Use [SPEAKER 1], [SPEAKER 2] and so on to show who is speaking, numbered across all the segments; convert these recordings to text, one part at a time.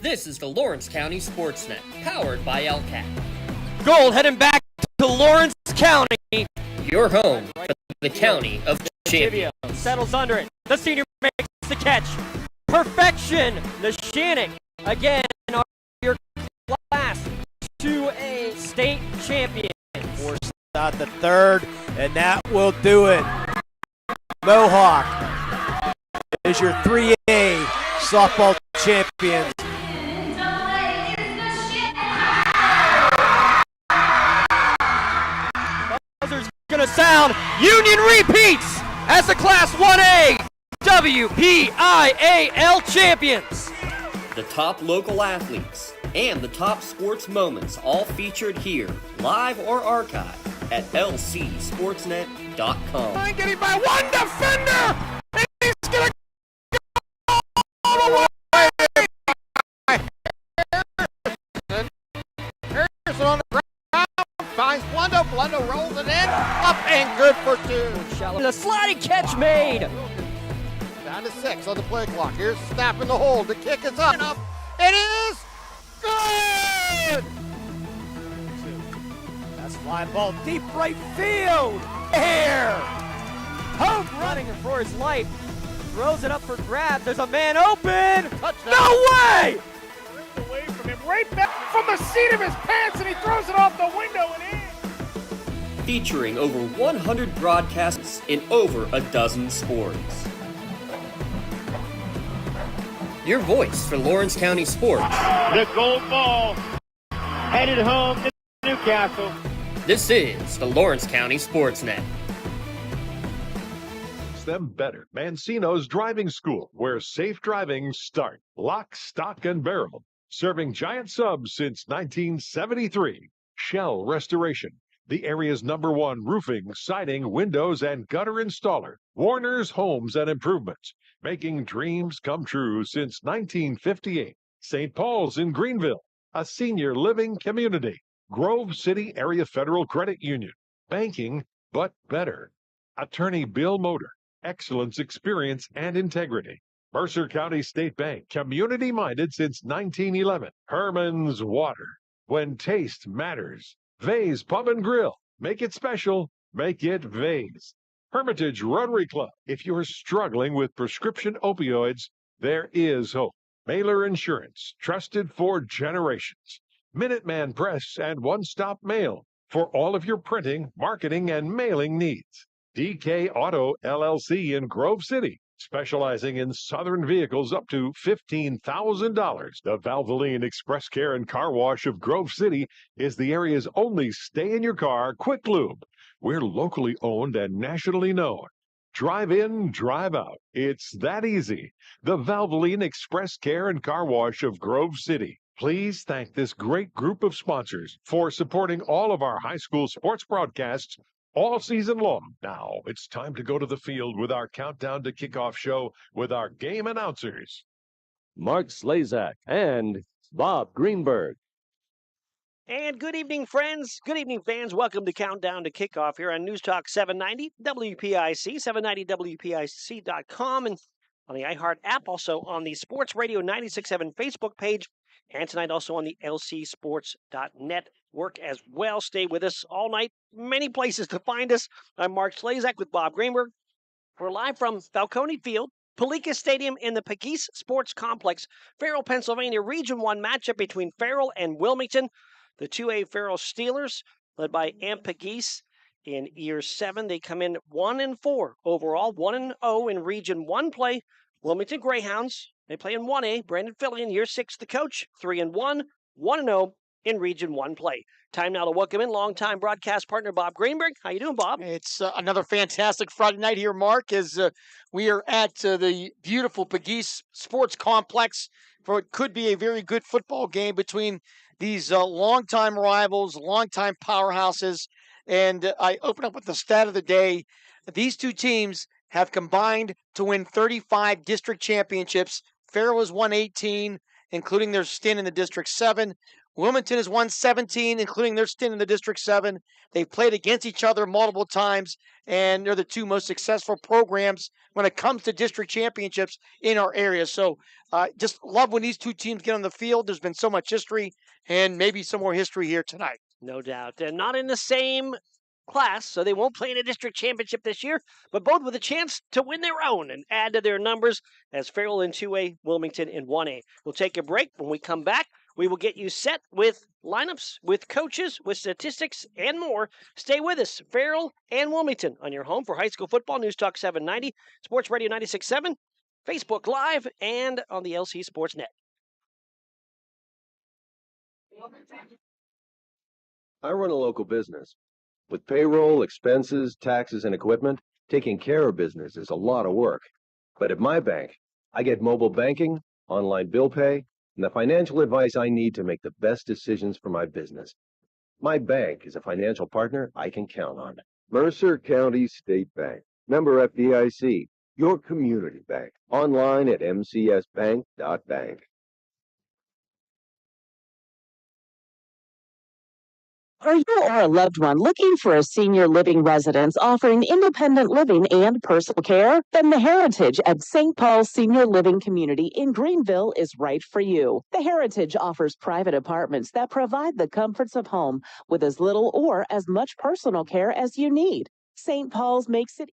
[SPEAKER 1] This is the Lawrence County SportsNet, powered by LCAT.
[SPEAKER 2] Gold heading back to Lawrence County.
[SPEAKER 1] Your home for the county of champions.
[SPEAKER 2] Settles under it. The senior makes the catch. Perfection. The Shannick again are your class 2A state champion.
[SPEAKER 3] Force out the third, and that will do it. Mohawk is your 3A softball champions.
[SPEAKER 2] Buzzer's gonna sound. Union repeats as the Class 1A WPIAL champions.
[SPEAKER 1] The top local athletes and the top sports moments all featured here, live or archived at lcsportsnet.com.
[SPEAKER 3] Getting by one defender, and he's gonna go all the way. Harrison on the ground finds Blundo. Blundo rolls it in, up and good for two.
[SPEAKER 2] The sliding catch made.
[SPEAKER 3] Down to 6 on the play clock. Here's snap in the hole. The kick is up. It is good. That's fly ball deep right field. Here.
[SPEAKER 2] Hope running for his life. Throws it up for grabs. There's a man open.
[SPEAKER 3] Touchdown.
[SPEAKER 2] No way!
[SPEAKER 4] Ripped away from him, right back from the seat of his pants, and he throws it off the window and in.
[SPEAKER 1] Featuring over 100 broadcasts in over a dozen sports. Your voice for Lawrence County sports.
[SPEAKER 4] The gold ball headed home to Newcastle.
[SPEAKER 1] This is the Lawrence County SportsNet.
[SPEAKER 5] Them better. Mancino's Driving School, where safe driving starts. Lock, stock, and barrel. Serving giant subs since 1973. Shell Restoration, the area's #1 roofing, siding, windows, and gutter installer. Warner's Homes and Improvements, making dreams come true since 1958. St. Paul's in Greenville, a senior living community. Grove City Area Federal Credit Union, banking, but better. Attorney Bill Motor, excellence, experience, and integrity. Mercer County State Bank, community-minded since 1911. Herman's Water, when taste matters. Vay's Pub and Grill, make it special, make it Vay's. Hermitage Rotary Club, if you're struggling with prescription opioids, there is hope. Mailer Insurance, trusted for generations. Minuteman Press and One Stop Mail, for all of your printing, marketing, and mailing needs. DK Auto LLC in Grove City, specializing in Southern vehicles up to $15,000. The Valvoline Express Care and Car Wash of Grove City is the area's only stay-in-your-car quick lube. We're locally owned and nationally known. Drive in, drive out. It's that easy. The Valvoline Express Care and Car Wash of Grove City. Please thank this great group of sponsors for supporting all of our high school sports broadcasts all season long. Now, it's time to go to the field with our Countdown to Kickoff show with our game announcers,
[SPEAKER 6] Mark Slazak and Bob Greenberg.
[SPEAKER 7] And good evening, friends. Good evening, fans. Welcome to Countdown to Kickoff here on News Talk 790 WPIC, 790WPIC.com, and on the iHeart app, also on the Sports Radio 96.7 Facebook page, and tonight also on the lcsports.net work as well. Stay with us all night. Many places to find us. I'm Mark Slazak with Bob Greenberg. We're live from Falcone Field, Palica Stadium in the Pegues Sports Complex. Farrell, Pennsylvania, Region 1 matchup between Farrell and Wilmington. The 2A Farrell Steelers, led by Amp Pegues in Year 7. They come in 1-4 overall, 1-0 in Region 1 play. Wilmington Greyhounds, they play in 1A. Brandon Philly in Year 6, the coach, 3-1, 1-0 in Region 1 play. Time now to welcome in longtime broadcast partner Bob Greenberg. How you doing, Bob?
[SPEAKER 8] It's another fantastic Friday night here, Mark, as we are at the beautiful Pegues Sports Complex for what could be a very good football game between these longtime rivals, longtime powerhouses. And I open up with the stat of the day. These two teams have combined to win 35 district championships. Farrell has won 18, including their stint in the District 7. Wilmington has won 17, including their stint in the District 7. They've played against each other multiple times, and they're the two most successful programs when it comes to district championships in our area. So just love when these two teams get on the field. There's been so much history, and maybe some more history here tonight.
[SPEAKER 7] No doubt. They're not in the same class, so they won't play in a district championship this year, but both with a chance to win their own and add to their numbers as Farrell in 2A, Wilmington in 1A. We'll take a break. When we come back, we will get you set with lineups, with coaches, with statistics, and more. Stay with us, Farrell and Wilmington, on your home for high school football, News Talk 790, Sports Radio 96.7, Facebook Live, and on the LC SportsNet.
[SPEAKER 6] I run a local business. With payroll, expenses, taxes, and equipment, taking care of business is a lot of work. But at my bank, I get mobile banking, online bill pay, and the financial advice I need to make the best decisions for my business. My bank is a financial partner I can count on. Mercer County State Bank, member FDIC, your community bank. Online at mcsbank.bank.
[SPEAKER 9] Are you or a loved one looking for a senior living residence offering independent living and personal care? Then the Heritage at St. Paul's Senior Living Community in Greenville is right for you. The Heritage offers private apartments that provide the comforts of home with as little or as much personal care as you need. St. Paul's makes it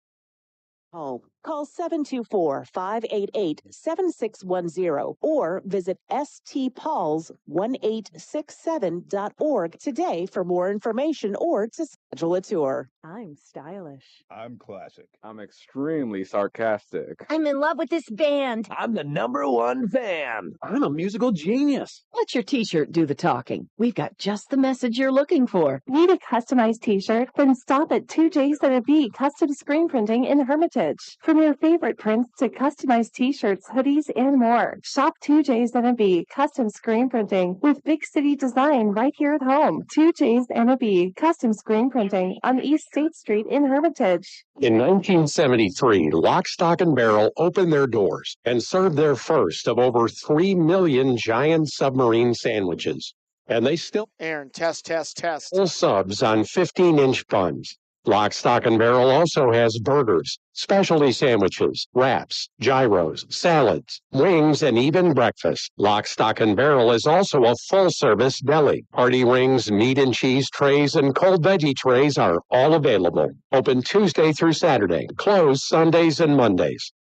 [SPEAKER 9] home. Call 724-588-7610 or visit stpauls1867.org today for more information or to schedule a tour. I'm stylish.
[SPEAKER 10] I'm classic.
[SPEAKER 11] I'm extremely sarcastic.
[SPEAKER 12] I'm in love with this band.
[SPEAKER 11] I'm the #1 fan. I'm a musical genius.
[SPEAKER 9] Let your t-shirt do the talking. We've got just the message you're looking for.
[SPEAKER 13] Need a customized t-shirt? Then stop at 2J's and a B Custom Screen Printing in Hermitage. From your favorite prints to customized t-shirts, hoodies, and more. Shop 2J's and a B Custom Screen Printing with big city design right here at home. 2J's and a B Custom Screen Printing on East State Street in Hermitage.
[SPEAKER 14] In 1973, Lock, Stock, and Barrel opened their doors and served their first of over 3 million giant submarine sandwiches. And they still
[SPEAKER 8] Aaron, test.
[SPEAKER 14] full subs on 15-inch buns. Lock, Stock, and Barrel also has burgers, specialty sandwiches, wraps, gyros, salads, wings, and even breakfast. Lock, Stock, and Barrel is also a full-service deli. Party rings, meat and cheese trays, and cold veggie trays are all available. Open Tuesday through Saturday, closed Sundays and Mondays.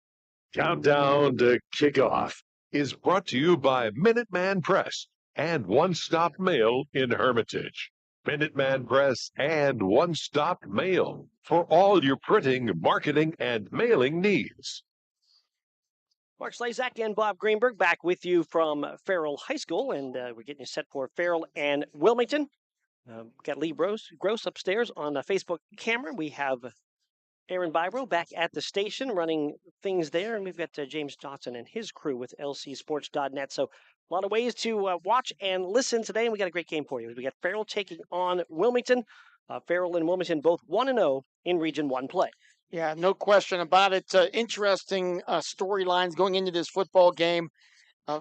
[SPEAKER 5] Countdown to Kickoff is brought to you by Minuteman Press and One Stop Mail in Hermitage. Minuteman Press and One Stop Mail for all your printing, marketing, and mailing needs.
[SPEAKER 7] Mark Slazak and Bob Greenberg back with you from Farrell High School, and we're getting you set for Farrell and Wilmington. Got Lee Gross upstairs on the Facebook camera. We have Aaron Bybro back at the station running things there, and we've got James Dotson and his crew with lcsports.net. So a lot of ways to watch and listen today, and we got a great game for you. We got Farrell taking on Wilmington. Farrell and Wilmington both 1-0 in Region 1 play.
[SPEAKER 8] Yeah, no question about it. Interesting storylines going into this football game.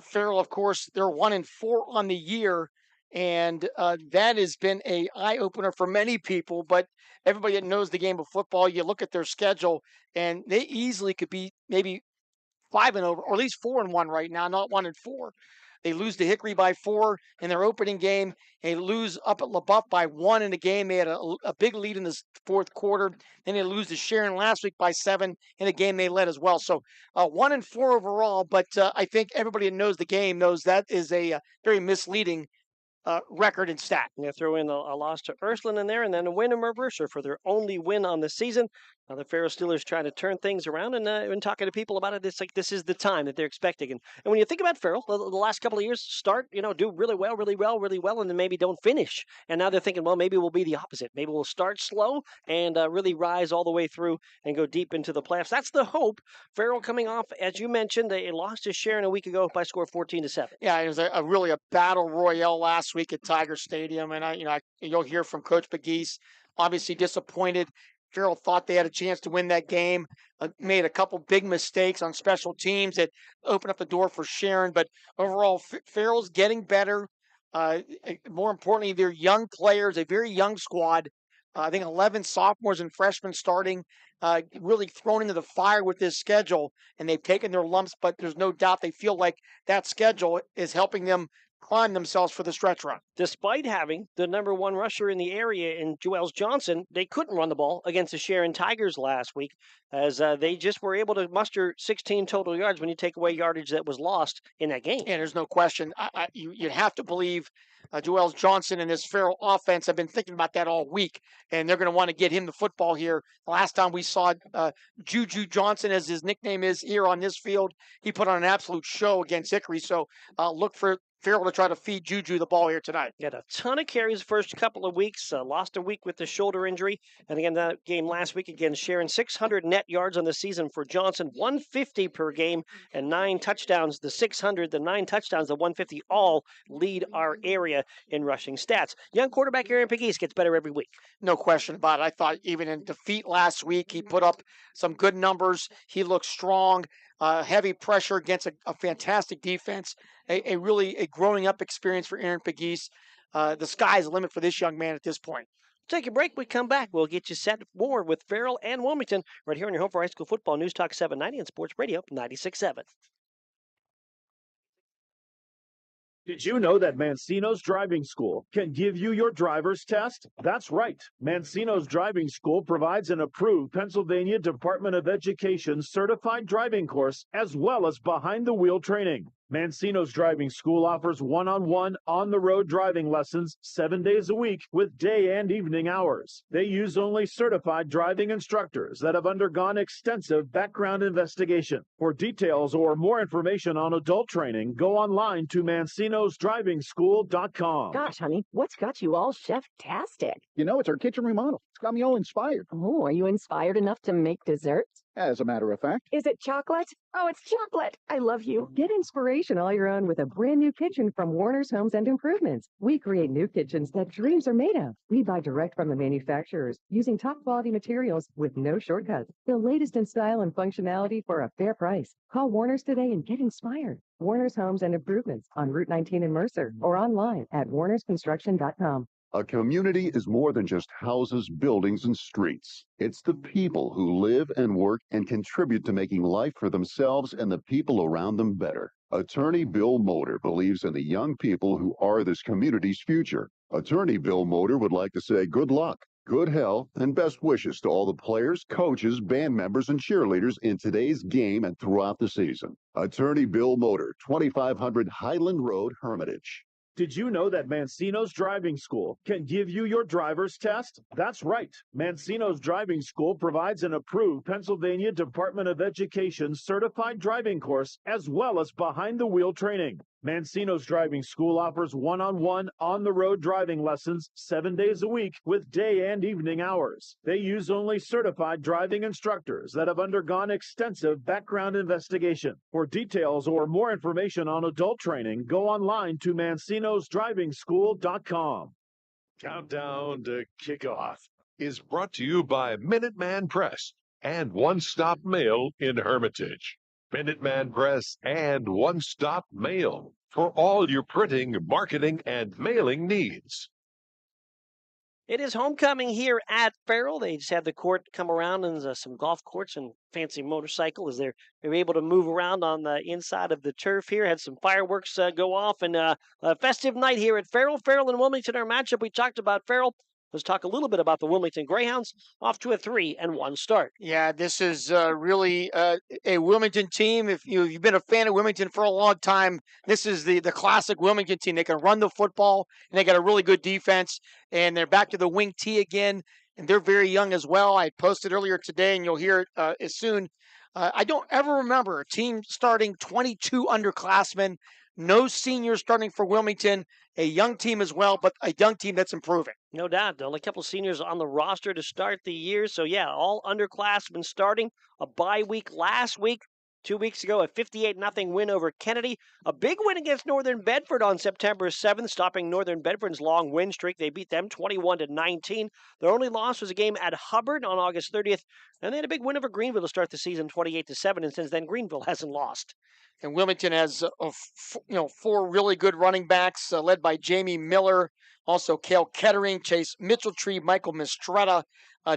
[SPEAKER 8] Farrell, of course, they're 1-4 on the year, and that has been an eye-opener for many people. But everybody that knows the game of football, you look at their schedule, and they easily could be maybe 5-0, or at least 4-1 right now, not 1-4. They lose to Hickory by 4 in their opening game. They lose up at LaBeouf by 1 in the game. They had a big lead in the fourth quarter. Then they lose to Sharon last week by 7 in a game they led as well. So 1-4 overall, but I think everybody that knows the game knows that is a very misleading record and stat.
[SPEAKER 7] They throw in a loss to Ursuline in there, and then a win to Mercer for their only win on the season. The Farrell Steelers trying to turn things around, and when talking to people about it, it's like this is the time that they're expecting. And when you think about Farrell, the last couple of years start, do really well, and then maybe don't finish. And now they're thinking, well, maybe we'll be the opposite. Maybe we'll start slow and really rise all the way through and go deep into the playoffs. That's the hope. Farrell coming off, as you mentioned, they lost to Sharon a week ago by a score of 14-7.
[SPEAKER 8] Yeah, it was really a battle royale last week at Tiger Stadium, and you'll hear from Coach Pegues, obviously disappointed. Farrell thought they had a chance to win that game, made a couple big mistakes on special teams that opened up the door for Sharon. But overall, Farrell's getting better. More importantly, they're young players, a very young squad. I think 11 sophomores and freshmen starting, really thrown into the fire with this schedule, and they've taken their lumps, but there's no doubt they feel like that schedule is helping them prime themselves for the stretch run.
[SPEAKER 7] Despite having the number one rusher in the area in Joels Johnson, they couldn't run the ball against the Sharon Tigers last week, as they just were able to muster 16 total yards when you take away yardage that was lost in that game.
[SPEAKER 8] And there's no question. You'd have to believe Joels Johnson and this Farrell offense have been thinking about that all week, and they're going to want to get him the football here. The last time we saw Juju Johnson, as his nickname is here on this field, he put on an absolute show against Hickory. So look for Farrell to try to feed Juju the ball here tonight.
[SPEAKER 7] He had a ton of carries the first couple of weeks, lost a week with the shoulder injury. And again, that game last week against Sharon, 600 net yards on the season for Johnson, 150 per game, and 9 touchdowns. The 600, the 9 touchdowns, the 150 all lead our area in rushing stats. Young quarterback Aaron Pegues gets better every week.
[SPEAKER 8] No question about it. I thought even in defeat last week, he put up some good numbers. He looked strong. Heavy pressure against a fantastic defense, a really growing up experience for Aaron Pegues. The sky's the limit for this young man at this point.
[SPEAKER 7] Take a break. We come back. We'll get you set more with Farrell and Wilmington right here on your home for high school football. News Talk 790 and Sports Radio 96.7.
[SPEAKER 10] Did you know that Mancino's Driving School can give you your driver's test? That's right. Mancino's Driving School provides an approved Pennsylvania Department of Education certified driving course as well as behind-the-wheel training. Mancino's Driving School offers one-on-one, on-the-road driving lessons 7 days a week with day and evening hours. They use only certified driving instructors that have undergone extensive background investigation. For details or more information on adult training, go online to mancinosdrivingschool.com.
[SPEAKER 15] Gosh, honey, what's got you all chef-tastic?
[SPEAKER 16] You know, it's our kitchen remodel. It's got me all inspired.
[SPEAKER 15] Oh, are you inspired enough to make desserts?
[SPEAKER 16] As a matter of fact.
[SPEAKER 15] Is it chocolate? Oh, it's chocolate. I love you. Get inspiration all your own with a brand new kitchen from Warner's Homes and Improvements. We create new kitchens that dreams are made of. We buy direct from the manufacturers using top quality materials with no shortcuts. The latest in style and functionality for a fair price. Call Warner's today and get inspired. Warner's Homes and Improvements on Route 19 in Mercer or online at warnersconstruction.com.
[SPEAKER 17] A community is more than just houses, buildings, and streets. It's the people who live and work and contribute to making life for themselves and the people around them better. Attorney Bill Motor believes in the young people who are this community's future. Attorney Bill Motor would like to say good luck, good health, and best wishes to all the players, coaches, band members, and cheerleaders in today's game and throughout the season. Attorney Bill Motor, 2500 Highland Road, Hermitage.
[SPEAKER 10] Did you know that Mancino's Driving School can give you your driver's test? That's right. Mancino's Driving School provides an approved Pennsylvania Department of Education certified driving course as well as behind-the-wheel training. Mancino's Driving School offers one-on-one, on-the-road driving lessons 7 days a week with day and evening hours. They use only certified driving instructors that have undergone extensive background investigation. For details or more information on adult training, go online to mancinosdrivingschool.com.
[SPEAKER 5] Countdown to Kickoff is brought to you by Minuteman Press and One Stop Mail in Hermitage. Minuteman Press and One Stop Mail for all your printing, marketing, and mailing needs.
[SPEAKER 7] It is homecoming here at Farrell. They just had the court come around and some golf courts and fancy motorcycle as they're able to move around on the inside of the turf here. Had some fireworks go off and a festive night here at Farrell. Farrell and Wilmington, our matchup. We talked about Farrell. Let's talk a little bit about the Wilmington Greyhounds, off to a 3-1 start.
[SPEAKER 8] Yeah, this is really a Wilmington team. If you've been a fan of Wilmington for a long time, this is the classic Wilmington team. They can run the football, and they got a really good defense, and they're back to the wing T again, and they're very young as well. I posted earlier today, and you'll hear it as soon. I don't ever remember a team starting 22 underclassmen, no seniors starting for Wilmington, a young team as well, but a young team that's improving.
[SPEAKER 7] No doubt. Only a couple of seniors on the roster to start the year. So, yeah, all underclassmen starting. A bye week last week. 2 weeks ago, a 58-0 win over Kennedy. A big win against Northern Bedford on September 7th, stopping Northern Bedford's long win streak. They beat them 21-19. Their only loss was a game at Hubbard on August 30th, and they had a big win over Greenville to start the season, 28-7. And since then, Greenville hasn't lost.
[SPEAKER 8] And Wilmington has, 4 really good running backs, led by Jamie Miller, also Cale Kettering, Chase Mitchelltree, Michael Mistretta.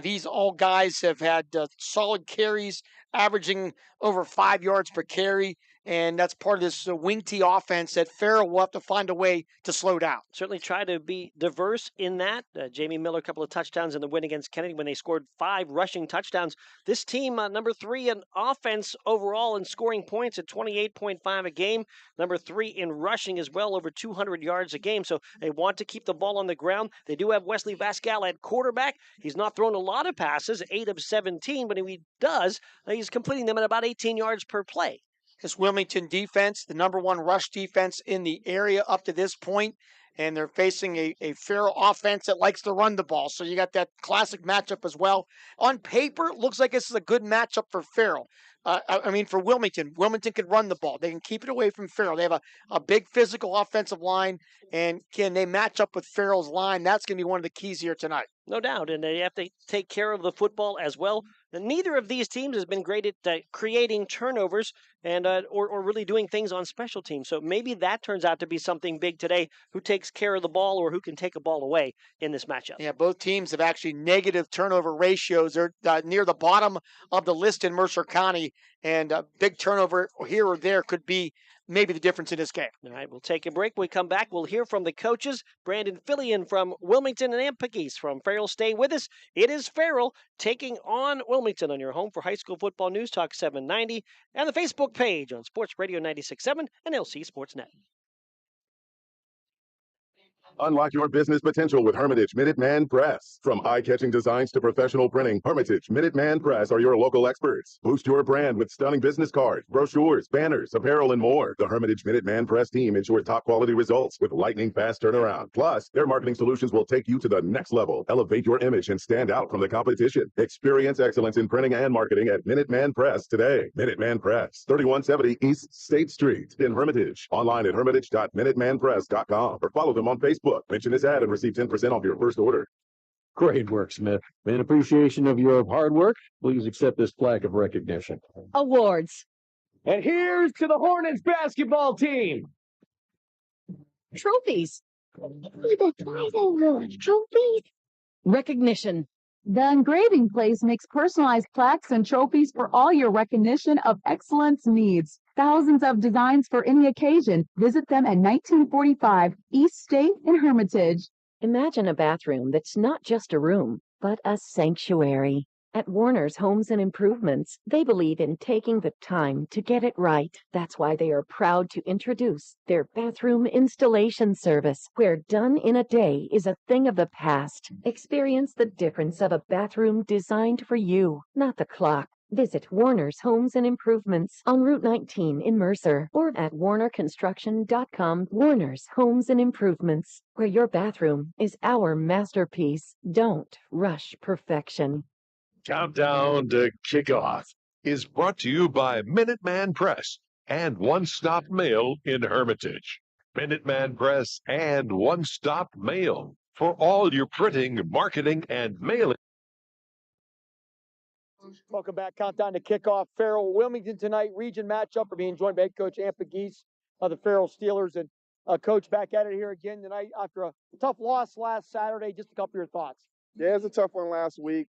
[SPEAKER 8] These all guys have had solid carries, averaging over 5 yards per carry, and that's part of this wing T offense that Farrell will have to find a way to slow down.
[SPEAKER 7] Certainly try to be diverse in that. Jamie Miller, a couple of touchdowns in the win against Kennedy when they scored 5 rushing touchdowns. This team, number 3 in offense overall in scoring points at 28.5 a game. Number 3 in rushing as well, over 200 yards a game. So they want to keep the ball on the ground. They do have Wesley Vascal at quarterback. He's not thrown a lot of passes, 8 of 17, but if he does, he's completing them at about 18 yards per play.
[SPEAKER 8] This Wilmington defense, the number 1 rush defense in the area up to this point, and they're facing a Farrell offense that likes to run the ball. So you got that classic matchup as well. On paper, it looks like this is a good matchup for Farrell. For Wilmington. Wilmington can run the ball. They can keep it away from Farrell. They have a big physical offensive line, and can they match up with Farrell's line? That's going to be one of the keys here tonight.
[SPEAKER 7] No doubt, and they have to take care of the football as well. Neither of these teams has been great at creating turnovers and or really doing things on special teams. So maybe that turns out to be something big today, who takes care of the ball or who can take a ball away in this matchup.
[SPEAKER 8] Yeah, both teams have actually negative turnover ratios. They're near the bottom of the list in Mercer County, and a big turnover here or there could be maybe the difference in this game.
[SPEAKER 7] All right, we'll take a break. When we come back, we'll hear from the coaches. Brandon Fillion from Wilmington and Pegues from Farrell. Stay with us. It is Farrell taking on Wilmington on your home for high school football news, Talk 790, and the Facebook page on Sports Radio 96.7 and LC SportsNet.
[SPEAKER 18] Unlock your business potential with Hermitage Minuteman Press. From eye-catching designs to professional printing, Hermitage Minuteman Press are your local experts. Boost your brand with stunning business cards, brochures, banners, apparel, and more. The Hermitage Minuteman Press team ensures top-quality results with lightning-fast turnaround. Plus, their marketing solutions will take you to the next level. Elevate your image and stand out from the competition. Experience excellence in printing and marketing at Minuteman Press today. Minuteman Press, 3170 East State Street in Hermitage. Online at hermitage.minutemanpress.com or follow them on Facebook. Mention this ad and receive 10% off your first order.
[SPEAKER 14] Great work, Smith. In appreciation of your hard work, please accept this plaque of recognition.
[SPEAKER 12] Awards.
[SPEAKER 11] And here's to the Hornets basketball team.
[SPEAKER 12] Trophies. Trophies. Recognition.
[SPEAKER 13] The engraving place makes personalized plaques and trophies for all your recognition of excellence needs. Thousands of designs for any occasion. Visit them at 1945 East State in Hermitage.
[SPEAKER 9] Imagine a bathroom that's not just a room, but a sanctuary. At Warner's Homes and Improvements, they believe in taking the time to get it right. That's why they are proud to introduce their bathroom installation service, where done in a day is a thing of the past. Experience the difference of a bathroom designed for you, not the clock. Visit Warner's Homes and Improvements on Route 19 in Mercer or at warnerconstruction.com. Warner's Homes and Improvements, where your bathroom is our masterpiece. Don't rush perfection.
[SPEAKER 5] Countdown to Kickoff is brought to you by Minuteman Press and One Stop Mail in Hermitage. Minuteman Press and One Stop Mail for all your printing, marketing, and mailing.
[SPEAKER 8] Welcome back. Countdown to kickoff. Farrell Wilmington tonight. Region matchup. We're being joined by head coach Pegues of the Farrell Steelers. And coach, back at it here again tonight after a tough loss last Saturday. Just a couple of your thoughts.
[SPEAKER 19] Yeah, it's a tough one last week.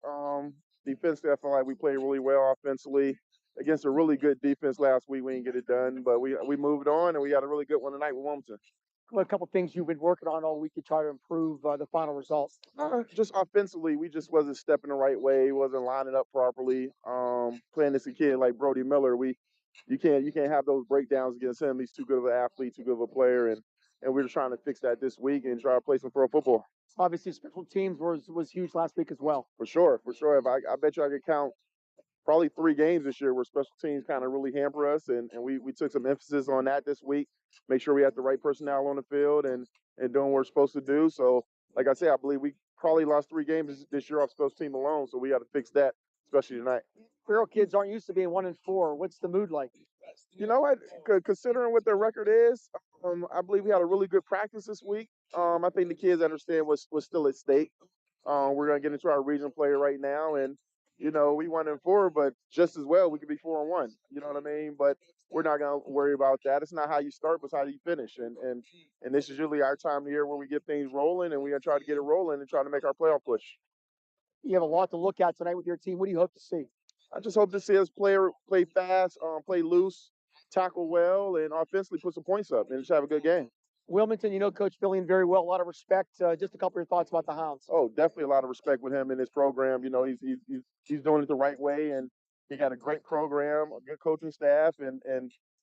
[SPEAKER 19] Defensively, I feel like we played really well offensively against a really good defense last week. We didn't get it done, but we moved on, and we had a really good one tonight with Wilmington.
[SPEAKER 8] What a couple of things you've been working on all week to try to improve the final results?
[SPEAKER 19] Just offensively, we just wasn't stepping the right way. Wasn't lining up properly. Playing this kid like Brody Miller, you can't have those breakdowns against him. He's too good of an athlete, too good of a player, and we're just trying to fix that this week and try to play some pro football.
[SPEAKER 8] Obviously, special teams was huge last week as well.
[SPEAKER 19] For sure. If I bet you I could count probably 3 games this year where special teams kind of really hamper us, and we took some emphasis on that this week. Make sure we have the right personnel on the field and doing what we're supposed to do. So, like I said, I believe we probably lost 3 games this year off special team alone, so we got to fix that especially tonight.
[SPEAKER 8] Farrell kids aren't used to being 1-4. What's the mood like?
[SPEAKER 19] You know what? Considering what their record is, I believe we had a really good practice this week. I think the kids understand what's still at stake. We're gonna get into our regional play right now, and you know we 1-4, but just as well we could be 4-1. You know what I mean? But we're not gonna worry about that. It's not how you start, but it's how you finish. And this is usually our time of the year where we get things rolling, and we're gonna try to get it rolling and try to make our playoff push.
[SPEAKER 8] You have a lot to look at tonight with your team. What do you hope to see?
[SPEAKER 19] I just hope to see us play fast, play loose, tackle well, and offensively put some points up and just have a good game.
[SPEAKER 8] Wilmington, you know Coach Fillion very well. A lot of respect. Just a couple of your thoughts about the Hounds.
[SPEAKER 19] Oh, definitely a lot of respect with him and his program. You know, he's doing it the right way, and he got a great program, a good coaching staff, and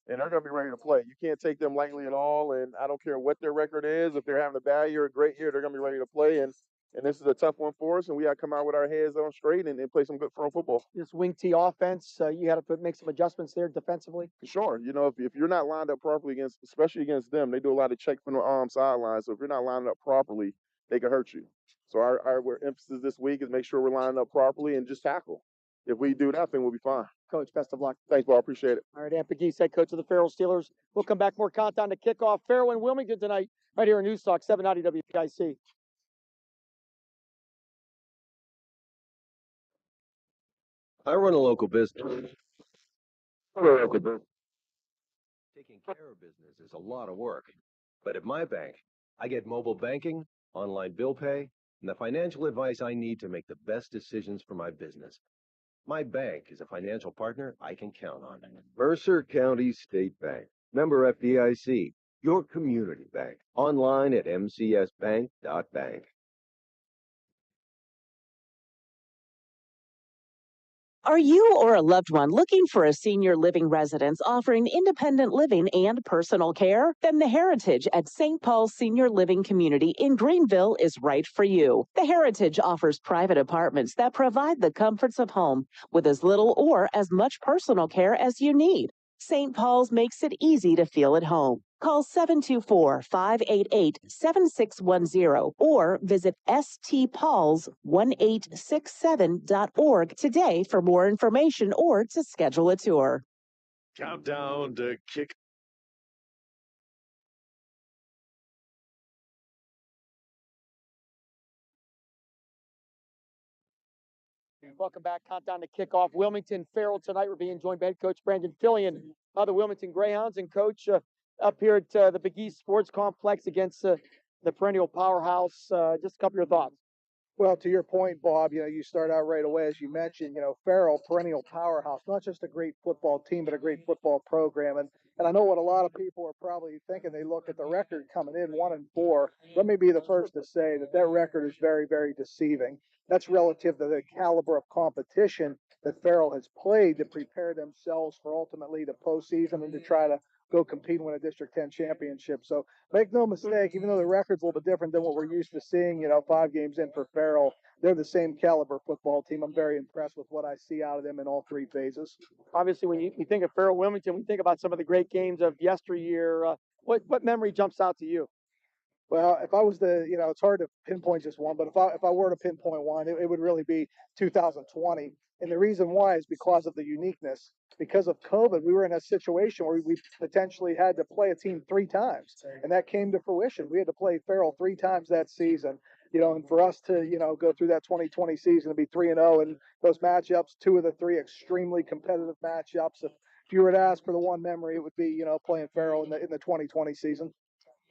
[SPEAKER 19] they're going to be ready to play. You can't take them lightly at all, and I don't care what their record is. If they're having a bad year or a great year, they're going to be ready to play. And this is a tough one for us, and we got to come out with our heads on straight and play some good firm football.
[SPEAKER 8] This wing T offense, you had to make some adjustments there defensively.
[SPEAKER 19] Sure. You know, if you're not lined up properly especially against them, they do a lot of check from the sideline. So if you're not lined up properly, they can hurt you. So our emphasis this week is make sure we're lining up properly and just tackle. If we do that, then we'll be fine.
[SPEAKER 8] Coach, best of luck.
[SPEAKER 19] Thanks, Paul. Appreciate it.
[SPEAKER 8] All right, Dan Pegese, head coach of the Farrell Steelers. We'll come back more countdown to kickoff. Farrell and Wilmington tonight, right here on News Talk 790 WPIC.
[SPEAKER 6] I run a local business. Taking care of business is a lot of work. But at my bank, I get mobile banking, online bill pay, and the financial advice I need to make the best decisions for my business. My bank is a financial partner I can count on. Mercer County State Bank. Member FDIC. Your community bank. Online at mcsbank.bank.
[SPEAKER 9] Are you or a loved one looking for a senior living residence offering independent living and personal care? Then the Heritage at St. Paul's Senior Living Community in Greenville is right for you. The Heritage offers private apartments that provide the comforts of home with as little or as much personal care as you need. St. Paul's makes it easy to feel at home. Call 724-588-7610 or visit stpauls1867.org today for more information or to schedule a tour.
[SPEAKER 5] Countdown to kick.
[SPEAKER 8] Welcome back. Countdown to kickoff. Wilmington Farrell tonight. We're being joined by head coach Brandon Fillion of the Wilmington Greyhounds and coach up here at the Pregame Sports Complex against the perennial powerhouse. Just a couple of your thoughts.
[SPEAKER 20] Well, to your point, Bob, you start out right away, as you mentioned, Farrell, perennial powerhouse, not just a great football team, but a great football program. And I know what a lot of people are probably thinking. They look at the record coming in 1-4. Let me be the first to say that record is very, very deceiving. That's relative to the caliber of competition that Farrell has played to prepare themselves for ultimately the postseason and to try to go compete and win a District 10 championship. So make no mistake, even though the record's a little bit different than what we're used to seeing, 5 games in for Farrell, they're the same caliber football team. I'm very impressed with what I see out of them in all 3 phases.
[SPEAKER 8] Obviously, when you think of Farrell Wilmington, we think about some of the great games of yesteryear. What memory jumps out to you?
[SPEAKER 20] Well, if I was it's hard to pinpoint just one, but if I were to pinpoint one, it would really be 2020. And the reason why is because of the uniqueness. Because of COVID, we were in a situation where we potentially had to play a team 3 times, and that came to fruition. We had to play Farrell 3 times that season, and for us to, go through that 2020 season to be 3-0, and those matchups, 2 of the 3 extremely competitive matchups. If you were to ask for the one memory, it would be, playing Farrell in the 2020 season.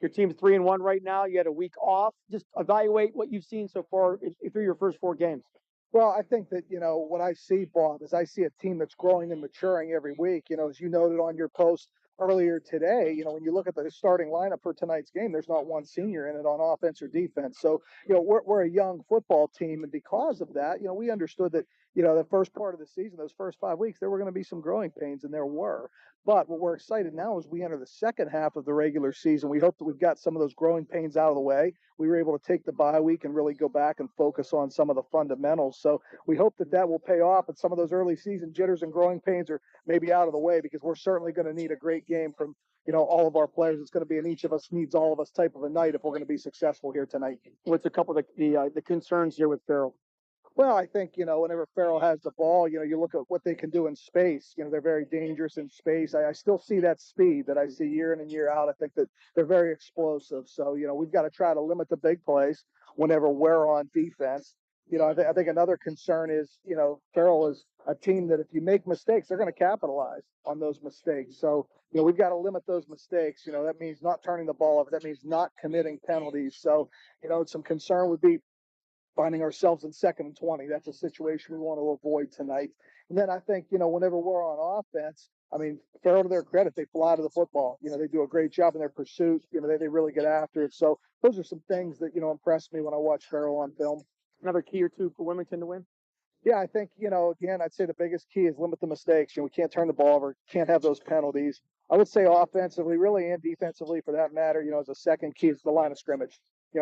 [SPEAKER 8] Your team's 3-1 right now. You had a week off. Just evaluate what you've seen so far through your first 4 games.
[SPEAKER 20] Well, I think that, what I see, Bob, is I see a team that's growing and maturing every week. As you noted on your post earlier today, when you look at the starting lineup for tonight's game, there's not one senior in it on offense or defense. So, we're a young football team. And because of that, we understood that, the first part of the season, those first 5 weeks, there were going to be some growing pains, and there were. But what we're excited now is we enter the second half of the regular season. We hope that we've got some of those growing pains out of the way. We were able to take the bye week and really go back and focus on some of the fundamentals. So we hope that will pay off, and some of those early season jitters and growing pains are maybe out of the way, because we're certainly going to need a great game from, all of our players. It's going to be an each of us needs all of us type of a night if we're going to be successful here tonight.
[SPEAKER 8] What's a couple of the concerns here with Farrell?
[SPEAKER 20] Well, I think, whenever Farrell has the ball, you look at what they can do in space. They're very dangerous in space. I still see that speed that I see year in and year out. I think that they're very explosive. So, we've got to try to limit the big plays whenever we're on defense. I think another concern is, Farrell is a team that if you make mistakes, they're going to capitalize on those mistakes. So, we've got to limit those mistakes. That means not turning the ball over. That means not committing penalties. So, some concern would be finding ourselves in 2nd and 20. That's a situation we want to avoid tonight. And then I think, whenever we're on offense, I mean, Farrell, to their credit, they fly to the football. They do a great job in their pursuit. They really get after it. So those are some things that, impress me when I watch Farrell on film.
[SPEAKER 8] Another key or two for Wilmington to win?
[SPEAKER 20] Yeah, I think, again, I'd say the biggest key is limit the mistakes. We can't turn the ball over, can't have those penalties. I would say offensively, really, and defensively for that matter, as a second key is the line of scrimmage.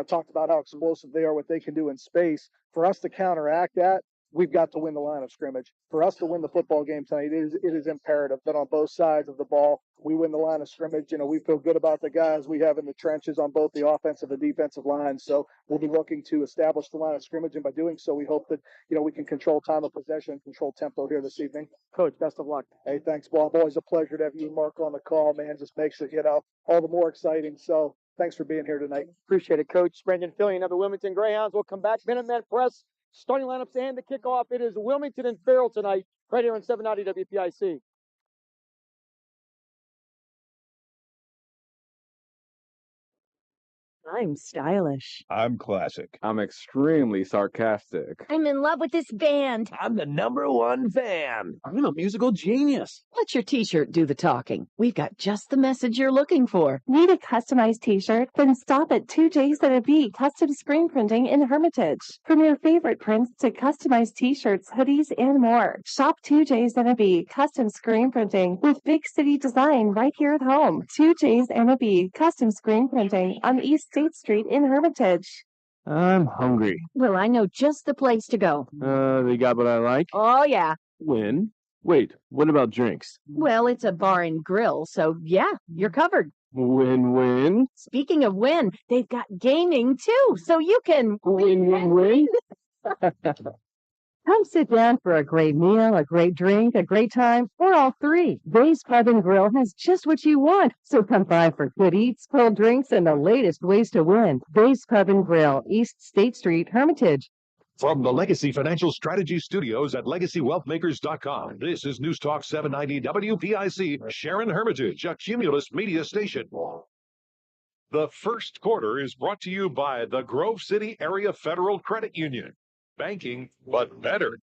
[SPEAKER 20] Talked about how explosive they are, what they can do in space. For us to counteract that, we've got to win the line of scrimmage. For us to win the football game tonight, it is imperative that on both sides of the ball, we win the line of scrimmage. We feel good about the guys we have in the trenches on both the offensive and defensive lines. So we'll be looking to establish the line of scrimmage. And by doing so, we hope that, we can control time of possession and control tempo here this evening.
[SPEAKER 8] Coach, best of luck.
[SPEAKER 20] Hey, thanks, Bob. Always a pleasure to have you and Mark on the call, man. Just makes it, all the more exciting. So thanks for being here tonight.
[SPEAKER 8] Appreciate it, Coach. Brendan Fillion of the Wilmington Greyhounds will come back. Minutemen Press, starting lineups and the kickoff. It is Wilmington and Farrell tonight, right here on 790 WPIC.
[SPEAKER 9] I'm stylish.
[SPEAKER 11] I'm classic. I'm extremely sarcastic.
[SPEAKER 12] I'm in love with this band.
[SPEAKER 11] I'm the #1 fan. I'm a musical genius.
[SPEAKER 9] Let your t-shirt do the talking. We've got just the message you're looking for.
[SPEAKER 13] Need a customized t-shirt? Then stop at 2J's and a B Custom Screen Printing in Hermitage. From your favorite prints to customized t-shirts, hoodies, and more. Shop 2J's and a B Custom Screen Printing with big city design right here at home. 2J's and a B Custom Screen Printing on East State Street in Hermitage.
[SPEAKER 11] I'm hungry.
[SPEAKER 12] Well, I know just the place to go.
[SPEAKER 11] They got what I like?
[SPEAKER 12] Oh, yeah.
[SPEAKER 11] Win. Wait, what about drinks?
[SPEAKER 12] Well, it's a bar and grill, so yeah, you're covered.
[SPEAKER 11] Win-win.
[SPEAKER 12] Speaking of win, they've got gaming too, so you can
[SPEAKER 11] win.
[SPEAKER 9] Come sit down for a great meal, a great drink, a great time, or all three. Bay's Pub and Grill has just what you want. So come by for good eats, cold drinks, and the latest ways to win. Bay's Pub and Grill, East State Street, Hermitage.
[SPEAKER 5] From the Legacy Financial Strategy Studios at LegacyWealthMakers.com, this is News Talk 790 WPIC, Sharon Hermitage, a Cumulus media station. The first quarter is brought to you by the Grove City Area Federal Credit Union. Banking, but better.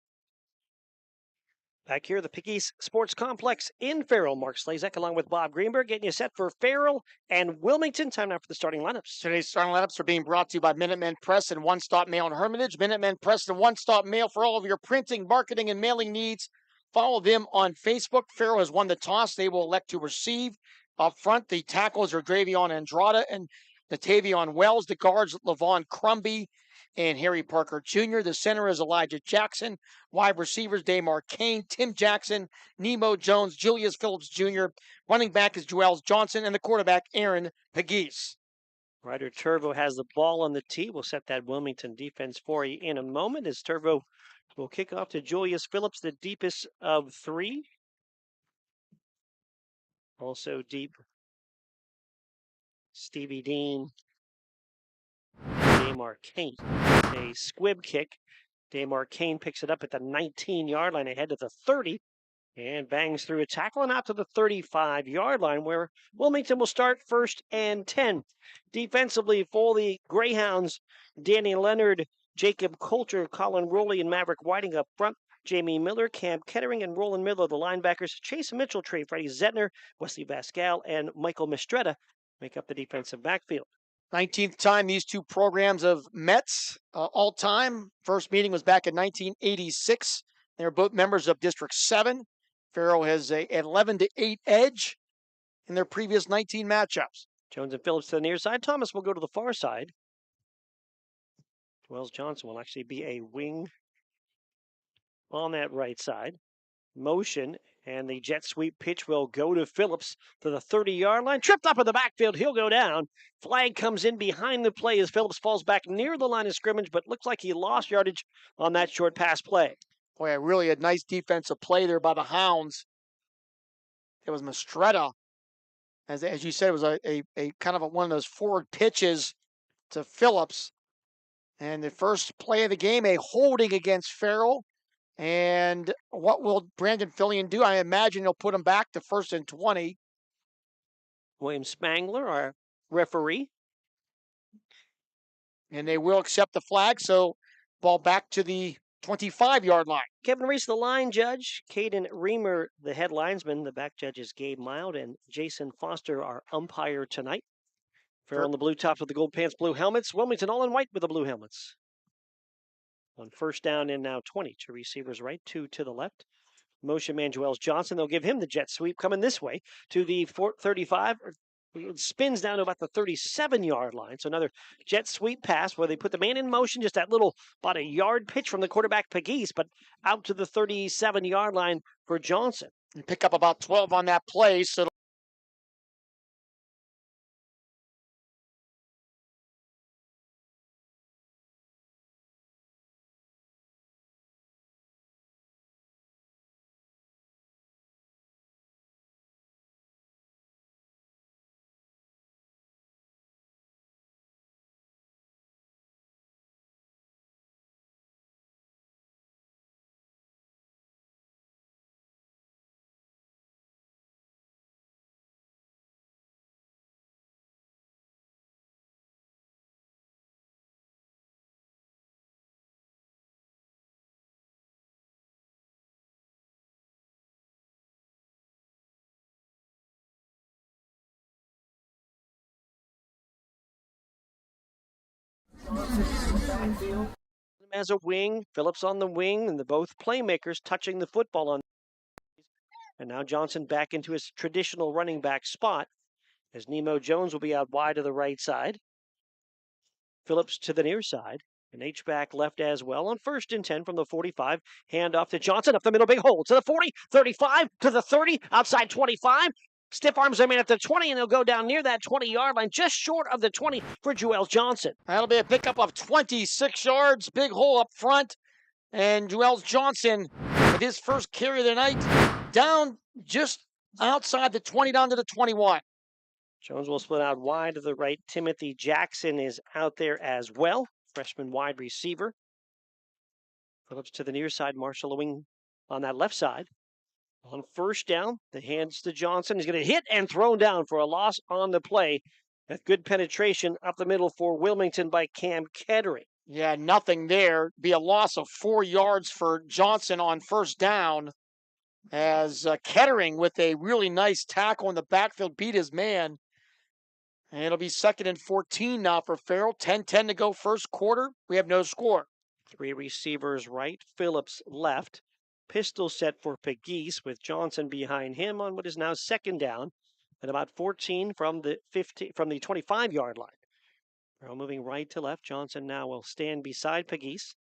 [SPEAKER 7] Back here at the Pegase Sports Complex in Farrell, Mark Slazak along with Bob Greenberg getting you set for Farrell and Wilmington. Time now for the starting lineups.
[SPEAKER 8] Today's starting lineups are being brought to you by Minutemen Press and One Stop Mail in Hermitage. Minutemen Press and One Stop Mail for all of your printing, marketing, and mailing needs. Follow them on Facebook. Farrell has won the toss. They will elect to receive. Up front, the tackles are Dravion Andrada and Natavion Wells. The guards, Levon Crumby and Harry Parker Jr. The center is Elijah Jackson. Wide receivers, Damar Kane, Tim Jackson, Nemo Jones, Julius Phillips Jr. Running back is Joel Johnson, and the quarterback, Aaron Pegase.
[SPEAKER 7] Ryder Turvo has the ball on the tee. We'll set that Wilmington defense for you in a moment as Turvo will kick off to Julius Phillips, the deepest of three. Also deep, Stevie Dean, Damar Kane. A squib kick. Damar Kane picks it up at the 19-yard line ahead to the 30 and bangs through a tackle and out to the 35-yard line where Wilmington will start 1st and 10. Defensively for the Greyhounds, Danny Leonard, Jacob Coulter, Colin Rowley, and Maverick Whiting up front. Jamie Miller, Cam Kettering, and Roland Miller, the linebackers. Chase Mitchell, Trey Freddie Zetner, Wesley Vascal, and Michael Mistretta make up the defensive backfield.
[SPEAKER 8] 19th time these two programs have met all time. First meeting was back in 1986. They were both members of District 7. Farrell has an 11-8 edge in their previous 19 matchups.
[SPEAKER 7] Jones and Phillips to the near side. Thomas will go to the far side. Wells Johnson will actually be a wing on that right side. Motion And the jet sweep pitch will go to Phillips to the 30-yard line. Tripped up in the backfield. He'll go down. Flag comes in behind the play as Phillips falls back near the line of scrimmage, but looks like he lost yardage on that short pass play.
[SPEAKER 8] Boy, really a nice defensive play there by the Hounds. It was Mistretta. As you said, it was a kind of one of those forward pitches to Phillips. And the first play of the game, a holding against Farrell. And what will Brandon Fillion do? I imagine he'll put him back to 1st and 20.
[SPEAKER 7] William Spangler, our referee.
[SPEAKER 8] And they will accept the flag, so ball back to the 25-yard line.
[SPEAKER 7] Kevin Reese, the line judge. Caden Reamer, the head linesman. The back judges, Gabe Mild and Jason Foster, our umpire tonight. Farrell in the blue tops with the gold pants, blue helmets. Wilmington all in white with the blue helmets. On first down and now 20. 2 receivers right, 2 to the left. Motion man Joels Johnson. They'll give him the jet sweep coming this way to the 35. It spins down to about the 37-yard line. So another jet sweep pass where they put the man in motion, just that little, about a yard pitch from the quarterback, Pegues, but out to the 37-yard line for Johnson.
[SPEAKER 8] You pick up about 12 on that play, so
[SPEAKER 7] As a wing, Phillips on the wing, and the both playmakers touching the football on. And now Johnson back into his traditional running back spot as Nemo Jones will be out wide to the right side. Phillips to the near side. An H-back left as well on 1st and 10 from the 45. Hand off to Johnson, up the middle, big hole to the 40, 35, to the 30, outside 25. Stiff arms him in at the 20, and they'll go down near that 20-yard line, just short of the 20 for Joels Johnson.
[SPEAKER 8] That'll be a pickup of 26 yards, big hole up front. And Joels Johnson, with his first carry of the night, down just outside the 20, down to the 21.
[SPEAKER 7] Jones will split out wide to the right. Timothy Jackson is out there as well, freshman wide receiver. Phillips to the near side, Marshall Ewing on that left side. On first down, the hands to Johnson. He's going to hit and thrown down for a loss on the play. That good penetration up the middle for Wilmington by Cam Kettering.
[SPEAKER 8] Yeah, nothing there. Be a loss of 4 yards for Johnson on first down as Kettering with a really nice tackle in the backfield beat his man. And it'll be 2nd and 14 now for Farrell. 10-10 to go first quarter. We have no score.
[SPEAKER 7] 3 receivers right, Phillips left. Pistol set for Pegues with Johnson behind him on what is now 2nd down at about 14 from the 25-yard line. Farrell moving right to left. Johnson now will stand beside Pegues.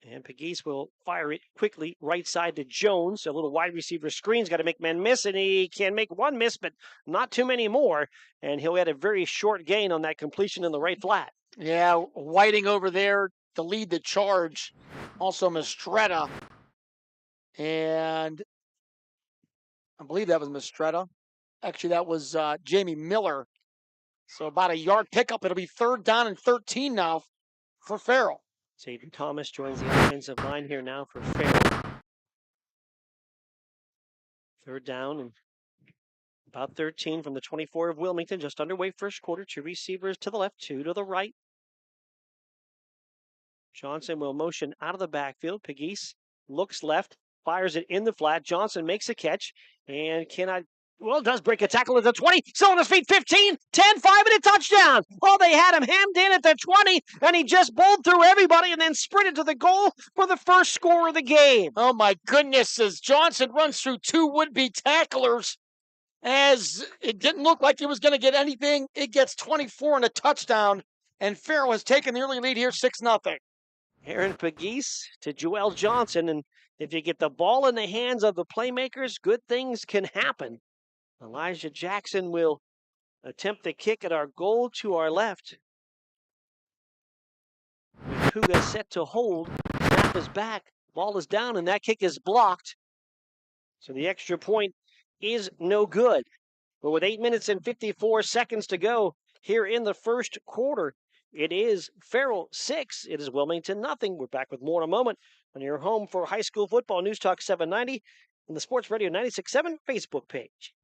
[SPEAKER 7] And Pegues will fire it quickly right side to Jones. A little wide receiver screen's got to make men miss, and he can make one miss, but not too many more. And he'll add a very short gain on that completion in the right flat.
[SPEAKER 8] Yeah, Whiting over there to lead the charge. Also Mistretta. And I believe that was Mistretta. Actually, that was Jamie Miller. So about a yard pickup. It'll be 3rd down and 13 now for Farrell.
[SPEAKER 7] Xavier Thomas joins the offensive line here now for Farrell. 3rd down and about 13 from the 24 of Wilmington. Just underway first quarter. 2 receivers to the left, 2 to the right. Johnson will motion out of the backfield. Pegues looks left, fires it in the flat. Johnson makes a catch and does break a tackle at the 20. Still on his feet, 15, 10, 5, and a touchdown. Oh, they had him hemmed in at the 20, and he just bowled through everybody and then sprinted to the goal for the first score of the game.
[SPEAKER 8] Oh, my goodness, as Johnson runs through 2 would-be tacklers, as it didn't look like he was going to get anything. It gets 24 and a touchdown, and Farrell has taken the early lead here, 6-0.
[SPEAKER 7] Aaron Pegues to Joel Johnson, and If you get the ball in the hands of the playmakers, good things can happen. Elijah Jackson will attempt the kick at our goal to our left. With Kuga set to hold, snap is back, ball is down, and that kick is blocked. So the extra point is no good. But with 8 minutes and 54 seconds to go here in the first quarter, it is Farrell 6. It is Wilmington nothing. We're back with more in a moment on your home for high school football, News Talk 790 and the Sports Radio 96.7 Facebook page.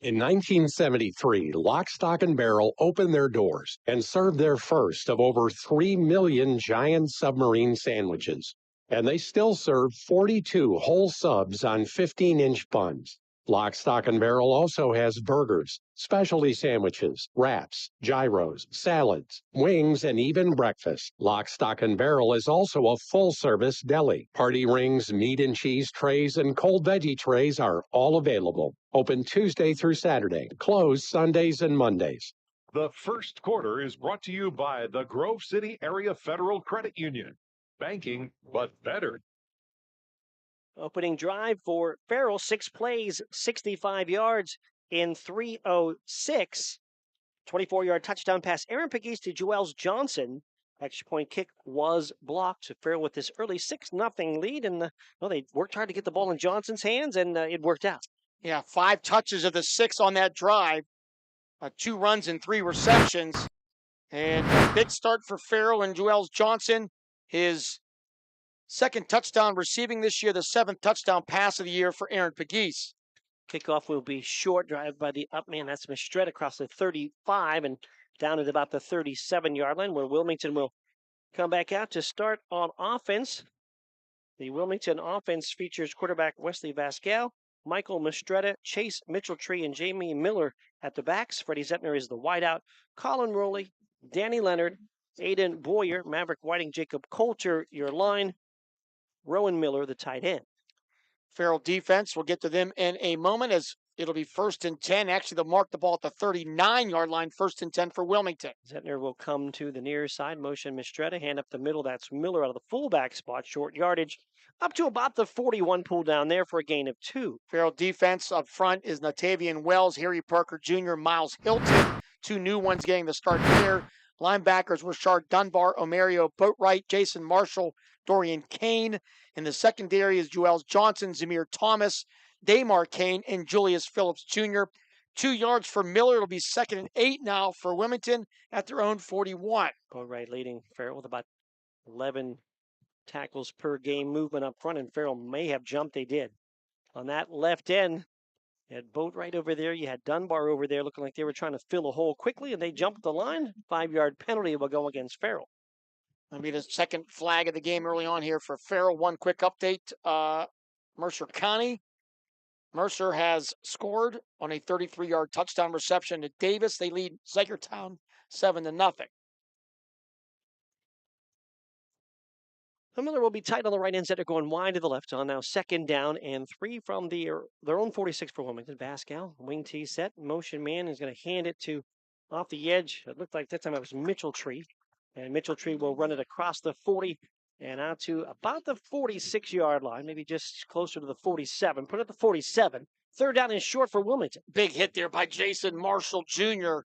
[SPEAKER 14] In 1973, Lock, Stock, and Barrel opened their doors and served their first of over 3 million giant submarine sandwiches. And they still serve 42 whole subs on 15-inch buns. Lock, Stock, and Barrel also has burgers, specialty sandwiches, wraps, gyros, salads, wings, and even breakfast. Lock, Stock, and Barrel is also a full-service deli. Party rings, meat and cheese trays, and cold veggie trays are all available. Open Tuesday through Saturday, closed Sundays and Mondays.
[SPEAKER 5] The first quarter is brought to you by the Grove City Area Federal Credit Union. Banking, but better.
[SPEAKER 7] Opening drive for Farrell, 6 plays, 65 yards in 3:06. 24-yard touchdown pass. Aaron Pegues to Joels Johnson. Extra point kick was blocked. So Farrell with this early 6-0 lead. And they worked hard to get the ball in Johnson's hands, and it worked out.
[SPEAKER 8] Yeah, 5 touches of the 6 on that drive. 2 runs and 3 receptions. And a big start for Farrell and Joels Johnson. His second touchdown receiving this year, the 7th touchdown pass of the year for Aaron Pegues.
[SPEAKER 7] Kickoff will be short, drive by the up man. That's Mistretta across the 35 and down at about the 37-yard line, where Wilmington will come back out to start on offense. The Wilmington offense features quarterback Wesley Vascal, Michael Mistretta, Chase Mitchelltree, and Jamie Miller at the backs. Freddie Zettner is the wideout. Colin Rowley, Danny Leonard, Aiden Boyer, Maverick Whiting, Jacob Coulter, your line. Rowan Miller, the tight end.
[SPEAKER 8] Farrell defense, we'll get to them in a moment as it'll be 1st and 10. Actually, they'll mark the ball at the 39-yard line, 1st and 10 for Wilmington.
[SPEAKER 7] Zettner will come to the near side, motion Mistretta, hand up the middle. That's Miller out of the fullback spot, short yardage, up to about the 41, pull down there for a gain of 2.
[SPEAKER 8] Farrell defense up front is Natavian Wells, Harry Parker Jr., Miles Hilton. 2 new ones getting the start there. Linebackers were Shard Dunbar, Omario Boatwright, Jason Marshall, Dorian Kane. In the secondary is Joels Johnson, Zamir Thomas, Damar Kane, and Julius Phillips Jr. 2 yards for Miller. It'll be 2nd and 8 now for Wilmington at their own 41.
[SPEAKER 7] Boatwright leading Farrell with about 11 tackles per game movement up front, and Farrell may have jumped. They did. On that left end, you had Boatwright over there. You had Dunbar over there looking like they were trying to fill a hole quickly, and they jumped the line. 5-yard penalty will go against Farrell.
[SPEAKER 8] That'll be the second flag of the game early on here for Farrell. One quick update. Mercer County. Mercer has scored on a 33-yard touchdown reception to Davis. They lead Zygertown 7-0.
[SPEAKER 7] Miller will be tight on the right end. Zetter going wide to the left on now 2nd down and 3 from their own 46 for Wilmington. Vascal, wing tee set. Motion man is going to hand it to off the edge. It looked like that time it was Mitchelltree. And Mitchelltree will run it across the 40 and out to about the 46-yard line, maybe just closer to the 47. Put it at the 47. 3rd down and short for Wilmington.
[SPEAKER 8] Big hit there by Jason Marshall Jr.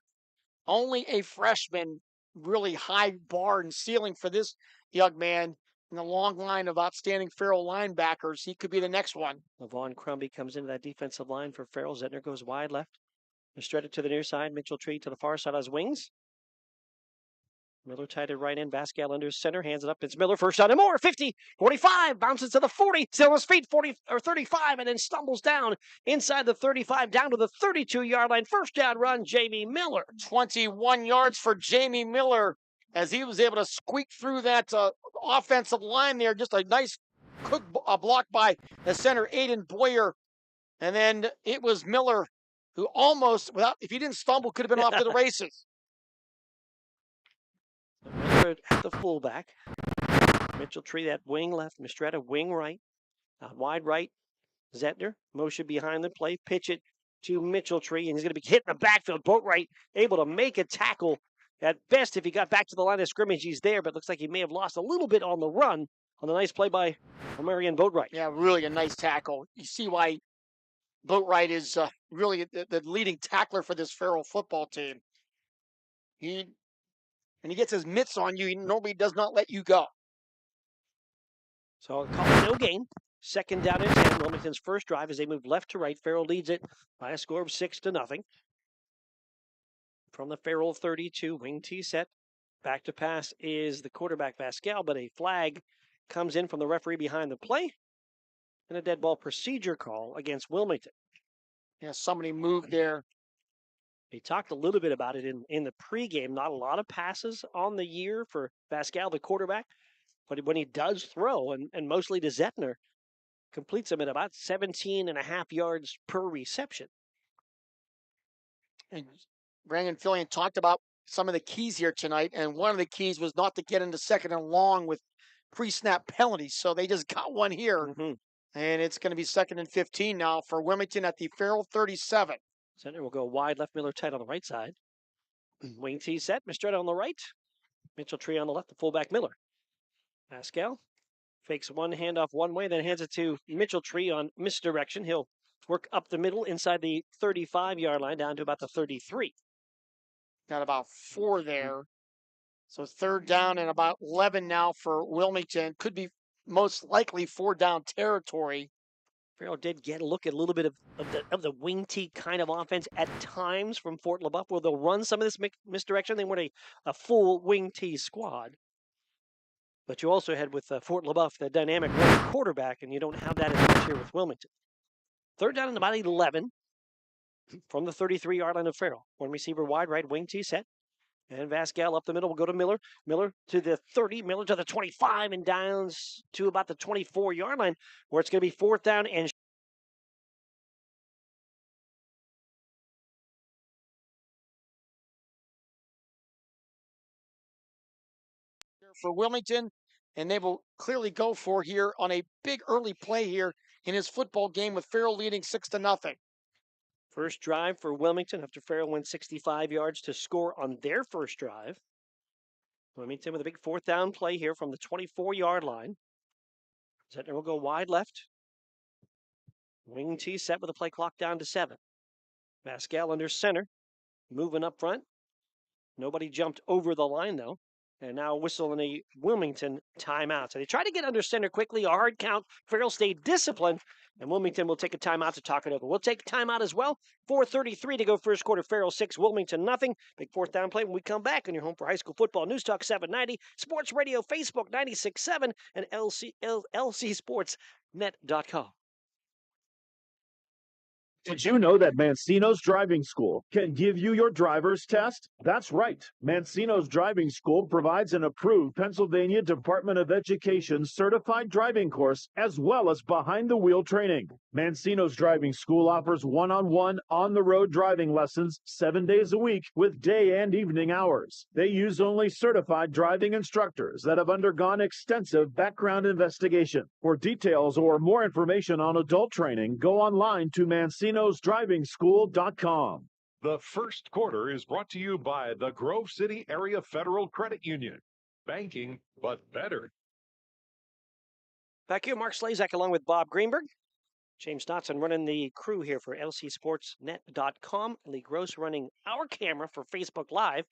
[SPEAKER 8] Only a freshman, really high bar and ceiling for this young man in the long line of outstanding Farrell linebackers. He could be the next one.
[SPEAKER 7] Levon Crumby comes into that defensive line for Farrell. Zettner goes wide left. Mistretta to the near side. Mitchelltree to the far side on his wings. Miller tied it right in. Vascal under center. Hands it up. It's Miller. First down and more. 50, 45. Bounces to the 40. Still on his feet. 40 or 35. And then stumbles down inside the 35. Down to the 32-yard line. First down run. Jamie Miller.
[SPEAKER 8] 21 yards for Jamie Miller as he was able to squeak through that offensive line there. Just a nice quick block by the center, Aiden Boyer. And then it was Miller who almost, if he didn't stumble, could have been off to the races.
[SPEAKER 7] Miller at the fullback. Mitchelltree that wing left. Mistretta wing right. Out wide right. Zettner motion behind the play. Pitch it to Mitchelltree, and he's going to be hit in the backfield. Boatwright able to make a tackle At best, if he got back to the line of scrimmage, he's there, but looks like he may have lost a little bit on the run on the nice play by Marion Boatwright.
[SPEAKER 8] Yeah, really a nice tackle. You see why Boatwright is really the leading tackler for this Farrell football team. He gets his mitts on you, he normally does not let you go.
[SPEAKER 7] So call it no gain. Second down and 10. Wilmington's first drive as they move left to right. Farrell leads it by a score of 6-0. From the Farrell 32, wing T set. Back to pass is the quarterback Pascal, but a flag comes in from the referee behind the play. And a dead ball procedure call against Wilmington.
[SPEAKER 8] Yeah, somebody moved there.
[SPEAKER 7] He talked a little bit about it in the pregame. Not a lot of passes on the year for Pascal, the quarterback. But when he does throw, and mostly to Zettner, completes them at about 17.5 yards per reception.
[SPEAKER 8] And Brandon Fillion talked about some of the keys here tonight, and one of the keys was not to get into second and long with pre-snap penalties. So they just got one here.
[SPEAKER 7] Mm-hmm.
[SPEAKER 8] And it's going to be 2nd and 15 now for Wilmington at the Farrell 37.
[SPEAKER 7] Center will go wide, left Miller tight on the right side. Wing T set, Mistretta on the right. Mitchell Tree on the left, the fullback Miller. Pascal fakes one handoff one way, then hands it to Mitchell Tree on misdirection. He'll work up the middle inside the 35-yard line down to about the 33.
[SPEAKER 8] Got about 4 there. So 3rd down and about 11 now for Wilmington. Could be most likely 4 down territory.
[SPEAKER 7] Farrell did get a look at a little bit of the wing T kind of offense at times from Fort LaBeouf, where they'll run some of this misdirection. They want a full wing T squad. But you also had with Fort LaBeouf the dynamic quarterback, and you don't have that as much here with Wilmington. 3rd down and about 11 from the 33-yard line of Farrell. One receiver wide right, wing T set. And Pascal up the middle will go to Miller. Miller to the 30, Miller to the 25, and downs to about the 24-yard line, where it's going to be 4th down and
[SPEAKER 8] for Wilmington, and they will clearly go for here on a big early play here in his football game with Farrell leading 6-0.
[SPEAKER 7] First drive for Wilmington after Farrell went 65 yards to score on their first drive. Wilmington with a big 4th down play here from the 24-yard line. Zettner will go wide left. Wing T set with the play clock down to 7. Pascal under center, moving up front. Nobody jumped over the line though. And now whistling a Wilmington timeout. So they try to get under center quickly, a hard count. Farrell stayed disciplined, and Wilmington will take a timeout to talk it over. We'll take a timeout as well. 4:33 to go first quarter. Farrell 6, Wilmington nothing. Big 4th down play when we come back on your home for high school football. News Talk 790, Sports Radio, Facebook 96.7, and LCSportsNet.com.
[SPEAKER 10] Did you know that Mancino's Driving School can give you your driver's test? That's right. Mancino's Driving School provides an approved Pennsylvania Department of Education certified driving course as well as behind-the-wheel training. Mancino's Driving School offers one-on-one, on-the-road driving lessons 7 days a week with day and evening hours. They use only certified driving instructors that have undergone extensive background investigation. For details or more information on adult training, go online to Mancino'sDrivingSchool.com.
[SPEAKER 5] The first quarter is brought to you by the Grove City Area Federal Credit Union. Banking, but better.
[SPEAKER 7] Back here, Mark Slazak along with Bob Greenberg. James Dotson running the crew here for LCSportsNet.com. Lee Gross running our camera for Facebook Live.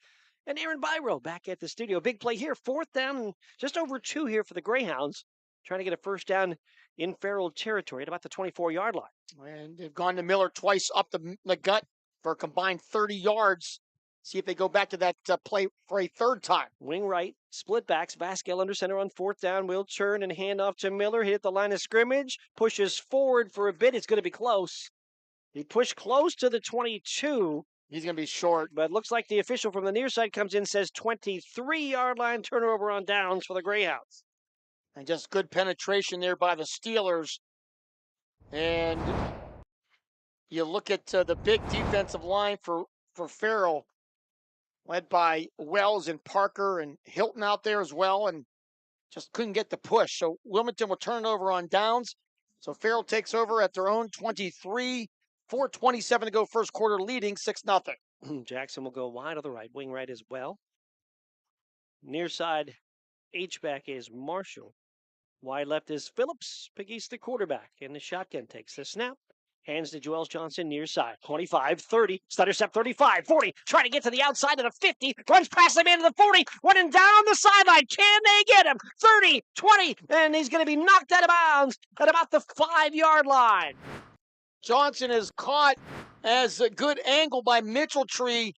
[SPEAKER 7] And Aaron Byro back at the studio. Big play here. 4th down and just over 2 here for the Greyhounds. Trying to get a first down in Farrell territory at about the 24-yard line.
[SPEAKER 8] And they've gone to Miller twice up the gut for a combined 30 yards. See if they go back to that play for a 3rd time.
[SPEAKER 7] Wing right, split backs. Pascal under center on 4th down. Will turn and hand off to Miller. Hit the line of scrimmage. Pushes forward for a bit. It's going to be close. He pushed close to the 22.
[SPEAKER 8] He's going to be short.
[SPEAKER 7] But looks like the official from the near side comes in, says 23-yard line, turnover on downs for the Greyhounds.
[SPEAKER 8] And just good penetration there by the Steelers. And you look at the big defensive line for Farrell, led by Wells and Parker and Hilton out there as well, and just couldn't get the push. So Wilmington will turn it over on downs. So Farrell takes over at their own 23, 4:27 to go first quarter, leading 6-0.
[SPEAKER 7] Jackson will go wide on the right, wing right as well. Near side H-back is Marshall. Wide left is Phillips. Pegues the quarterback. And the shotgun takes the snap. Hands to Joel Johnson near side. 25, 30. Stutter step 35, 40. Trying to get to the outside of the 50. Runs past the man to the 40. Running down the sideline. Can they get him? 30, 20. And he's going to be knocked out of bounds at about the 5-yard line.
[SPEAKER 8] Johnson is caught as a good angle by Mitchell-Tree.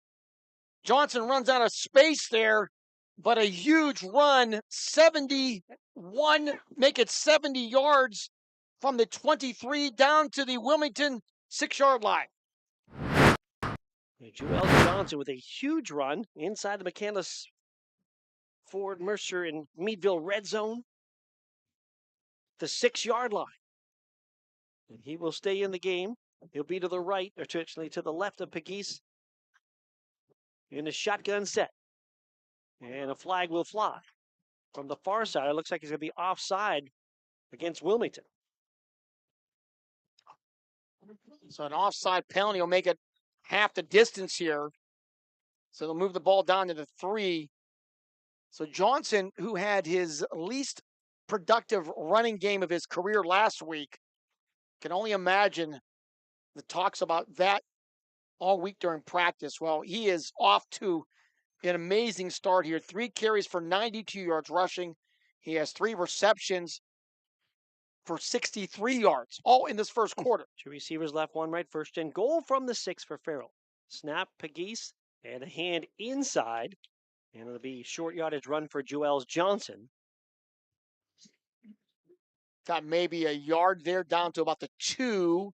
[SPEAKER 8] Johnson runs out of space there, but a huge run, 71, make it 70 yards from the 23 down to the Wilmington 6-yard line.
[SPEAKER 7] Joel Johnson with a huge run inside the McCandless Ford Mercer and Meadville red zone. The 6-yard line. And he will stay in the game. He'll be to the right, or actually to the left of Pegues in the shotgun set. And a flag will fly. From the far side, it looks like he's going to be offside against Wilmington.
[SPEAKER 8] So an offside penalty will make it half the distance here. So they'll move the ball down to the 3. So Johnson, who had his least productive running game of his career last week, can only imagine the talks about that all week during practice. Well, he is off to an amazing start here. 3 carries for 92 yards rushing. He has 3 receptions for 63 yards, all in this first quarter.
[SPEAKER 7] 2 receivers left, 1 right. First and goal from the 6 for Farrell. Snap, Pegues, and a hand inside. And it'll be short yardage run for Joel Johnson.
[SPEAKER 8] Got maybe a yard there down to about the 2.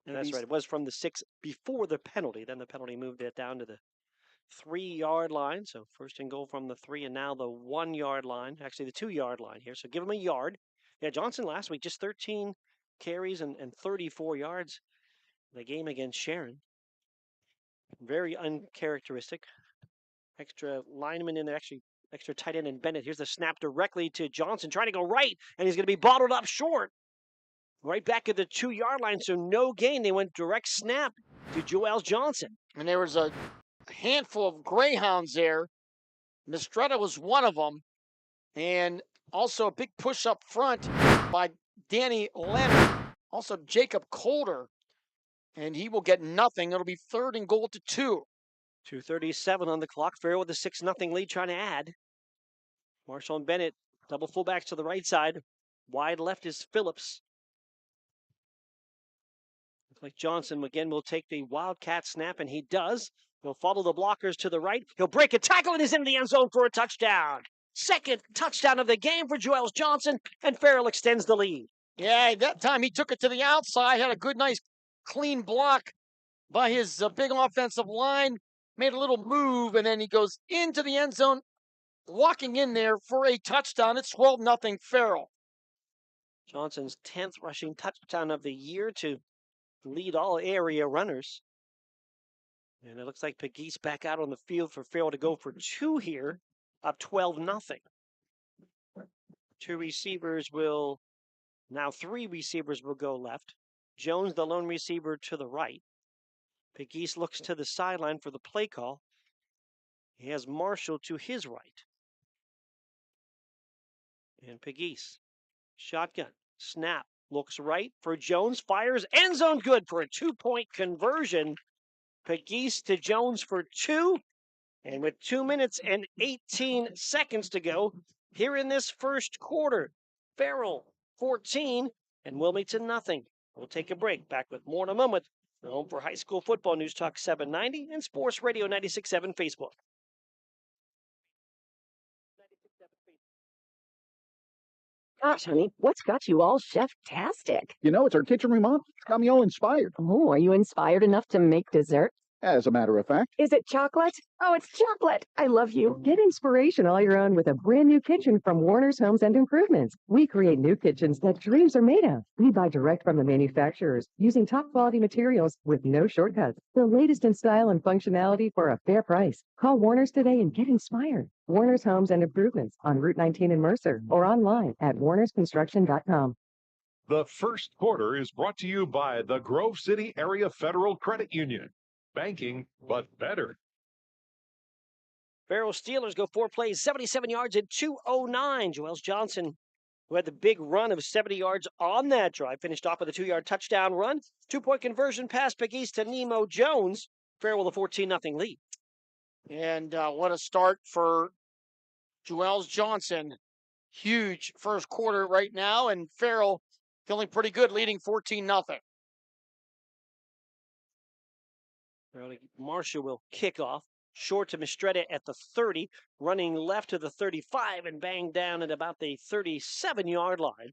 [SPEAKER 7] That's right. It was from the 6 before the penalty. Then the penalty moved it down to the 3-yard line. So first and goal from the 3, and now the 1-yard line. Actually, the 2-yard line here. So give him a yard. Yeah, Johnson last week, just 13 carries and 34 yards in the game against Sharon. Very uncharacteristic. Extra lineman in there, actually extra tight end in Bennett. Here's the snap directly to Johnson, trying to go right, and he's going to be bottled up short. Right back at the 2-yard line, so no gain. They went direct snap to Joel Johnson.
[SPEAKER 8] And there was a handful of Greyhounds there. Mistretta was one of them. And also a big push up front by Danny Leonard. Also Jacob Colder. And he will get nothing. It'll be 3rd and goal to 2.
[SPEAKER 7] 2:37 on the clock. Farrell with a 6-0 lead, trying to add. Marshall and Bennett, double fullbacks to the right side. Wide left is Phillips. Looks like Johnson again will take the Wildcat snap, and he does. He'll follow the blockers to the right. He'll break a tackle and is in the end zone for a touchdown. 2nd touchdown of the game for Joel Johnson, and Farrell extends the lead.
[SPEAKER 8] Yeah, that time he took it to the outside, had a good, nice, clean block by his big offensive line, made a little move, and then he goes into the end zone, walking in there for a touchdown. It's 12-0 Farrell.
[SPEAKER 7] Johnson's 10th rushing touchdown of the year to lead all area runners. And it looks like Pegues back out on the field for Farrell to go for 2 here, up 12-0. 2 receivers will, now 3 receivers will go left. Jones, the lone receiver, to the right. Pegues looks to the sideline for the play call. He has Marshall to his right. And Pegues, shotgun, snap, looks right for Jones, fires, end zone good for a 2-point conversion. Pegues to Jones for 2. And with 2 minutes and 18 seconds to go here in this first quarter, Farrell 14 and Wilmington nothing. We'll take a break. Back with more in a moment. Home for high school football, News Talk 790 and Sports Radio 96.7 Facebook.
[SPEAKER 12] Gosh, honey, what's got you all chef-tastic?
[SPEAKER 16] You know, it's our kitchen remodel. It's got me all inspired.
[SPEAKER 12] Oh, are you inspired enough to make dessert?
[SPEAKER 16] As a matter of fact.
[SPEAKER 12] Is it chocolate? Oh, it's chocolate. I love you.
[SPEAKER 15] Get inspiration all your own with a brand new kitchen from Warner's Homes and Improvements. We create new kitchens that dreams are made of. We buy direct from the manufacturers using top quality materials with no shortcuts. The latest in style and functionality for a fair price. Call Warner's today and get inspired. Warner's Homes and Improvements on Route 19 in Mercer or online at warnersconstruction.com.
[SPEAKER 5] The first quarter is brought to you by the Grove City Area Federal Credit Union. Banking, but better.
[SPEAKER 7] Farrell Steelers go 4 plays, 77 yards and 209. Joel Johnson, who had the big run of 70 yards on that drive, finished off with a 2-yard touchdown run. 2-point conversion pass Big East to Nemo Jones. Farrell with a 14-0 lead.
[SPEAKER 8] And what a start for Joel Johnson. Huge first quarter right now, and Farrell feeling pretty good, leading 14-0.
[SPEAKER 7] Marshall will kick off. Short to Mistretta at the 30, running left to the 35 and banged down at about the 37-yard line.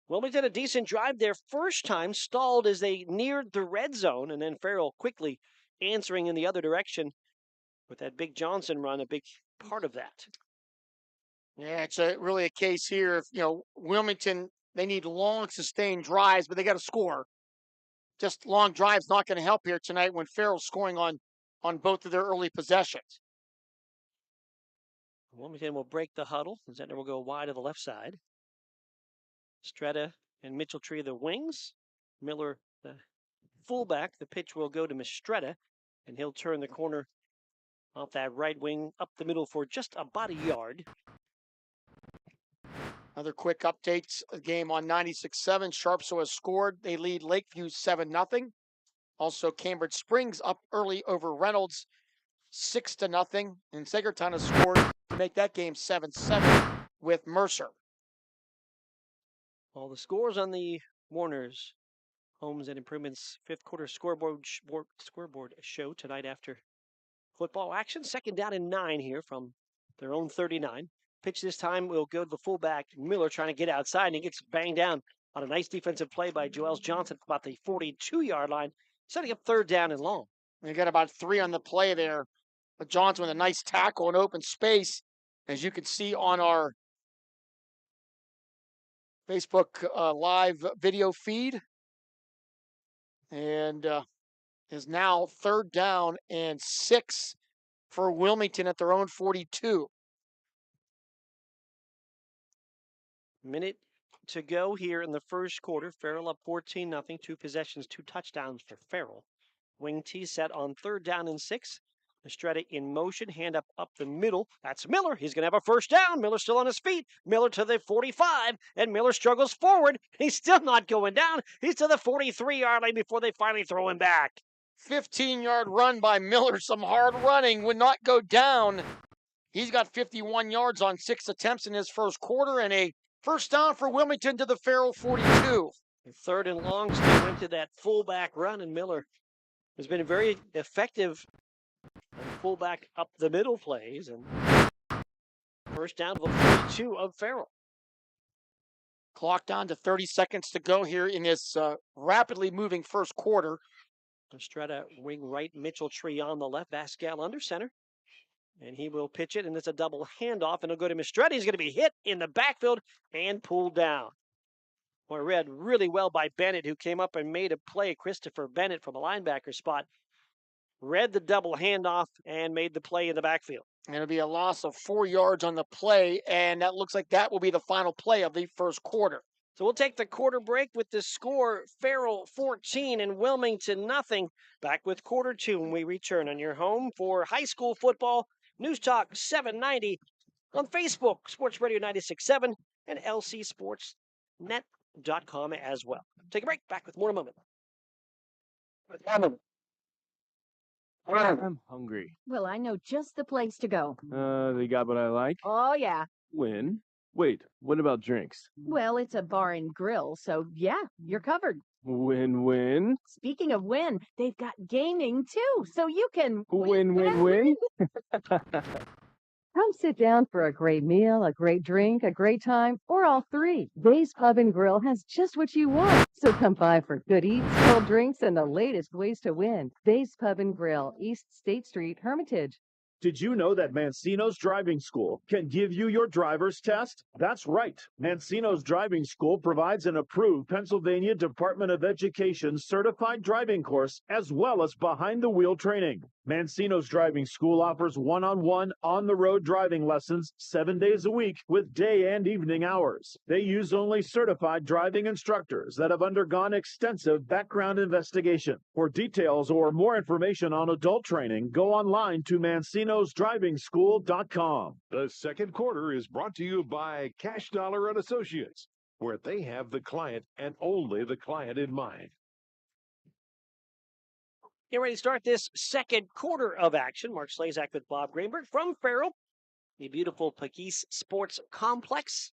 [SPEAKER 7] Wilmington, a decent drive their first time, stalled as they neared the red zone, and then Farrell quickly answering in the other direction with that big Johnson run, a big part of that.
[SPEAKER 8] Yeah, it's really a case here. If, Wilmington, they need long, sustained drives, but they got to score. Just long drives not going to help here tonight when Farrell's scoring on both of their early possessions.
[SPEAKER 7] Wilmington will break the huddle. Zentner will go wide to the left side. Stretta and Mitchell-Tree the wings. Miller, the fullback. The pitch will go to Mistretta, and he'll turn the corner off that right wing up the middle for just about a yard.
[SPEAKER 8] Another quick updates. A game on 96.7. Sharpsville has scored. They lead Lakeview 7-0. Also, Cambridge Springs up early over Reynolds 6-0. And Sagertown has scored to make that game 7-7 with Mercer.
[SPEAKER 7] All the scores on the Warner's Homes and Improvements fifth quarter scoreboard show tonight after football action. 2nd down and 9 here from their own 39. Pitch this time will go to the fullback, Miller, trying to get outside, and he gets banged down on a nice defensive play by Joel Johnson about the 42-yard line, setting up 3rd down and long.
[SPEAKER 8] They got about 3 on the play there. But Johnson with a nice tackle in open space, as you can see on our Facebook live video feed. And is now 3rd down and 6 for Wilmington at their own 42.
[SPEAKER 7] Minute to go here in the first quarter. Farrell up 14-0. 2 possessions, 2 touchdowns for Farrell. Wing T set on 3rd down and 6. Mistretta in motion, hand up the middle. That's Miller. He's going to have a first down. Miller still on his feet. Miller to the 45, and Miller struggles forward. He's still not going down. He's to the 43-yard line before they finally throw him back.
[SPEAKER 8] 15-yard run by Miller. Some hard running. Would not go down. He's got 51 yards on 6 attempts in his first quarter, and a first down for Wilmington to the Farrell 42.
[SPEAKER 7] 3rd and long still went to that fullback run, and Miller has been very effective on fullback up the middle plays. And first down to the 42 of Farrell.
[SPEAKER 8] Clock down to 30 seconds to go here in this rapidly moving first quarter.
[SPEAKER 7] Mistretta wing right, Mitchell-Tree on the left, Vascal under center. And he will pitch it, and it's a double handoff, and it'll go to Mistretta. He's going to be hit in the backfield and pulled down. Boy, read really well by Bennett, who came up and made a play. Christopher Bennett from a linebacker spot read the double handoff and made the play in the backfield.
[SPEAKER 8] And it'll be a loss of 4 yards on the play, and that looks like that will be the final play of the first quarter.
[SPEAKER 7] So we'll take the quarter break with the score, Farrell 14 and Wilmington nothing. Back with quarter 2 when we return on your home for high school football. News Talk 790 on Facebook, Sports Radio 96.7, and lcsportsnet.com as well. Take a break. Back with more in a moment.
[SPEAKER 11] I'm hungry.
[SPEAKER 12] Well, I know just the place to go.
[SPEAKER 11] They got what I like?
[SPEAKER 12] Oh, yeah.
[SPEAKER 11] When? Wait, what about drinks?
[SPEAKER 12] Well, it's a bar and grill, so yeah, you're covered.
[SPEAKER 11] Win-win?
[SPEAKER 12] Speaking of win, they've got gaming too, so you can
[SPEAKER 11] Win-win-win?
[SPEAKER 15] Come sit down for a great meal, a great drink, a great time, or all three. Dave's Pub and Grill has just what you want. So come by for good eats, cold drinks, and the latest ways to win. Dave's Pub and Grill, East State Street, Hermitage.
[SPEAKER 10] Did you know that Mancino's Driving School can give you your driver's test? That's right. Mancino's Driving School provides an approved Pennsylvania Department of Education certified driving course as well as behind-the-wheel training. Mancino's Driving School offers one-on-one, on-the-road driving lessons 7 days a week with day and evening hours. They use only certified driving instructors that have undergone extensive background investigation. For details or more information on adult training, go online to Mancino's Mancino'sDrivingSchool.com.
[SPEAKER 5] The second quarter is brought to you by Cash Dollar and Associates, where they have the client and only the client in mind.
[SPEAKER 7] Get ready to start this second quarter of action. Mark Slazak with Bob Greenberg from Farrell, the beautiful Pegase Sports Complex,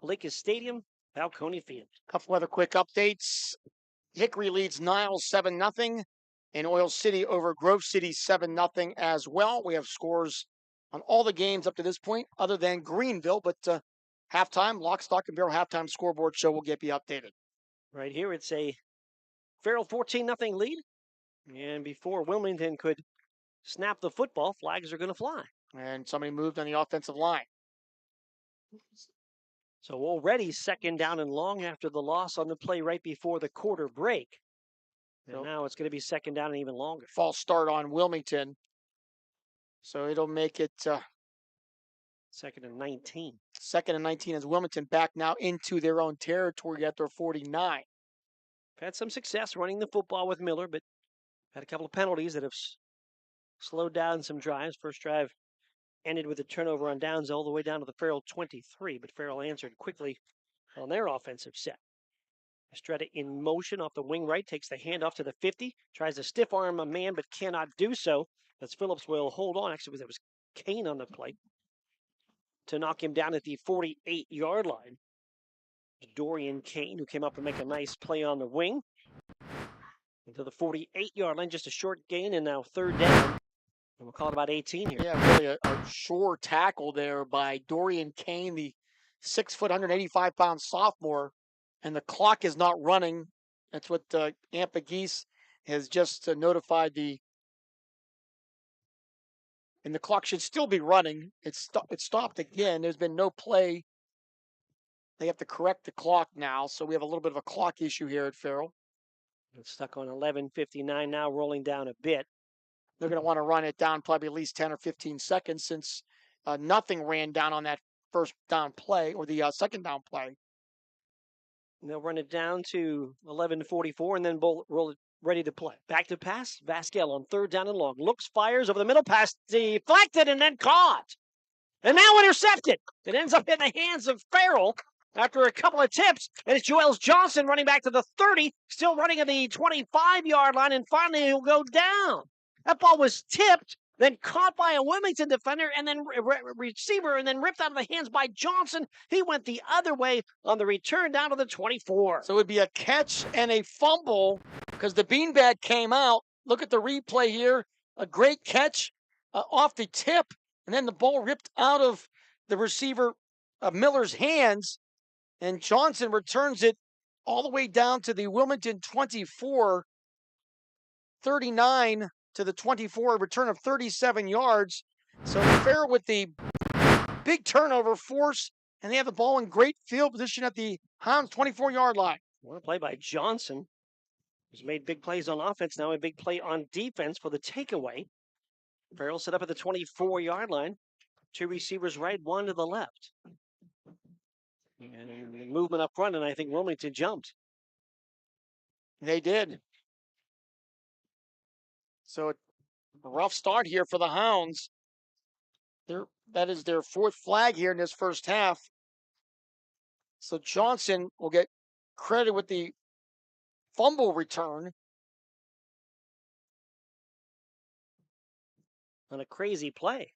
[SPEAKER 7] Lakers Stadium, Falcone Field.
[SPEAKER 8] Couple other quick updates. Hickory leads Niles 7-0, and Oil City over Grove City 7-0 as well. We have scores on all the games up to this point, other than Greenville, but halftime, Lock, Stock, and Barrel halftime scoreboard show will get you updated.
[SPEAKER 7] Right here, it's a Farrell 14-0 lead. And before Wilmington could snap the football, flags are going to fly.
[SPEAKER 8] And somebody moved on the offensive line.
[SPEAKER 7] So already second down and long after the loss on the play right before the quarter break. And now it's going to be second down and even longer.
[SPEAKER 8] False start on Wilmington. So it'll make it
[SPEAKER 7] second and 19.
[SPEAKER 8] Second and 19 as Wilmington back now into their own territory at their 49.
[SPEAKER 7] Had some success running the football with Miller, but had a couple of penalties that have slowed down some drives. First drive ended with a turnover on downs all the way down to the Farrell 23, but Farrell answered quickly on their offensive set. Estrada in motion off the wing right, takes the handoff to the 50, tries to stiff arm a man, but cannot do so, as Phillips will hold on. Actually, there was Kane on the play to knock him down at the 48-yard line. Dorian Kane, who came up and make a nice play on the wing. Into the 48-yard line, just a short gain, and now third down. And we'll call it about 18 here.
[SPEAKER 8] Yeah, really a sure tackle there by Dorian Kane, the 6', 185-pound sophomore, and the clock is not running. That's what Aunt Pegase has just notified and the clock should still be running. It stopped again. There's been no play. They have to correct the clock now, so we have a little bit of a clock issue here at Farrell.
[SPEAKER 7] It's stuck on 11:59 now, rolling down a bit.
[SPEAKER 8] They're going to want to run it down probably at least 10 or 15 seconds since nothing ran down on that first down play or the second down play.
[SPEAKER 7] And they'll run it down to 11:44 and then roll it ready to play. Back to pass. Vasquez on third down and long. Looks, fires over the middle, pass deflected and then caught. And now intercepted. It ends up in the hands of Farrell. After a couple of tips, and it's Joels Johnson running back to the 30, still running at the 25-yard line, and finally he'll go down. That ball was tipped, then caught by a Wilmington defender, and then receiver, and then ripped out of the hands by Johnson. He went the other way on the return down to the 24.
[SPEAKER 8] So it would be a catch and a fumble because the beanbag came out. Look at the replay here. A great catch off the tip, and then the ball ripped out of the receiver Miller's hands. And Johnson returns it all the way down to the Wilmington 24, 39 to the 24, a return of 37 yards. So Farrell with the big turnover force, and they have the ball in great field position at the Hounds 24-yard line.
[SPEAKER 7] What a play by Johnson. He's made big plays on offense, now a big play on defense for the takeaway. Farrell set up at the 24-yard line. Two receivers right, one to the left. And movement up front, and I think Wilmington jumped.
[SPEAKER 8] They did. So a rough start here for the Hounds. That is their fourth flag here in this first half. So Johnson will get credit with the fumble return.
[SPEAKER 7] On a crazy play.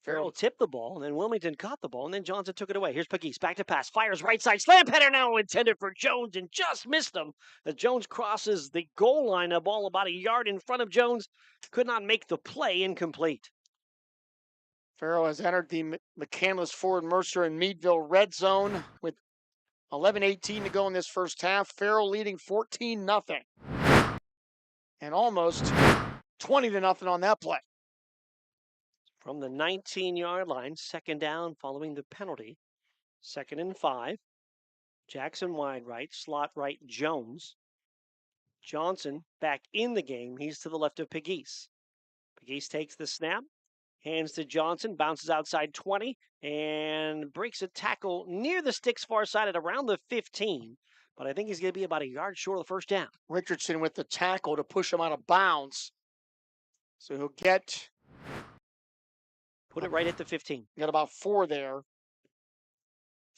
[SPEAKER 7] Farrell tipped the ball, and then Wilmington caught the ball, and then Johnson took it away. Here's Pegase, back to pass, fires right side, slam header now intended for Jones, and just missed him. As Jones crosses the goal line, a ball about a yard in front of Jones, could not make the play, incomplete.
[SPEAKER 8] Farrell has entered the McCandless, Ford, Mercer, and Meadville red zone with 11:18 to go in this first half. Farrell leading 14-0, and almost 20-0 on that play.
[SPEAKER 7] From the 19-yard line, second down following the penalty. 2nd and 5. Jackson wide right, slot right Jones. Johnson back in the game. He's to the left of Pegase. Pegase takes the snap, hands to Johnson, bounces outside 20, and breaks a tackle near the sticks far side at around the 15. But I think he's going to be about a yard short of the first down.
[SPEAKER 8] Richardson with the tackle to push him out of bounds. So he'll get
[SPEAKER 7] Put it right at the 15.
[SPEAKER 8] Got about 4 there.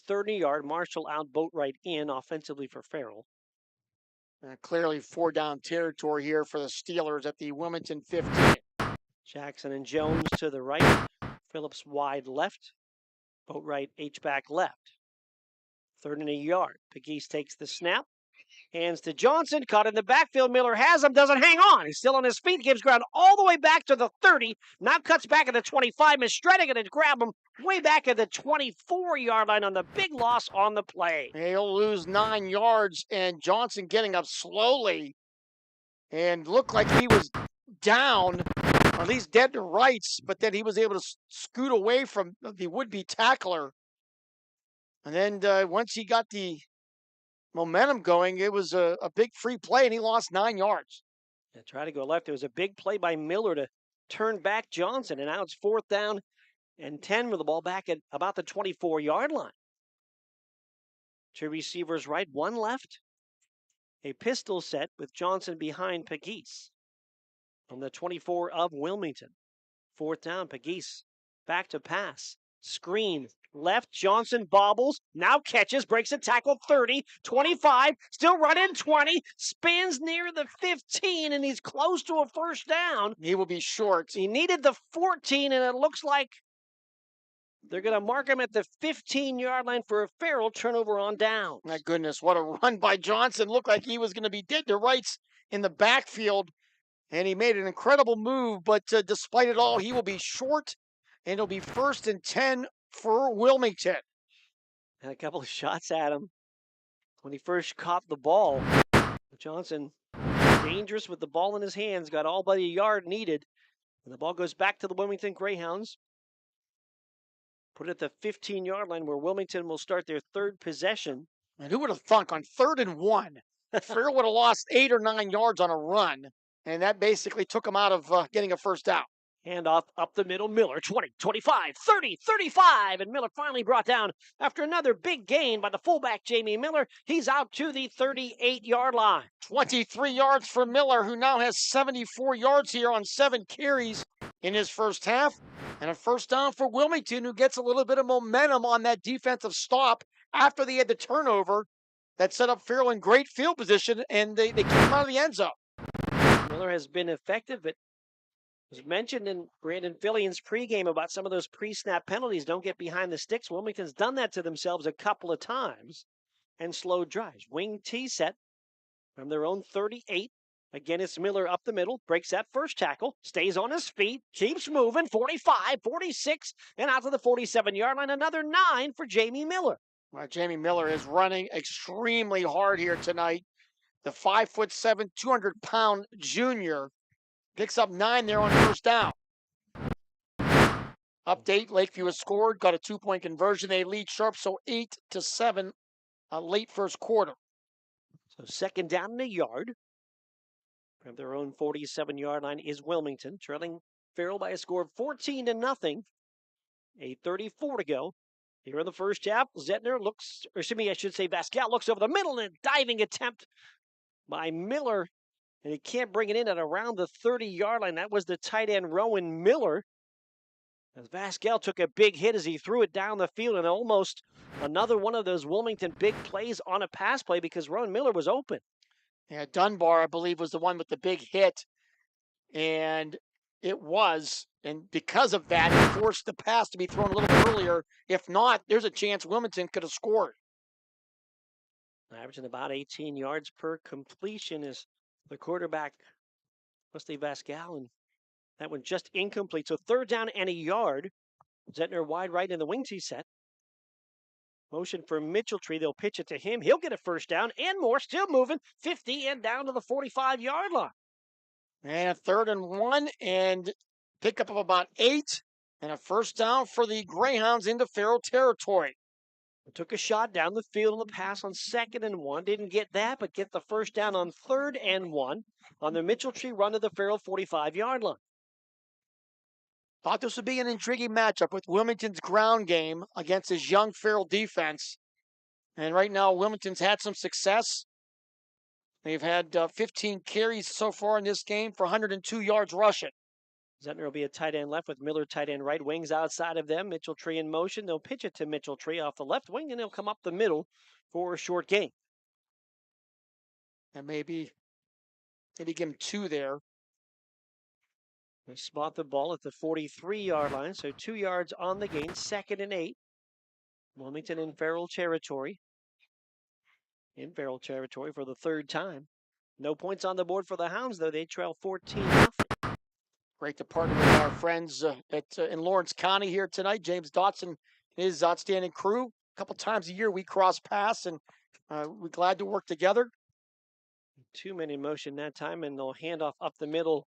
[SPEAKER 7] 30-yard. Marshall out, boat right in offensively for Farrell.
[SPEAKER 8] Clearly 4-down territory here for the Steelers at the Wilmington 15.
[SPEAKER 7] Jackson and Jones to the right. Phillips wide left. Boat right, H-back left. 3rd and a yard. Pegues takes the snap. Hands to Johnson. Caught in the backfield. Miller has him. Doesn't hang on. He's still on his feet. Gives ground all the way back to the 30. Now cuts back at the 25. Mistretti going to grab him way back at the 24-yard line on the big loss on the play.
[SPEAKER 8] He'll lose 9 yards, and Johnson getting up slowly and looked like he was down, or at least dead to rights, but then he was able to scoot away from the would-be tackler. And then once he got the momentum going, it was a big free play, and he lost 9 yards.
[SPEAKER 7] Yeah, try to go left. There was a big play by Miller to turn back Johnson, and now it's 4th down and 10 with the ball back at about the 24-yard line. 2 receivers right, 1 left. A pistol set with Johnson behind Pegues on the 24 of Wilmington. 4th down, Pegues back to pass. Screen left, Johnson bobbles, now catches, breaks a tackle, 30, 25, still running, 20, spins near the 15, and he's close to a 1st down.
[SPEAKER 8] He will be short.
[SPEAKER 7] He needed the 14, and it looks like they're going to mark him at the 15-yard line for a Farrell turnover on down.
[SPEAKER 8] My goodness, what a run by Johnson. Looked like he was going to be dead to rights in the backfield, and he made an incredible move, but despite it all, he will be short, and it'll be 1st and 10 for Wilmington.
[SPEAKER 7] And a couple of shots at him when he first caught the ball. Johnson, dangerous with the ball in his hands, got all but a yard needed. And the ball goes back to the Wilmington Greyhounds. Put it at the 15-yard line where Wilmington will start their 3rd possession.
[SPEAKER 8] And who would have thunk on 3rd and 1? Farrell would have lost 8 or 9 yards on a run, and that basically took him out of getting a 1st down.
[SPEAKER 7] Handoff up the middle, Miller, 20, 25, 30, 35, and Miller finally brought down after another big gain by the fullback, Jamie Miller. He's out to the 38-yard line.
[SPEAKER 8] 23 yards for Miller, who now has 74 yards here on 7 carries in his first half. And a 1st down for Wilmington, who gets a little bit of momentum on that defensive stop after they had the turnover that set up Farrell in great field position, and they kicked him out of the end zone.
[SPEAKER 7] Miller has been effective. It was mentioned in Brandon Fillian's pregame about some of those pre-snap penalties. Don't get behind the sticks. Wilmington's done that to themselves a couple of times and slowed drives. Wing T set from their own 38. Again, it's Miller up the middle, breaks that first tackle, stays on his feet, keeps moving, 45, 46, and out to the 47-yard line. Another 9 for Jamie Miller.
[SPEAKER 8] Well, Jamie Miller is running extremely hard here tonight. The 5'7", 200-pound junior picks up 9 there on 1st down. Update, Lakeview has scored, got a 2-point conversion. They lead sharp, so 8-7 late first quarter.
[SPEAKER 7] So 2nd down and a yard. From their own 47-yard line is Wilmington, trailing Farrell by a score of 14-0. 8:34 to go. Here in the first half, Vasquez looks over the middle and a diving attempt by Miller. And he can't bring it in at around the 30-yard line. That was the tight end, Rowan Miller. As Vasquez took a big hit as he threw it down the field, and almost another one of those Wilmington big plays on a pass play because Rowan Miller was open.
[SPEAKER 8] Yeah, Dunbar, I believe, was the one with the big hit. And it was. And because of that, it forced the pass to be thrown a little bit earlier. If not, there's a chance Wilmington could have scored.
[SPEAKER 7] Averaging about 18 yards per completion is the quarterback, Wesley Vasquez, and that one just incomplete. So 3rd down and a yard. Zettner wide right in the wing tee set. Motion for Mitchelltree. They'll pitch it to him. He'll get a 1st down and more. Still moving. 50 and down to the 45-yard line.
[SPEAKER 8] And 3rd and 1 and pickup of about 8 and a 1st down for the Greyhounds into Farrell territory.
[SPEAKER 7] They took a shot down the field on the pass on 2nd and 1. Didn't get that, but get the 1st down on 3rd and 1 on the Mitchelltree run to the Farrell 45-yard line.
[SPEAKER 8] Thought this would be an intriguing matchup with Wilmington's ground game against his young Farrell defense. And right now, Wilmington's had some success. They've had 15 carries so far in this game for 102 yards rushing.
[SPEAKER 7] Zentner will be a tight end left with Miller tight end right. Wings outside of them. Mitchell Tree in motion. They'll pitch it to Mitchell Tree off the left wing, and he'll come up the middle for a short gain.
[SPEAKER 8] And maybe give him 2 there.
[SPEAKER 7] They spot the ball at the 43-yard line, so 2 yards on the gain, 2nd and 8. Wilmington in Farrell territory. In Farrell territory for the 3rd time. No points on the board for the Hounds, though. They trail 14-0.
[SPEAKER 8] Great to partner with our friends in Lawrence County here tonight. James Dotson and his outstanding crew. A couple times a year we cross paths, and we're glad to work together.
[SPEAKER 7] 2 men in motion that time, and they'll hand off up the middle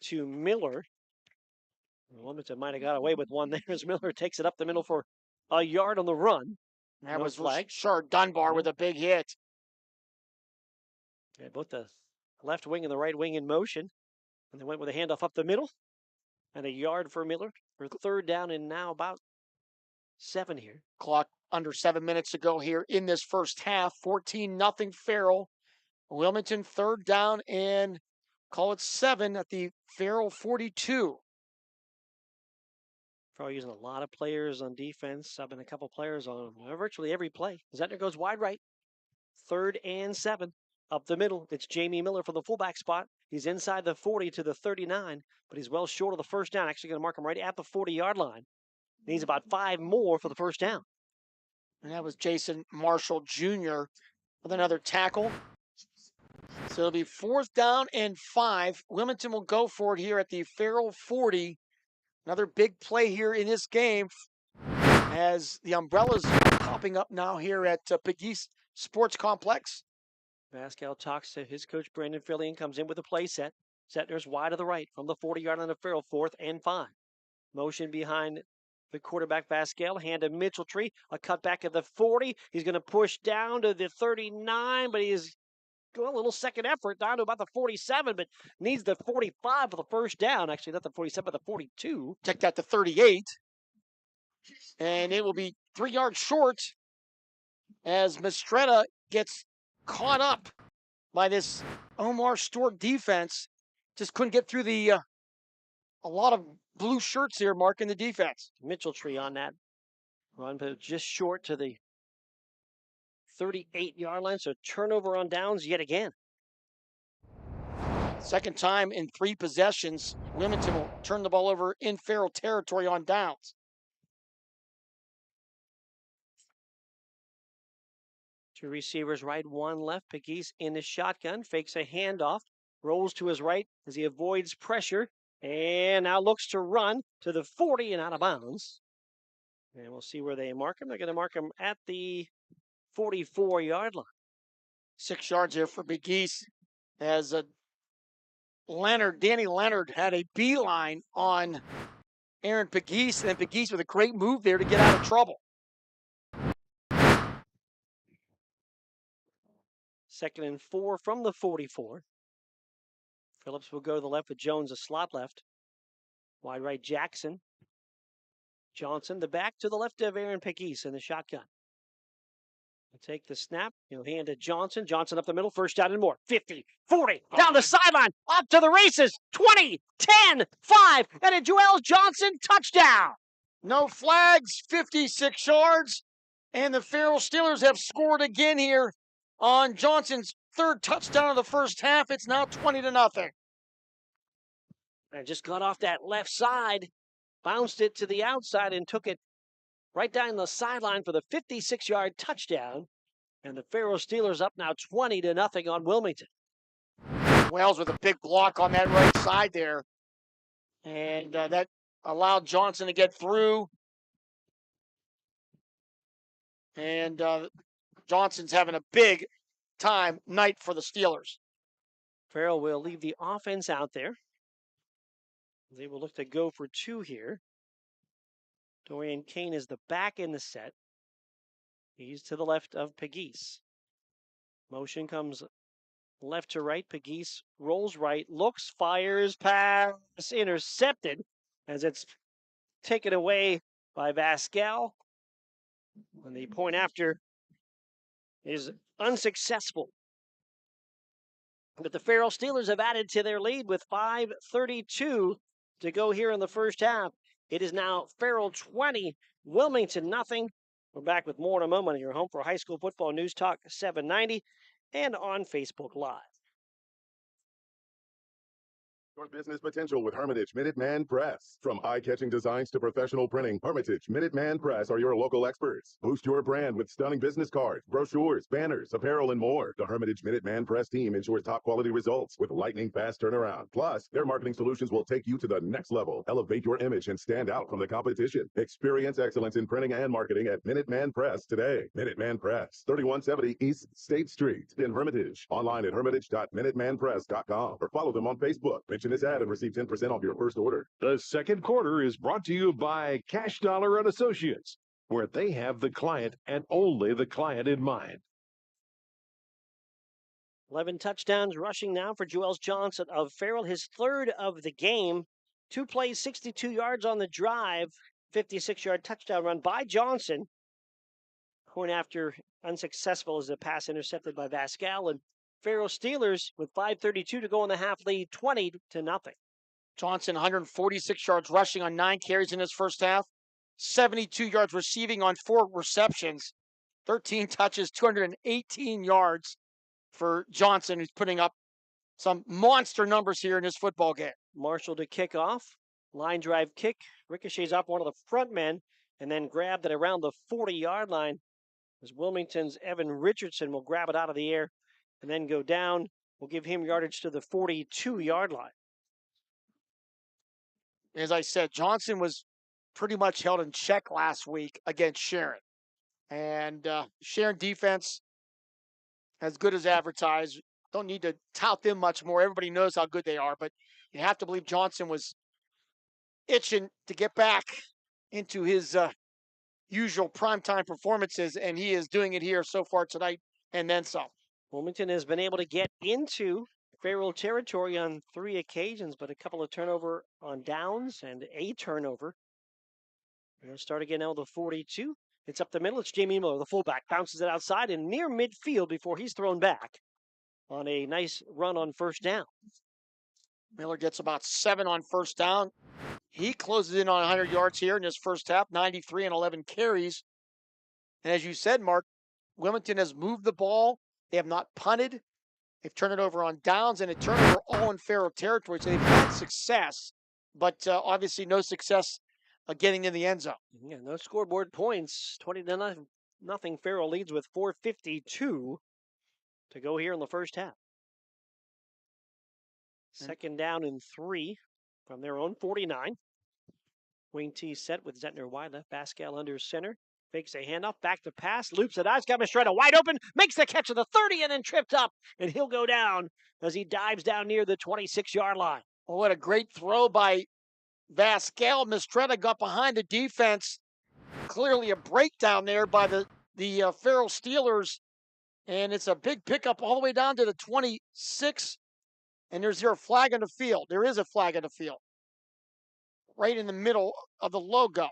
[SPEAKER 7] to Miller. Wilmington might have got away with one there as Miller takes it up the middle for a yard on the run.
[SPEAKER 8] That
[SPEAKER 7] No
[SPEAKER 8] was
[SPEAKER 7] flag.
[SPEAKER 8] Richard Dunbar with a big hit.
[SPEAKER 7] Yeah, both the left wing and the right wing in motion. And they went with a handoff up the middle. And a yard for Miller for 3rd down and now about 7 here.
[SPEAKER 8] Clock under 7 minutes to go here in this first half. 14-0 Farrell. Wilmington 3rd down and call it 7 at the Farrell 42.
[SPEAKER 7] Farrell using a lot of players on defense, subbing a couple players on virtually every play. Zentner goes wide right. 3rd and 7. Up the middle, it's Jamie Miller for the fullback spot. He's inside the 40 to the 39, but he's well short of the first down. Actually going to mark him right at the 40-yard line. Needs about 5 more for the first down.
[SPEAKER 8] And that was Jason Marshall Jr. with another tackle. So it'll be 4th down and 5. Wilmington will go for it here at the Farrell 40. Another big play here in this game as the umbrellas popping up now here at Pegues Sports Complex.
[SPEAKER 7] Vasquez talks to his coach, Brandon Fillion, comes in with a play set. Zentner's wide of the right from the 40-yard line of Farrell, 4th and 5. Motion behind the quarterback, Vasquez, hand to Mitchell Tree. A cutback at the 40. He's going to push down to the 39, but he is going a little second effort down to about the 47, but needs the 45 for the first down. Actually, not the 47, but the 42.
[SPEAKER 8] Check that to 38. And it will be 3 yards short as Mistretta gets caught up by this Omar Stork defense. Just couldn't get through the a lot of blue shirts here marking the defense.
[SPEAKER 7] Mitchell Tree on that run, but just short to the 38-yard line, so turnover on downs yet again.
[SPEAKER 8] Second time in 3 possessions, Wilmington will turn the ball over in Farrell territory on downs.
[SPEAKER 7] Two receivers right, 1 left. Pegues in the shotgun, fakes a handoff, rolls to his right as he avoids pressure, and now looks to run to the 40 and out of bounds. And we'll see where they mark him. They're going to mark him at the 44-yard line.
[SPEAKER 8] 6 yards here for Pegues as Danny Leonard had a beeline on Aaron Pegues, and then Pegues with a great move there to get out of trouble.
[SPEAKER 7] 2nd and 4 from the 44. Phillips will go to the left with Jones, a slot left. Wide right, Jackson. Johnson, the back to the left of Aaron Pegues in the shotgun. He'll take the snap. He'll hand to Johnson. Johnson up the middle. 1st down and more. 50, 40, down the sideline. Up to the races. 20, 10, 5. And a Joel Johnson touchdown.
[SPEAKER 8] No flags, 56 yards. And the Farrell Steelers have scored again here on Johnson's 3rd touchdown of the first half. It's now 20-0.
[SPEAKER 7] I just got off that left side, bounced it to the outside, and took it right down the sideline for the 56-yard touchdown. And the Farrell Steelers up now 20-0 on Wilmington.
[SPEAKER 8] Wells with a big block on that right side there. And that allowed Johnson to get through. And Johnson's having a big time night for the Steelers.
[SPEAKER 7] Farrell will leave the offense out there. They will look to go for 2 here. Dorian Kane is the back in the set. He's to the left of Pegues. Motion comes left to right. Pegues rolls right, looks, fires, pass, intercepted as it's taken away by Vasquez. And the point after is unsuccessful. But the Farrell Steelers have added to their lead with 5:32 to go here in the first half. It is now Farrell 20, Wilmington nothing. We're back with more in a moment. Your home for high school football news talk 790 and on Facebook Live.
[SPEAKER 18] Your business potential with Hermitage Minuteman Press. From eye-catching designs to professional printing, Hermitage Minuteman Press are your local experts. Boost your brand with stunning business cards, brochures, banners, apparel, and more. The Hermitage Minuteman Press team ensures top-quality results with lightning-fast turnaround. Plus, their marketing solutions will take you to the next level. Elevate your image and stand out from the competition. Experience excellence in printing and marketing at Minuteman Press today. Minuteman Press, 3170 East State Street in Hermitage. Online at hermitage.minutemanpress.com or follow them on Facebook. Mention this ad and receive 10% off your first order.
[SPEAKER 5] The second quarter is brought to you by Cash Dollar and Associates, where they have the client and only the client in mind.
[SPEAKER 7] 11 touchdowns rushing now for Joel Johnson of Farrell, his third of the game. 2 plays, 62 yards on the drive, 56-yard touchdown run by Johnson. Point after unsuccessful as the pass intercepted by Vascal, and Farrell Steelers with 5:32 to go in the half lead 20-0.
[SPEAKER 8] Johnson, 146 yards rushing on 9 carries in his first half, 72 yards receiving on 4 receptions, 13 touches, 218 yards for Johnson, who's putting up some monster numbers here in this football game.
[SPEAKER 7] Marshall to kick off. Line drive kick. Ricochets off one of the front men and then grabbed it around the 40-yard line as Wilmington's Evan Richardson will grab it out of the air and then go down. We'll give him yardage to the 42-yard line.
[SPEAKER 8] As I said, Johnson was pretty much held in check last week against Sharon. And Sharon defense, as good as advertised. Don't need to tout them much more. Everybody knows how good they are. But you have to believe Johnson was itching to get back into his usual primetime performances. And he is doing it here so far tonight and then some.
[SPEAKER 7] Wilmington has been able to get into Farrell territory on 3 occasions, but a couple of turnover on downs and a turnover. We're going to start again now with the 42. It's up the middle. It's Jamie Miller, the fullback, bounces it outside and near midfield before he's thrown back on a nice run on first down.
[SPEAKER 8] Miller gets about 7 on first down. He closes in on 100 yards here in his first half, 93 and 11 carries. And as you said, Mark, Wilmington has moved the ball. They have not punted. They've turned it over on downs and a turnover all in Farrell territory. So they've had success, but obviously no success getting in the end zone.
[SPEAKER 7] Yeah, no scoreboard points. 20-0. Farrell leads with 4:52 to go here in the first half. Second down and 3 from their own 49. Wing T set with Zentner wide left. Pascal under center. Fakes a handoff, back to pass, loops it out. He's got Mistretta wide open, makes the catch of the 30 and then tripped up. And he'll go down as he dives down near the 26-yard line.
[SPEAKER 8] Oh, what a great throw by Vascal. Mistretta got behind the defense. Clearly a breakdown there by the Farrell Steelers. And it's a big pickup all the way down to the 26. And there's a flag on the field. There is a flag on the field. Right in the middle of the logo.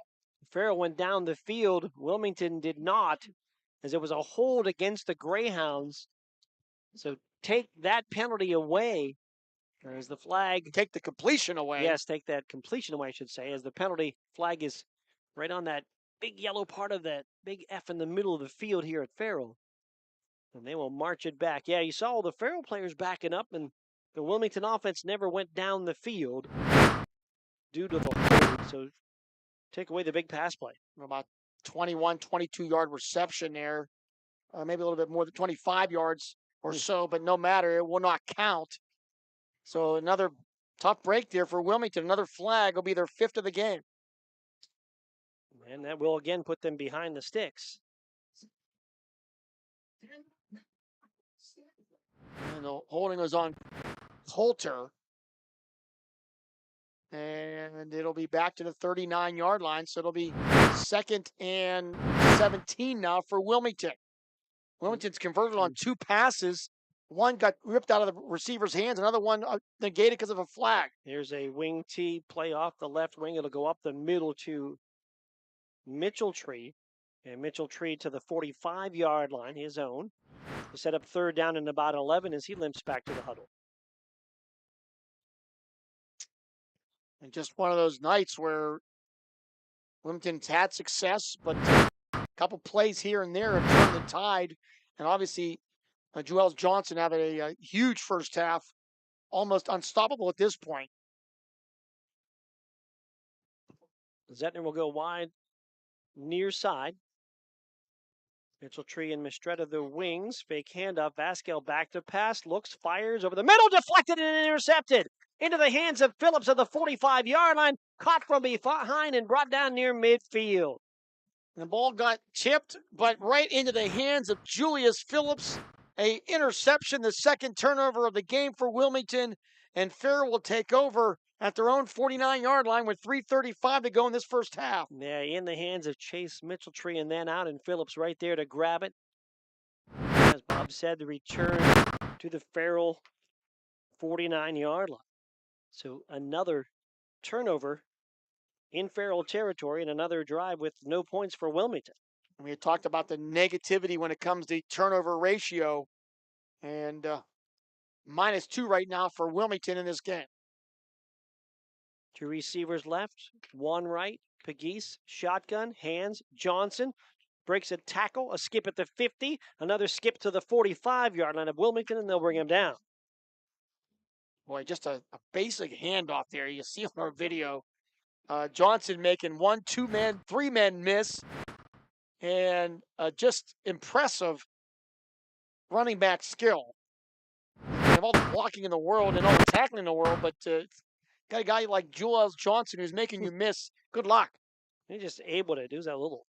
[SPEAKER 7] Farrell went down the field. Wilmington did not, as it was a hold against the Greyhounds. So take that penalty away. As the flag.
[SPEAKER 8] Take the completion away.
[SPEAKER 7] Yes, take that completion away, I should say, as the penalty flag is right on that big yellow part of that big F in the middle of the field here at Farrell. And they will march it back. Yeah, you saw all the Farrell players backing up, and the Wilmington offense never went down the field due to the hold. So take away the big pass play.
[SPEAKER 8] About 21, 22-yard reception there. Maybe a little bit more than 25 yards or so, but no matter. It will not count. So another tough break there for Wilmington. Another flag will be their 5th of the game.
[SPEAKER 7] And that will again put them behind the sticks.
[SPEAKER 8] And the holding was on Coulter. And it'll be back to the 39-yard line. So it'll be 2nd and 17 now for Wilmington. Wilmington's converted on 2 passes. One got ripped out of the receiver's hands. Another one negated because of a flag.
[SPEAKER 7] Here's a wing T play off the left wing. It'll go up the middle to Mitchell-Tree. And Mitchell-Tree to the 45-yard line, his own. To set up 3rd down and about 11 as he limps back to the huddle.
[SPEAKER 8] And just one of those nights where Wilmington's had success, but a couple plays here and there have turned the tide. And obviously, Juelz Johnson having a huge first half, almost unstoppable at this point.
[SPEAKER 7] Zettner will go wide, near side. Mitchell-Tree and Mistretta the wings. Fake handoff. Vasquez back to pass. Looks, fires over the middle. Deflected and intercepted. Into the hands of Phillips at the 45-yard line. Caught from behind and brought down near midfield.
[SPEAKER 8] The ball got tipped, but right into the hands of Julius Phillips. A interception, the second turnover of the game for Wilmington. And Farrell will take over at their own 49-yard line with 3:35 to go in this first half.
[SPEAKER 7] Yeah, in the hands of Chase Mitchell-Tree and then out, and Phillips right there to grab it. As Bob said, the return to the Farrell 49-yard line. So another turnover in Farrell territory and another drive with no points for Wilmington.
[SPEAKER 8] We had talked about the negativity when it comes to turnover ratio, and -2 right now for Wilmington in this game.
[SPEAKER 7] 2 receivers left, 1 right. Pegues, shotgun, hands, Johnson breaks a tackle, a skip at the 50, another skip to the 45-yard line of Wilmington, and they'll bring him down.
[SPEAKER 8] Boy, just a basic handoff there. You see on our video, Johnson making 1, 2 men, 3 men miss, and just impressive running back skill. They have all the blocking in the world and all the tackling in the world, but got a guy like Juelz Johnson who's making you miss. Good luck.
[SPEAKER 7] He's just able to do that little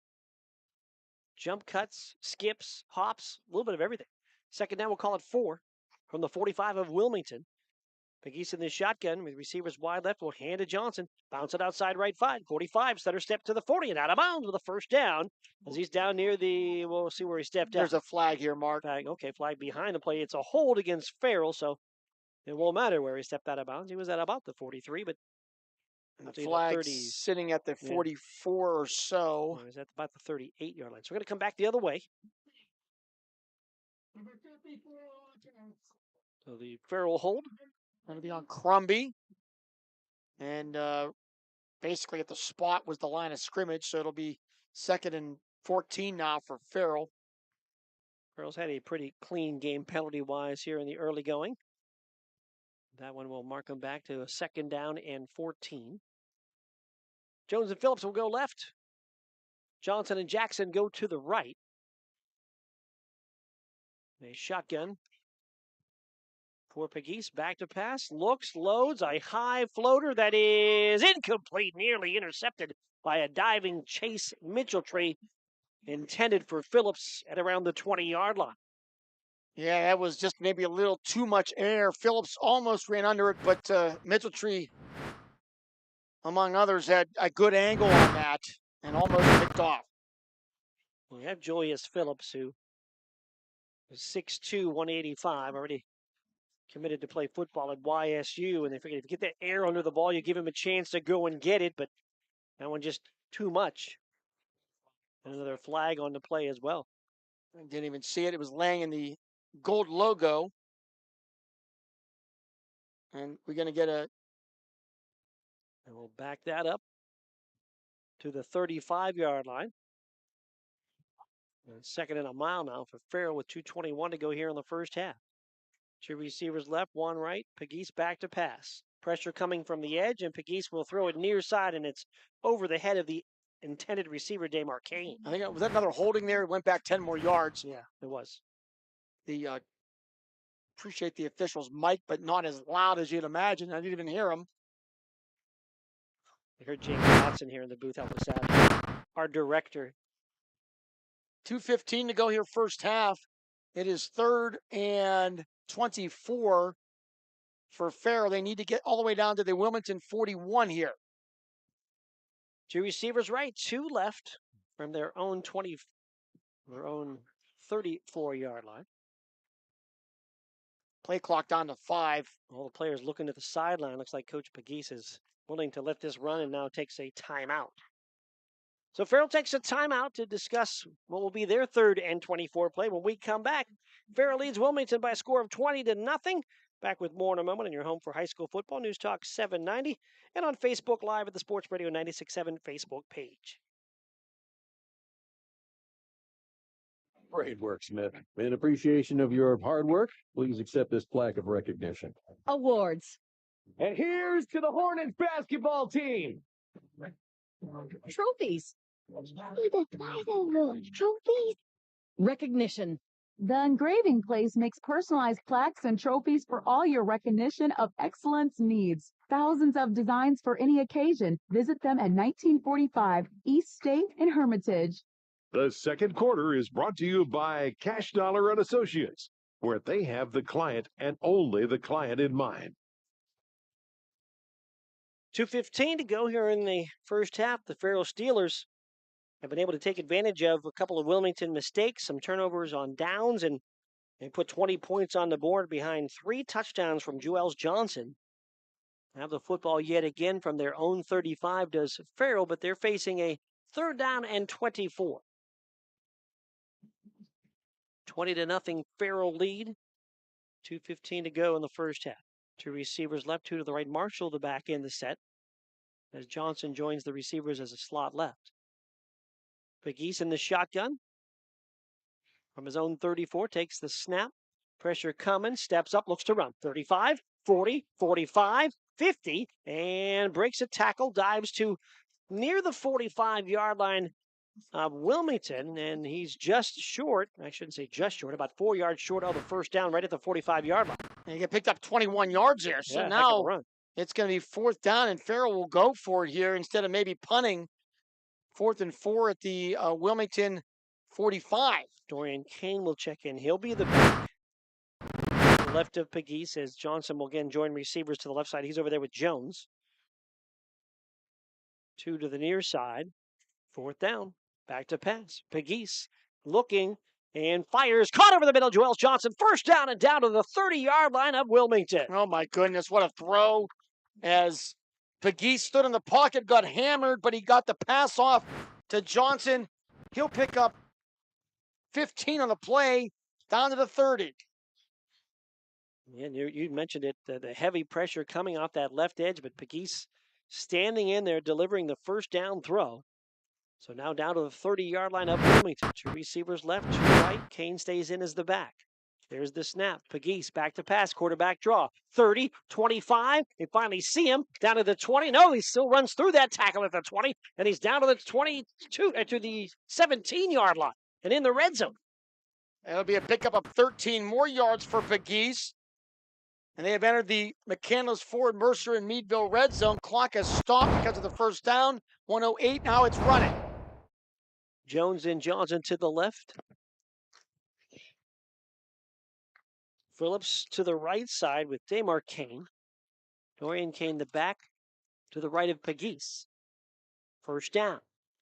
[SPEAKER 7] jump cuts, skips, hops, a little bit of everything. Second down, we'll call it 4 from the 45 of Wilmington. Pegues in the shotgun with receivers wide left will hand to Johnson. Bounce it outside right 5. 45, stutter step to the 40 and out of bounds with a first down. As he's down near the, we'll see where he stepped out.
[SPEAKER 8] There's a flag here, Mark.
[SPEAKER 7] Flag, okay, flag behind the play. It's a hold against Farrell, so it won't matter where he stepped out of bounds. He was at about the 43, but
[SPEAKER 8] the flag sitting at the 44 or so.
[SPEAKER 7] He was at about the 38-yard line. So we're going to come back the other way. So the Farrell hold.
[SPEAKER 8] Going to be on Crumby. And basically at the spot was the line of scrimmage, so it'll be 2nd and 14 now for Farrell.
[SPEAKER 7] Farrell's had a pretty clean game penalty-wise here in the early going. That one will mark him back to a 2nd down and 14. Jones and Phillips will go left. Johnson and Jackson go to the right. A shotgun for Pegues, back to pass, looks, loads, a high floater that is incomplete, nearly intercepted by a diving Chase Mitchell-Tree, intended for Phillips at around the 20-yard line.
[SPEAKER 8] Yeah, that was just maybe a little too much air. Phillips almost ran under it, but Mitchell-Tree, among others, had a good angle on that and almost picked off.
[SPEAKER 7] We have Julius Phillips, who is 6'2", 185, already committed to play football at YSU, and they figured if you get that air under the ball, you give him a chance to go and get it, but that one just too much. And another flag on the play as well.
[SPEAKER 8] I didn't even see it. It was laying in the gold logo. And we're going to get a...
[SPEAKER 7] And we'll back that up to the 35-yard line. And 2nd and a mile now for Farrell with 2:21 to go here in the first half. 2 receivers left, 1 right. Pegues back to pass. Pressure coming from the edge, and Pegues will throw it near side, and it's over the head of the intended receiver, DeMarcane.
[SPEAKER 8] I think was that another holding there? It went back 10 more yards.
[SPEAKER 7] Yeah, it was.
[SPEAKER 8] The appreciate the official's mic, but not as loud as you'd imagine. I didn't even hear him.
[SPEAKER 7] I heard James Watson here in the booth help us out. Our director.
[SPEAKER 8] 2:15 to go here first half. It is 3rd and 24 for Farrell. They need to get all the way down to the Wilmington 41 here.
[SPEAKER 7] 2 receivers right, 2 left from their own 34-yard line.
[SPEAKER 8] Play clock down to 5.
[SPEAKER 7] All the players looking to the sideline. Looks like Coach Pegues is willing to let this run and now takes a timeout. So Farrell takes a timeout to discuss what will be their 3rd and 24 play. When we come back, Farrell leads Wilmington by a score of 20-0. Back with more in a moment on your home for high school football, News Talk 790, and on Facebook Live at the Sports Radio 96.7 Facebook page.
[SPEAKER 11] Great work, Smith. In appreciation of your hard work, please accept this plaque of recognition.
[SPEAKER 12] Awards.
[SPEAKER 11] And here's to the Hornets basketball team.
[SPEAKER 12] Trophies. Trophies. Recognition.
[SPEAKER 9] The engraving place makes personalized plaques and trophies for all your recognition of excellence needs. Thousands of designs for any occasion. Visit them at 1945 East State in Hermitage.
[SPEAKER 5] The second quarter is brought to you by Cash Dollar and Associates, where they have the client and only the client in mind.
[SPEAKER 7] 2:15 to go here in the first half. The Farrell Steelers have been able to take advantage of a couple of Wilmington mistakes, some turnovers on downs, and they put 20 points on the board behind 3 touchdowns from Juelz Johnson. Have the football yet again from their own 35 does Farrell, but they're facing a 3rd down and 24. 20-0 Farrell lead. 2:15 to go in the first half. 2 receivers left, 2 to the right. Marshall the back in the set as Johnson joins the receivers as a slot left. Pegues in the shotgun. From his own 34, takes the snap. Pressure coming, steps up, looks to run. 35, 40, 45, 50, and breaks a tackle, dives to near the 45-yard line of Wilmington, and he's just short. I shouldn't say just short, about 4 yards short of the first down right at the 45-yard line.
[SPEAKER 8] And he picked up 21 yards there. So
[SPEAKER 7] Yeah,
[SPEAKER 8] now it's going to be 4th down, and Farrell will go for it here instead of maybe punting. 4th and 4 at the Wilmington 45.
[SPEAKER 7] Dorian Kane will check in. He'll be the back. Left of Pegues as Johnson will again join receivers to the left side. He's over there with Jones. 2 to the near side. 4th down. Back to pass. Pegues looking and fires. Caught over the middle. Juelz Johnson. 1st down and down to the 30-yard line of Wilmington.
[SPEAKER 8] Oh, my goodness. What a throw as Pegues stood in the pocket, got hammered, but he got the pass off to Johnson. He'll pick up 15 on the play, down to the 30.
[SPEAKER 7] And you mentioned it, the heavy pressure coming off that left edge, but Pegues standing in there, delivering the 1st down throw. So now down to the 30-yard line of Wilmington. 2 receivers left, 2 right. Kane stays in as the back. There's the snap. Pegues back to pass. Quarterback draw. 30, 25. They finally see him down to the 20. No, he still runs through that tackle at the 20. And he's down to the 22, to the 17-yard line and in the red zone.
[SPEAKER 8] It'll be a pickup of 13 more yards for Pegues. And they have entered the McCandless, Ford, Mercer, and Meadville red zone. Clock has stopped because of the 1st down. 1:08. Now it's running.
[SPEAKER 7] Jones and Johnson to the left. Phillips to the right side with Damar Kane. Dorian Kane the back to the right of Pegues. 1st down.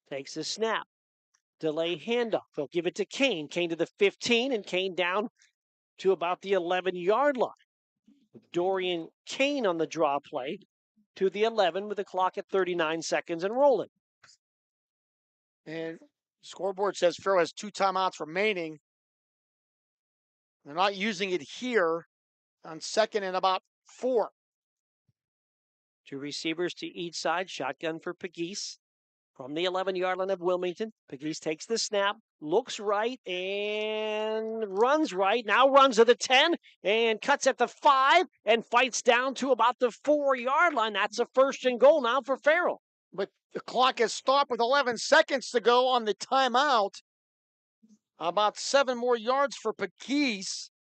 [SPEAKER 7] Takes the snap. Delay handoff. They'll give it to Kane. Kane to the 15 and Kane down to about the 11-yard line. Dorian Kane on the draw play to the 11 with the clock at 39 seconds and rolling.
[SPEAKER 8] And scoreboard says Farrell has 2 timeouts remaining. They're not using it here on 2nd and about 4.
[SPEAKER 7] 2 receivers to each side. Shotgun for Pegues. From the 11-yard line of Wilmington, Pegues takes the snap, looks right, and runs right. Now runs to the 10 and cuts at the 5 and fights down to about the 4-yard line. That's a 1st and goal now for Farrell.
[SPEAKER 8] But the clock has stopped with 11 seconds to go on the timeout. About 7 more yards for Pegues.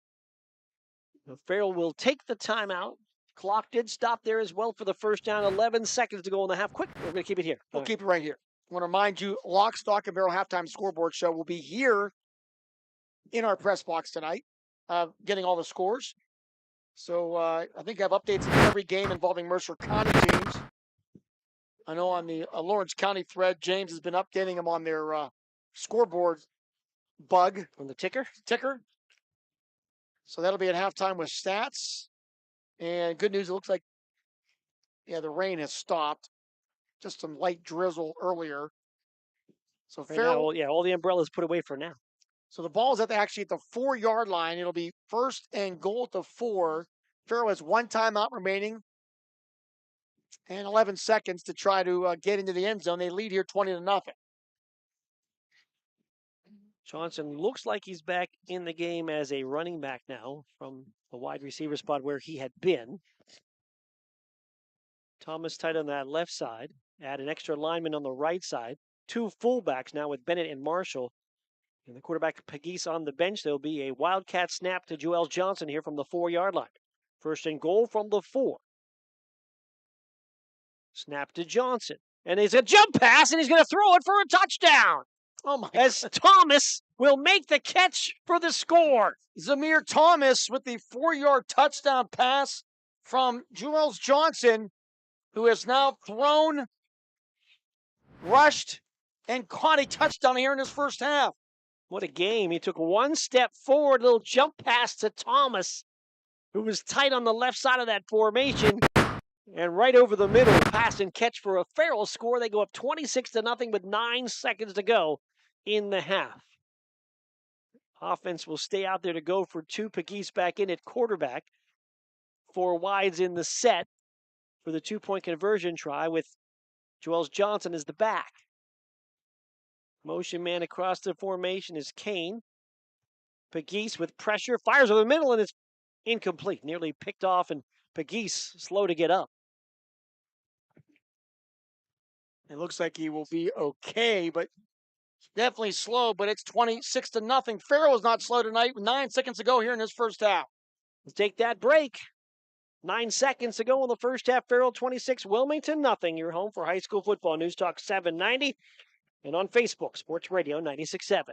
[SPEAKER 7] Farrell will take the timeout. Clock did stop there as well for the 1st down. 11 seconds to go in the half. Quick, we're going to keep it here.
[SPEAKER 8] We'll keep it right here. I want to remind you, Lock, Stock, and Barrel Halftime Scoreboard Show will be here in our press box tonight, getting all the scores. So I think I have updates in every game involving Mercer County teams. I know on the Lawrence County thread, James has been updating them on their scoreboard bug.
[SPEAKER 7] On the ticker?
[SPEAKER 8] So that'll be at halftime with stats. And good news, it looks like, the rain has stopped. Just some light drizzle earlier. So
[SPEAKER 7] Right
[SPEAKER 8] Farrell,
[SPEAKER 7] now, all the umbrellas put away for now.
[SPEAKER 8] So the ball's actually at the 4-yard line. It'll be 1st and goal at the 4. Farrell has 1 timeout remaining and 11 seconds to try to get into the end zone. They lead here 20-0.
[SPEAKER 7] Johnson looks like he's back in the game as a running back now from the wide receiver spot where he had been. Thomas tight on that left side. Add an extra lineman on the right side. 2 fullbacks now with Bennett and Marshall. And the quarterback Pegues on the bench. There'll be a wildcat snap to Joel Johnson here from the 4-yard line. First and goal from the 4. Snap to Johnson. And he's a jump pass, and he's going to throw it for a touchdown.
[SPEAKER 8] Oh my!
[SPEAKER 7] As Thomas will make the catch for the score.
[SPEAKER 8] Zamir Thomas with the 4-yard touchdown pass from Joel Johnson, who has now thrown, rushed, and caught a touchdown here in his first half.
[SPEAKER 7] What a game. He took 1 step forward, little jump pass to Thomas, who was tight on the left side of that formation. And right over the middle, pass and catch for a Farrell score. They go up 26-0 with 9 seconds to go in the half. Offense will stay out there to go for 2. Pegues back in at quarterback. 4 wides in the set for the 2-point conversion try with Joel Johnson as the back. Motion man across the formation is Kane. Pegues with pressure, fires over the middle, and it's incomplete. Nearly picked off, and Pegues slow to get up.
[SPEAKER 8] It looks like he will be okay, but definitely slow, but it's 26-0. Farrell is not slow tonight with 9 seconds to go here in his first half.
[SPEAKER 7] Let's take that break. 9 seconds to go in the first half. Farrell 26, Wilmington nothing. You're home for high school football. News Talk 790 and on Facebook, Sports Radio 96.7.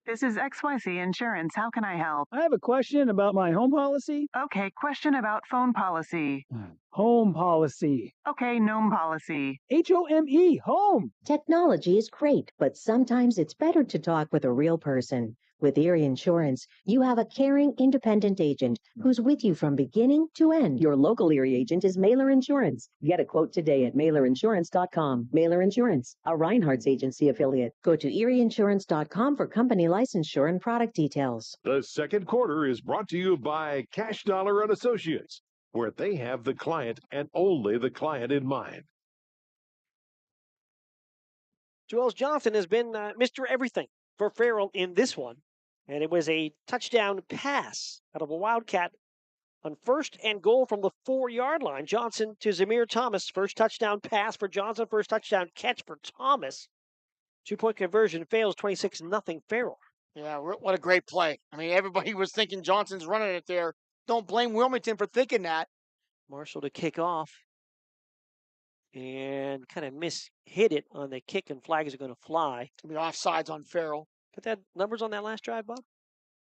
[SPEAKER 21] This is XYZ Insurance. How can I help?
[SPEAKER 22] I have a question about my home policy.
[SPEAKER 21] Okay, question about phone policy.
[SPEAKER 22] Home policy.
[SPEAKER 21] Okay, gnome policy.
[SPEAKER 22] HOME, home.
[SPEAKER 23] Technology is great, but sometimes it's better to talk with a real person. With Erie Insurance, you have a caring, independent agent who's with you from beginning to end. Your local Erie agent is Mailer Insurance. Get a quote today at mailerinsurance.com. Mailer Insurance, a Reinhardt's agency affiliate. Go to erieinsurance.com for company licensure and product details.
[SPEAKER 5] The second quarter is brought to you by Cash Dollar and Associates, where they have the client and only the client in mind.
[SPEAKER 7] Joel Johnson has been Mr. Everything for Farrell in this one. And it was a touchdown pass out of a Wildcat on first and goal from the 4-yard line. Johnson to Zamir Thomas. First touchdown pass for Johnson. First touchdown catch for Thomas. 2-point conversion fails. 26-0 Farrell.
[SPEAKER 8] Yeah, what a great play. I mean, everybody was thinking Johnson's running it there. Don't blame Wilmington for thinking that.
[SPEAKER 7] Marshall to kick off. And kind of hit it on the kick, and flags are going to fly.
[SPEAKER 8] It's going to be offsides on Farrell.
[SPEAKER 7] Put that numbers on that last drive, Bob?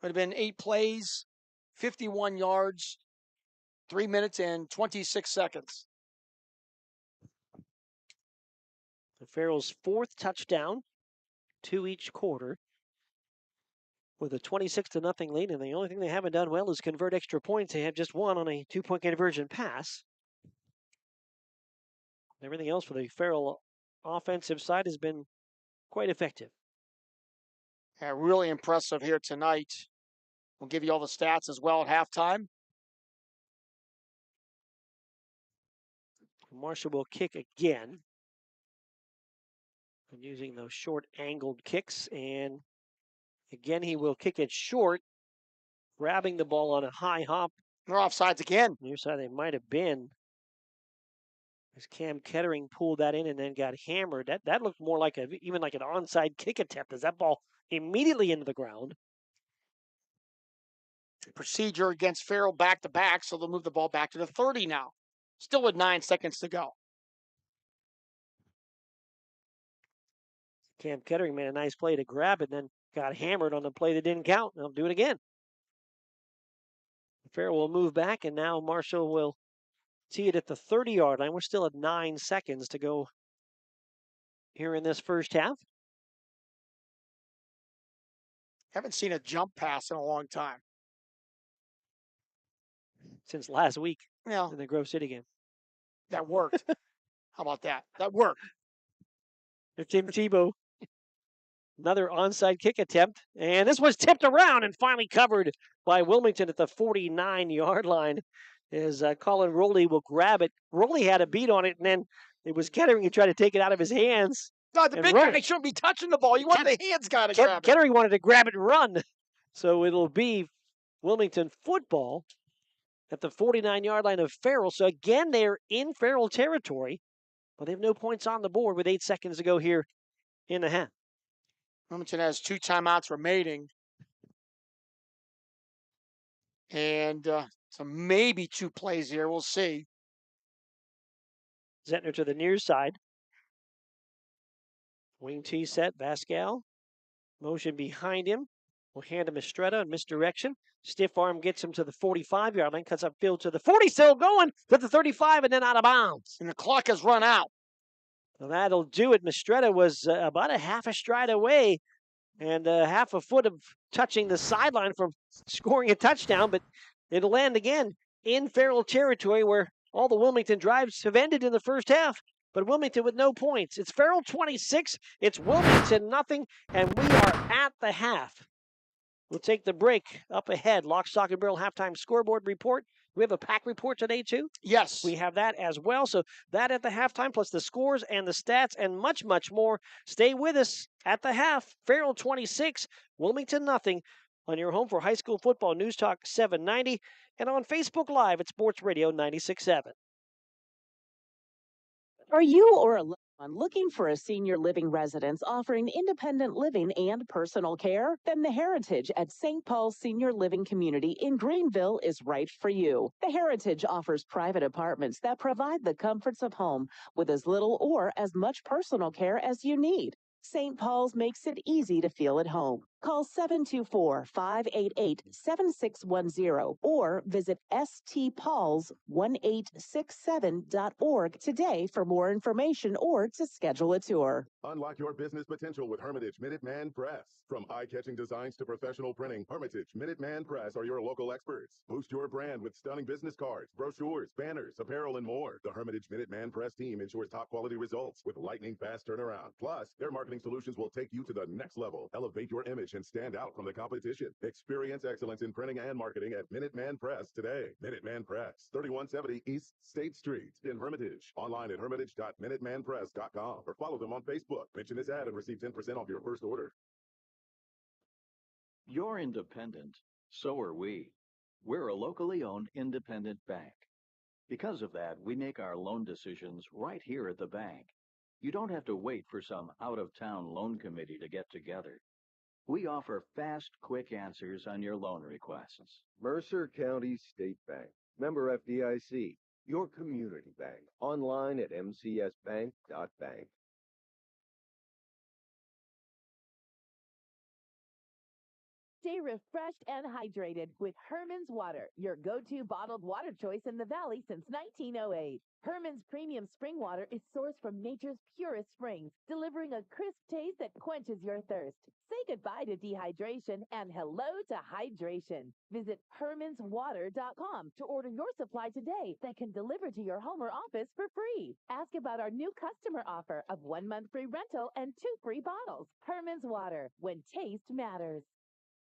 [SPEAKER 8] Would have been 8 plays, 51 yards, 3 minutes and 26 seconds.
[SPEAKER 7] Farrell's 4th touchdown, 2 each quarter, with a 26-0 lead. And the only thing they haven't done well is convert extra points. They have just 1 on a 2-point conversion pass. Everything else for the Farrell offensive side has been quite effective.
[SPEAKER 8] Yeah, really impressive here tonight. We'll give you all the stats as well at halftime.
[SPEAKER 7] Marshall will kick again. And using those short angled kicks. And again, he will kick it short, grabbing the ball on a high hop.
[SPEAKER 8] They're offsides again.
[SPEAKER 7] Near side they might have been. As Cam Kettering pulled that in and then got hammered. That looked more like even like an onside kick attempt as that ball immediately into the ground.
[SPEAKER 8] Procedure against Farrell back-to-back, so they'll move the ball back to the 30 now. Still with 9 seconds to go.
[SPEAKER 7] Cam Kettering made a nice play to grab it, then got hammered on the play that didn't count. They'll do it again. Farrell will move back, and now Marshall will see it at the 30-yard line. We're still at 9 seconds to go here in this first half.
[SPEAKER 8] Haven't seen a jump pass in a long time.
[SPEAKER 7] Since last week
[SPEAKER 8] Yeah,
[SPEAKER 7] in the Grove City game.
[SPEAKER 8] that worked. How about that? That worked.
[SPEAKER 7] If Tim Tebow Another onside kick attempt. And this was tipped around and finally covered by Wilmington at the 49-yard line as Colin Rowley will grab it. Rowley had a beat on it, and then it was Kettering who tried to take it out of his hands.
[SPEAKER 8] God, the big guy shouldn't be touching the ball. You want the hands guy to grab it.
[SPEAKER 7] Kettering wanted to grab it and run. So it'll be Wilmington football at the 49-yard line of Farrell. So again, they're in Farrell territory, but they have no points on the board with 8 seconds to go here in the half.
[SPEAKER 8] Wilmington has 2 timeouts remaining. And so maybe 2 plays here. We'll see.
[SPEAKER 7] Zentner to the near side. Wing T set. Vascal. Motion behind him. Will hand him Estrada in misdirection. Stiff arm gets him to the 45-yard line. Cuts upfield to the 40. Still going to the 35 and then out of bounds.
[SPEAKER 8] And the clock has run out.
[SPEAKER 7] So that'll do it. Mistretta was about a half a stride away and half a foot of touching the sideline from scoring a touchdown, but it'll end again in Farrell territory where all the Wilmington drives have ended in the first half, but Wilmington with no points. It's Farrell 26, it's Wilmington nothing, and we are at the half. We'll take the break. Up ahead, Lock, Stock, and Barrel halftime scoreboard report. We have a pack report today, too?
[SPEAKER 8] Yes.
[SPEAKER 7] We have that as well. So that at the halftime, plus the scores and the stats and much, much more. Stay with us at the half. Farrell 26, Wilmington nothing on your home for high school football News Talk 790 and on Facebook Live at Sports Radio 96.7.
[SPEAKER 9] Are you or a loved one looking for a senior living residence offering independent living and personal care? Then the Heritage at St. Paul's Senior Living Community in Greenville is right for you. The Heritage offers private apartments that provide the comforts of home with as little or as much personal care as you need. St. Paul's makes it easy to feel at home. Call 724-588-7610 or visit stpauls1867.org today for more information or to schedule a tour.
[SPEAKER 18] Unlock your business potential with Hermitage Minuteman Press. From eye-catching designs to professional printing, Hermitage Minuteman Press are your local experts. Boost your brand with stunning business cards, brochures, banners, apparel, and more. The Hermitage Minuteman Press team ensures top-quality results with lightning-fast turnaround. Plus, their marketing solutions will take you to the next level. Elevate your image and stand out from the competition. Experience excellence in printing and marketing at Minuteman Press today. Minuteman Press, 3170 East State Street in Hermitage. Online at hermitage.minutemanpress.com or follow them on Facebook. Mention this ad and receive 10% off your first order.
[SPEAKER 2] You're independent. So are we. We're a locally owned independent bank. Because of that, we make our loan decisions right here at the bank. You don't have to wait for some out-of-town loan committee to get together. We offer fast, quick answers on your loan requests.
[SPEAKER 6] Mercer County State Bank. Member FDIC. Your community bank. Online at mcsbank.bank.
[SPEAKER 3] Stay refreshed and hydrated with Herman's Water, your go-to bottled water choice in the Valley since 1908. Herman's premium spring water is sourced from nature's purest springs, delivering a crisp taste that quenches your thirst. Say goodbye to dehydration and hello to hydration. Visit hermanswater.com to order your supply today that can deliver to your home or office for free. Ask about our new customer offer of 1 month free rental and 2 free bottles. Herman's Water, when taste matters.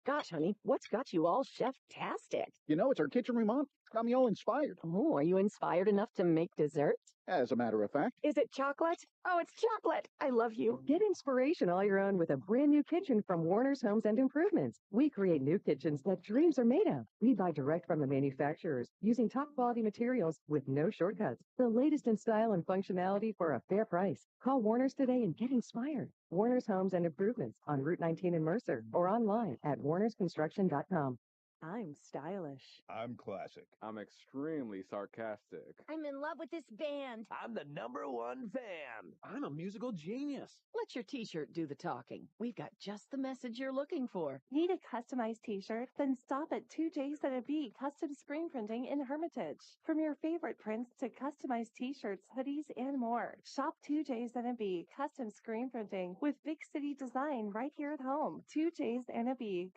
[SPEAKER 12] Gosh, honey, what's got you all chef-tastic?
[SPEAKER 16] You know, it's our kitchen remodel. It's got me all inspired.
[SPEAKER 12] Oh, are you inspired enough to make dessert?
[SPEAKER 16] As a matter of fact.
[SPEAKER 12] Is it chocolate? Oh, it's chocolate. I love you.
[SPEAKER 15] Get inspiration all your own with a brand new kitchen from Warner's Homes and Improvements. We create new kitchens that dreams are made of. We buy direct from the manufacturers using top quality materials with no shortcuts. The latest in style and functionality for a fair price. Call Warner's today and get inspired. Warner's Homes and Improvements on Route 19 in Mercer or online at warnersconstruction.com.
[SPEAKER 4] I'm stylish.
[SPEAKER 24] I'm classic. I'm extremely sarcastic.
[SPEAKER 25] I'm in love with this band.
[SPEAKER 26] I'm the #1 fan.
[SPEAKER 4] I'm a musical genius.
[SPEAKER 12] Let your t-shirt do the talking. We've got just the message you're looking for.
[SPEAKER 13] Need a customized t-shirt? Then stop at 2J's Custom Screen Printing in Hermitage. From your favorite prints to customized t-shirts, hoodies, and more. Shop 2J's Custom Screen Printing with big city design right here at home. 2J's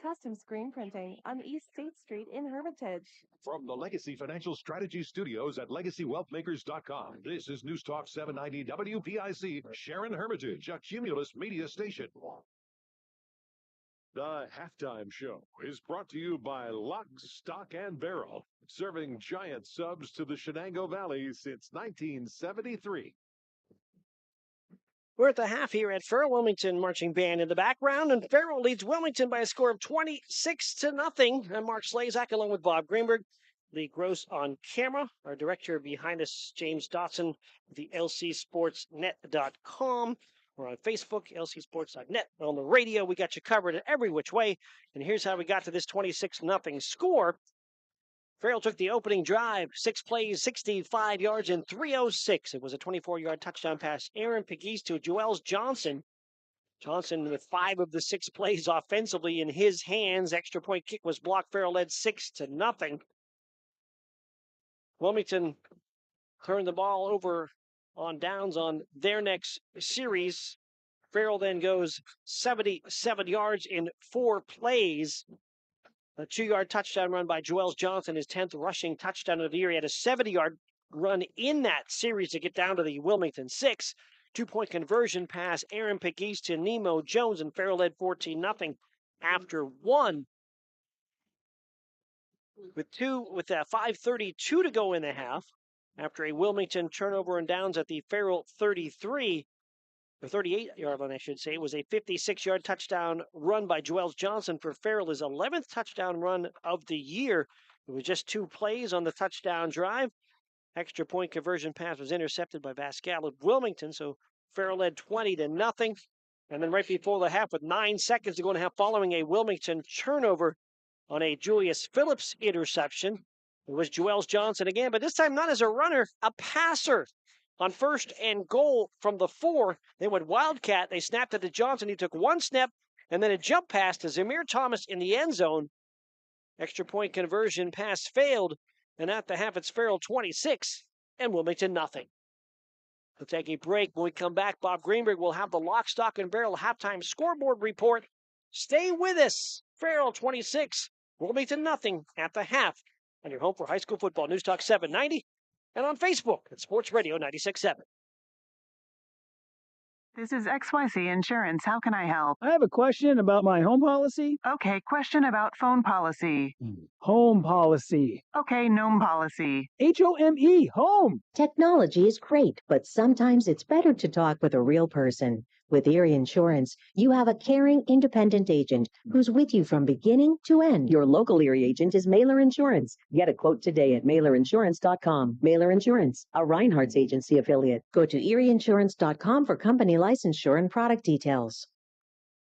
[SPEAKER 13] Custom Screen Printing on East State Street in Hermitage.
[SPEAKER 5] From the Legacy Financial Strategy Studios at LegacyWealthMakers.com, this is News Talk 790 WPIC, Sharon Hermitage, a Cumulus media station. The halftime show is brought to you by Lock, Stock, and Barrel, serving giant subs to the Shenango Valley since 1973.
[SPEAKER 7] We're at the half here at Farrell. Wilmington marching band in the background, and Farrell leads Wilmington by a score of 26-0. And Mark Slazak along with Bob Greenberg. Lee Gross on camera. Our director behind us, James Dotson, the lcsportsnet.com. We're on Facebook, lcsports.net. On the radio, we got you covered in every which way. And here's how we got to this 26-0 score. Farrell took the opening drive, 6 plays, 65 yards, and 306. It was a 24-yard touchdown pass. Aaron Pegues to Joels Johnson. Johnson with 5 of the 6 plays offensively in his hands. Extra point kick was blocked. Farrell led 6-0. Wilmington turned the ball over on downs on their next series. Farrell then goes 77 yards in 4 plays. A 2-yard touchdown run by Joels Johnson, his 10th rushing touchdown of the year. He had a 70-yard run in that series to get down to the Wilmington 6. 2-point conversion pass, Aaron Pegues to Nemo Jones, and Farrell led 14-0 after 1. With 5:32 to go in the half, after a Wilmington turnover and downs at the Farrell 33, the 38-yard line, I should say, it was a 56-yard touchdown run by Joels Johnson for Farrell, his 11th touchdown run of the year. It was just 2 plays on the touchdown drive. Extra point conversion pass was intercepted by Vascal of Wilmington, so Farrell led 20-0. And then right before the half, with 9 seconds to go in the half, following a Wilmington turnover on a Julius Phillips interception, it was Joels Johnson again, but this time not as a runner, a passer. On 1st and goal from the 4, they went Wildcat. They snapped it to Johnson. He took 1 snap and then a jump pass to Zamir Thomas in the end zone. Extra point conversion pass failed, and at the half, it's Farrell 26 and Wilmington 0. We'll take a break. When we come back, Bob Greenberg will have the Lock, Stock, and Barrel halftime scoreboard report. Stay with us. Farrell 26, Wilmington 0 at the half on your home for high school football. News Talk 790. And on Facebook at Sports Radio 96.7.
[SPEAKER 21] This is XYZ Insurance. How can I help?
[SPEAKER 22] I have a question about my home policy.
[SPEAKER 21] Okay, question about phone policy.
[SPEAKER 22] Home policy.
[SPEAKER 21] Okay, gnome policy.
[SPEAKER 22] HOME, home.
[SPEAKER 23] Technology is great, but sometimes it's better to talk with a real person. With Erie Insurance, you have a caring, independent agent who's with you from beginning to end. Your local Erie agent is Mailer Insurance. Get a quote today at mailerinsurance.com. Mailer Insurance, a Reinhardt's agency affiliate. Go to erieinsurance.com for company licensure and product details.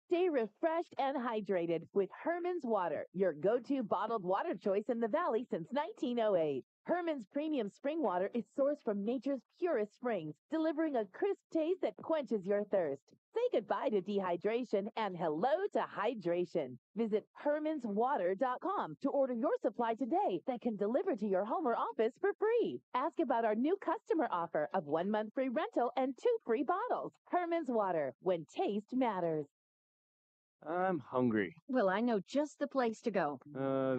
[SPEAKER 3] Stay refreshed and hydrated with Herman's Water, your go-to bottled water choice in the Valley since 1908. Herman's premium spring water is sourced from nature's purest springs, delivering a crisp taste that quenches your thirst. Say goodbye to dehydration and hello to hydration. Visit hermanswater.com to order your supply today that can deliver to your home or office for free. Ask about our new customer offer of 1 month free rental and 2 free bottles. Herman's Water, when taste matters.
[SPEAKER 22] I'm hungry.
[SPEAKER 1] Well, I know just the place to go.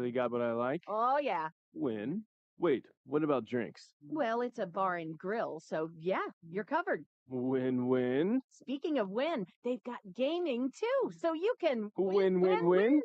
[SPEAKER 22] They got what I like?
[SPEAKER 1] Oh, yeah.
[SPEAKER 22] When? Wait, what about drinks?
[SPEAKER 1] Well, it's a bar and grill, so yeah, you're covered.
[SPEAKER 22] Win-win.
[SPEAKER 1] Speaking of win, they've got gaming too, so you can
[SPEAKER 22] Win-win-win.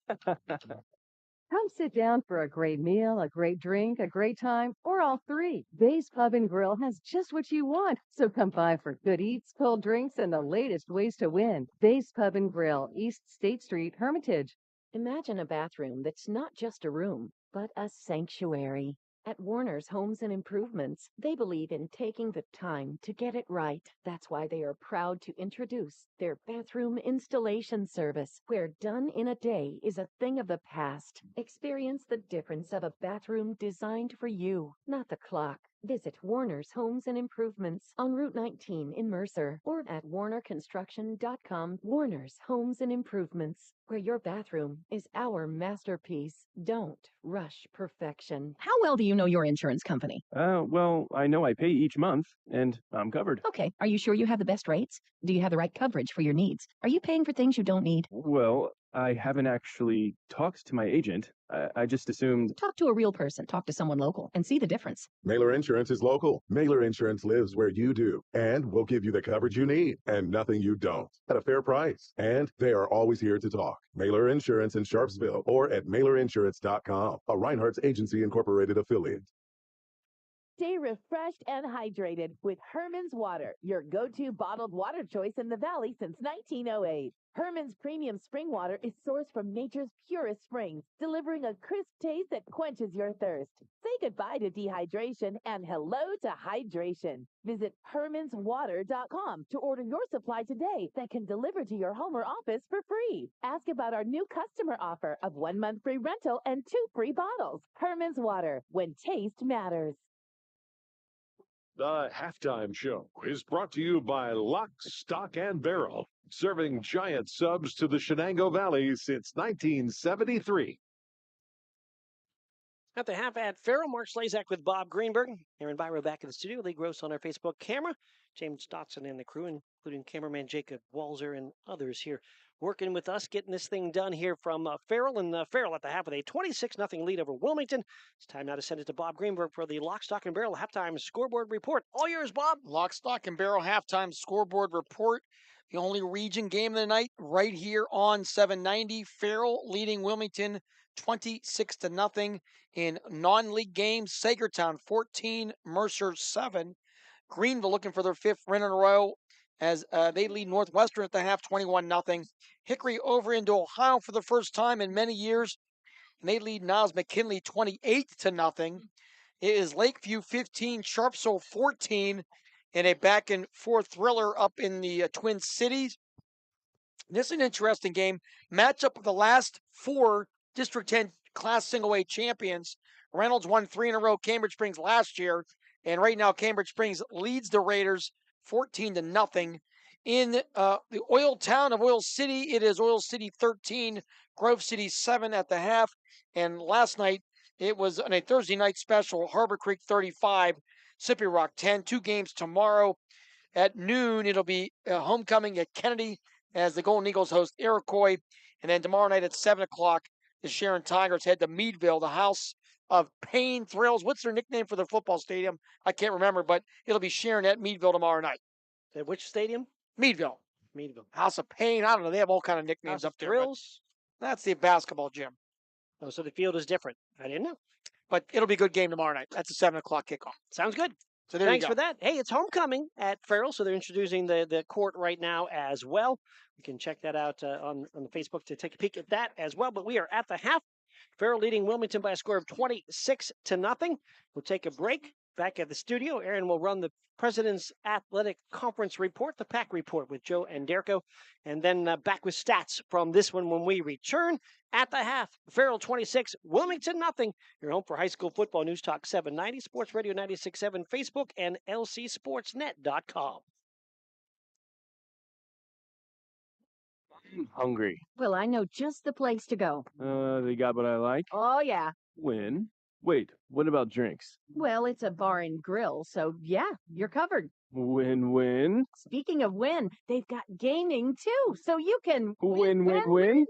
[SPEAKER 15] Come sit down for a great meal, a great drink, a great time, or all 3. Bay's Pub and Grill has just what you want. So come by for good eats, cold drinks, and the latest ways to win. Bay's Pub and Grill, East State Street, Hermitage.
[SPEAKER 12] Imagine a bathroom that's not just a room, but a sanctuary. At Warner's Homes and Improvements, they believe in taking the time to get it right. That's why they are proud to introduce their bathroom installation service, where done in a day is a thing of the past. Experience the difference of a bathroom designed for you, not the clock. Visit Warner's Homes and Improvements on Route 19 in Mercer or at warnerconstruction.com. Warner's Homes and Improvements, where your bathroom is our masterpiece. Don't rush perfection.
[SPEAKER 10] How well do you know your insurance company?
[SPEAKER 22] Well, I know I pay each month, and I'm covered.
[SPEAKER 10] Okay, are you sure you have the best rates? Do you have the right coverage for your needs? Are you paying for things you don't need?
[SPEAKER 22] Well, I haven't actually talked to my agent. I just assumed.
[SPEAKER 10] Talk to a real person. Talk to someone local and see the difference.
[SPEAKER 18] Mailer Insurance is local. Mailer Insurance lives where you do, and will give you the coverage you need and nothing you don't at a fair price. And they are always here to talk. Mailer Insurance in Sharpsville or at mailerinsurance.com, a Reinhardt's Agency Incorporated affiliate.
[SPEAKER 3] Stay refreshed and hydrated with Herman's Water, your go-to bottled water choice in the Valley since 1908. Herman's premium spring water is sourced from nature's purest springs, delivering a crisp taste that quenches your thirst. Say goodbye to dehydration and hello to hydration. Visit hermanswater.com to order your supply today that can deliver to your home or office for free. Ask about our new customer offer of 1 month free rental and 2 free bottles. Herman's Water, when taste matters.
[SPEAKER 5] The halftime show is brought to you by Lock, Stock, and Barrel, serving giant subs to the Shenango Valley since 1973.
[SPEAKER 7] At the half at Farrell, Mark Slazak with Bob Greenberg. Aaron Byro back in the studio. Lee Gross on our Facebook camera. James Dotson and the crew, including cameraman Jacob Walzer and others here working with us, getting this thing done here from Farrell. And Farrell at the half with a 26-0 lead over Wilmington. It's time now to send it to Bob Greenberg for the Lock, Stock, and Barrel halftime scoreboard report. All yours, Bob.
[SPEAKER 8] Lock, Stock, and Barrel halftime scoreboard report. The only region game of the night right here on 790. Farrell leading Wilmington 26-0 in non-league games. Sagertown 14, Mercer 7. Greenville looking for their 5th win in a row as they lead Northwestern at the half 21-0. Hickory over into Ohio for the first time in many years, and they lead Niles McKinley 28-0. It is Lakeview 15, Sharpsville 14 in a back and forth thriller up in the Twin Cities. This is an interesting game. Matchup of the last 4 District 10 Class Single A champions. Reynolds won 3 in a row, Cambridge Springs last year. And right now, Cambridge Springs leads the Raiders 14-0. In the oil town of Oil City, it is Oil City 13, Grove City 7 at the half. And last night, it was on a Thursday night special, Harbor Creek 35, Sippy Rock 10. 2 games tomorrow. At noon, it'll be homecoming at Kennedy as the Golden Eagles host Iroquois. And then tomorrow night at 7 o'clock, the Sharon Tigers head to Meadville, the house of Pain Thrills. What's their nickname for their football stadium? I can't remember, but it'll be Sharon at Meadville tomorrow night.
[SPEAKER 7] At which stadium?
[SPEAKER 8] Meadville.
[SPEAKER 7] Meadville.
[SPEAKER 8] House of Pain. I don't know. They have all kind of nicknames
[SPEAKER 7] House
[SPEAKER 8] up
[SPEAKER 7] of
[SPEAKER 8] there.
[SPEAKER 7] Thrills?
[SPEAKER 8] That's the basketball gym.
[SPEAKER 7] Oh, so the field is different. I didn't know.
[SPEAKER 8] But it'll be a good game tomorrow night. That's a 7 o'clock kickoff.
[SPEAKER 7] Sounds good.
[SPEAKER 8] So there
[SPEAKER 7] Thanks
[SPEAKER 8] you go.
[SPEAKER 7] for that. Hey, it's homecoming at Farrell, so they're introducing the court right now as well. You can check that out on the Facebook to take a peek at that as well. But we are at the half. Farrell leading Wilmington by a score of 26-0. We'll take a break. Back at the studio, Aaron will run the President's Athletic Conference report, the PAC report with Joe and Derko, and then back with stats from this one when we return. At the half, Farrell 26, Wilmington 0. Your home for high school football. News Talk 790, Sports Radio 96.7, Facebook, and lcsportsnet.com.
[SPEAKER 22] I'm hungry.
[SPEAKER 12] Well, I know just the place to go.
[SPEAKER 22] They got what I like.
[SPEAKER 12] Oh, yeah.
[SPEAKER 22] When? Wait, what about drinks?
[SPEAKER 12] Well, it's a bar and grill, so yeah, you're covered.
[SPEAKER 22] Win-win.
[SPEAKER 1] Speaking of win, they've got gaming too, so you can
[SPEAKER 22] Win-win-win.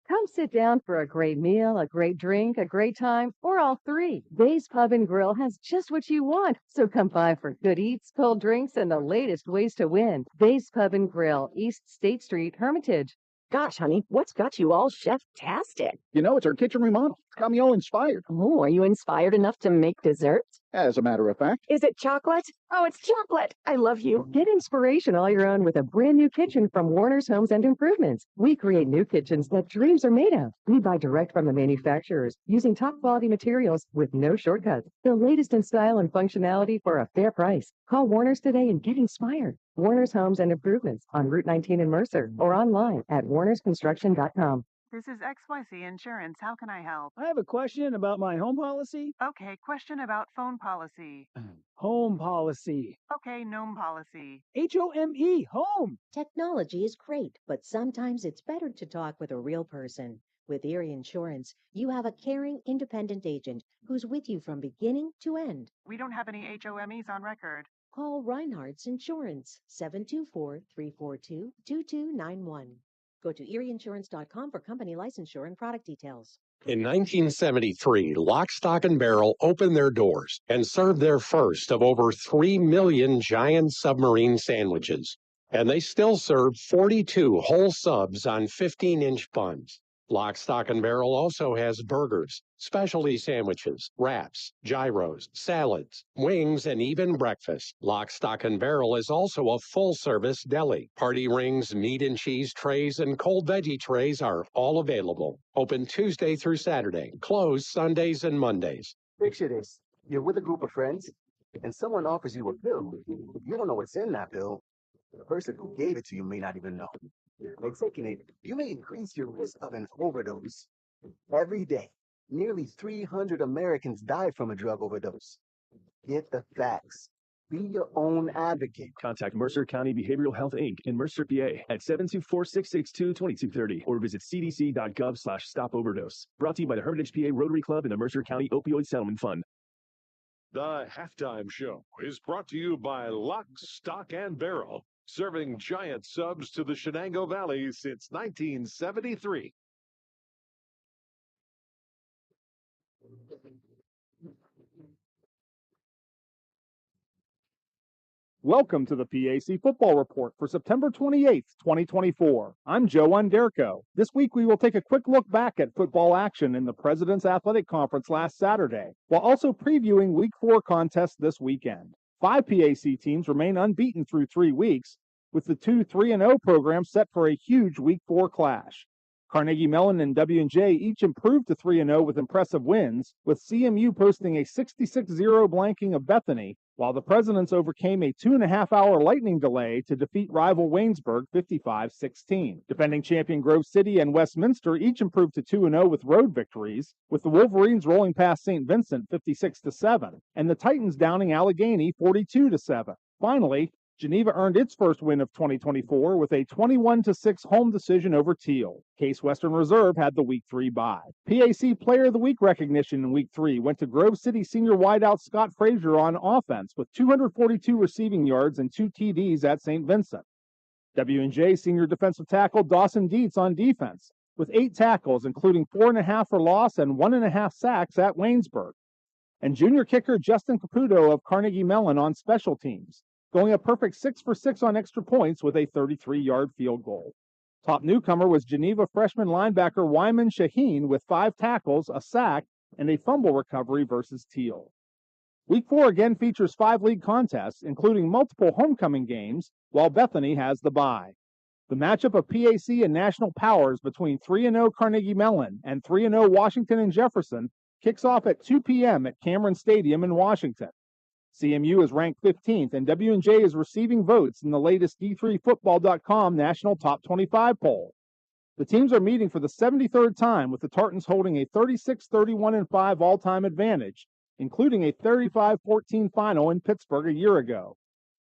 [SPEAKER 15] Come sit down for a great meal, a great drink, a great time, or all 3. Bay's Pub and Grill has just what you want. So come by for good eats, cold drinks, and the latest ways to win. Bay's Pub and Grill, East State Street, Hermitage.
[SPEAKER 10] Gosh, honey, what's got you all chef-tastic?
[SPEAKER 16] You know, it's our kitchen remodel. It's got me all inspired.
[SPEAKER 10] Oh, are you inspired enough to make desserts?
[SPEAKER 16] As a matter of fact.
[SPEAKER 10] Is it chocolate? Oh, it's chocolate. I love you.
[SPEAKER 15] Get inspiration all your own with a brand new kitchen from Warner's Homes and Improvements. We create new kitchens that dreams are made of. We buy direct from the manufacturers using top quality materials with no shortcuts. The latest in style and functionality for a fair price. Call Warner's today and get inspired. Warner's Homes and Improvements on Route 19 in Mercer or online at warnersconstruction.com.
[SPEAKER 21] This is XYZ Insurance. How can I help?
[SPEAKER 4] I have a question about my home policy.
[SPEAKER 21] Okay, question about phone policy.
[SPEAKER 4] Home policy.
[SPEAKER 21] Okay, gnome policy.
[SPEAKER 4] HOME, home.
[SPEAKER 23] Technology is great, but sometimes it's better to talk with a real person. With Erie Insurance, you have a caring, independent agent who's with you from beginning to end.
[SPEAKER 21] We don't have any HOMEs on record.
[SPEAKER 23] Call Reinhardt's Insurance, 724-342-2291. Go to erieinsurance.com for company licensure and product details.
[SPEAKER 9] In 1973, Lock, Stock, and Barrel opened their doors and served their first of over 3 million giant submarine sandwiches. And they still serve 42 whole subs on 15-inch buns. Lock, Stock, and Barrel also has burgers, specialty sandwiches, wraps, gyros, salads, wings, and even breakfast. Lock, Stock, and Barrel is also a full-service deli. Party rings, meat and cheese trays, and cold veggie trays are all available. Open Tuesday through Saturday, closed Sundays and Mondays.
[SPEAKER 11] Picture this. You're with a group of friends, and someone offers you a pill. You don't know what's in that pill. The person who gave it to you may not even know. By taking it, you may increase your risk of an overdose. Every day, nearly 300 Americans die from a drug overdose. Get the facts. Be your own advocate.
[SPEAKER 22] Contact Mercer County Behavioral Health, Inc. in Mercer, PA at 724-662-2230 or visit cdc.gov/stop-overdose. Brought to you by the Hermitage PA Rotary Club and the Mercer County Opioid Settlement Fund.
[SPEAKER 5] The halftime show is brought to you by Lock, Stock, and Barrel, serving giant subs to the Shenango Valley since 1973.
[SPEAKER 14] Welcome to the PAC Football Report for September 28th, 2024. I'm Joe Underco. This week we will take a quick look back at football action in the President's Athletic Conference last Saturday, while also previewing Week 4 contests this weekend. 5 PAC teams remain unbeaten through 3 weeks, with the 2 3-0 programs set for a huge Week 4 clash. Carnegie Mellon and W&J each improved to 3-0 with impressive wins, with CMU posting a 66-0 blanking of Bethany, while the Presidents overcame a 2.5-hour lightning delay to defeat rival Waynesburg 55-16. Defending champion Grove City and Westminster each improved to 2-0 with road victories, with the Wolverines rolling past St. Vincent 56-7, and the Titans downing Allegheny 42-7. Finally, Geneva earned its first win of 2024 with a 21-6 home decision over Teal. Case Western Reserve had the Week 3 bye. PAC Player of the Week recognition in Week 3 went to Grove City senior wideout Scott Frazier on offense with 242 receiving yards and 2 TDs at St. Vincent. W&J senior defensive tackle Dawson Dietz on defense with 8 tackles, including 4.5 for loss and 1.5 sacks at Waynesburg. And junior kicker Justin Caputo of Carnegie Mellon on special teams, going a perfect 6 for 6 on extra points with a 33-yard field goal. Top newcomer was Geneva freshman linebacker Wyman Shaheen with 5 tackles, a sack, and a fumble recovery versus Teal. Week 4 again features 5 league contests, including multiple homecoming games, while Bethany has the bye. The matchup of PAC and national powers between 3-0 Carnegie Mellon and 3-0 Washington and Jefferson kicks off at 2 p.m. at Cameron Stadium in Washington. CMU is ranked 15th, and W&J is receiving votes in the latest D3Football.com National Top 25 poll. The teams are meeting for the 73rd time, with the Tartans holding a 36-31-5 all-time advantage, including a 35-14 final in Pittsburgh a year ago.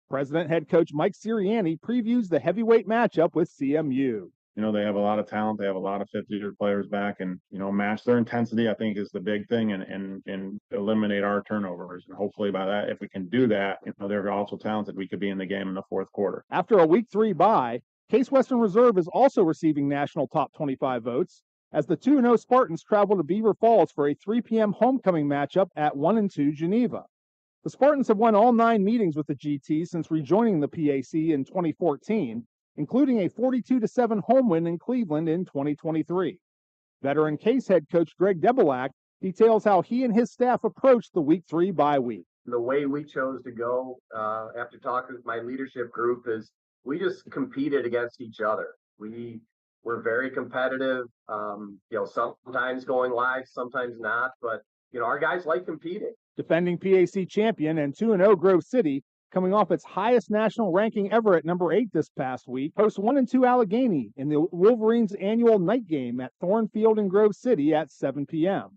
[SPEAKER 14] President head coach Mike Sirianni previews the heavyweight matchup with CMU.
[SPEAKER 17] You know, they have a lot of talent. They have a lot of fifth-year players back, and, you know, match their intensity, I think, is the big thing, and eliminate our turnovers. And hopefully by that, if we can do that, you know, they're also talented. We could be in the game in the fourth quarter.
[SPEAKER 14] After a Week 3 bye, Case Western Reserve is also receiving national top 25 votes, as the 2-0 Spartans travel to Beaver Falls for a 3 p.m. homecoming matchup at 1-2 Geneva. The Spartans have won all 9 meetings with the GT since rejoining the PAC in 2014, including a 42-7 home win in Cleveland in 2023. Veteran Case head coach Greg Debelak details how he and his staff approached the Week 3 bye week.
[SPEAKER 19] The way we chose to go after talking with my leadership group is we just competed against each other. We were very competitive, you know, sometimes going live, sometimes not, but, you know, our guys like competing.
[SPEAKER 14] Defending PAC champion and 2-0 Grove City, coming off its highest national ranking ever at number 8 this past week, hosts 1-2 Allegheny in the Wolverines' annual night game at Thornfield in Grove City at 7 p.m.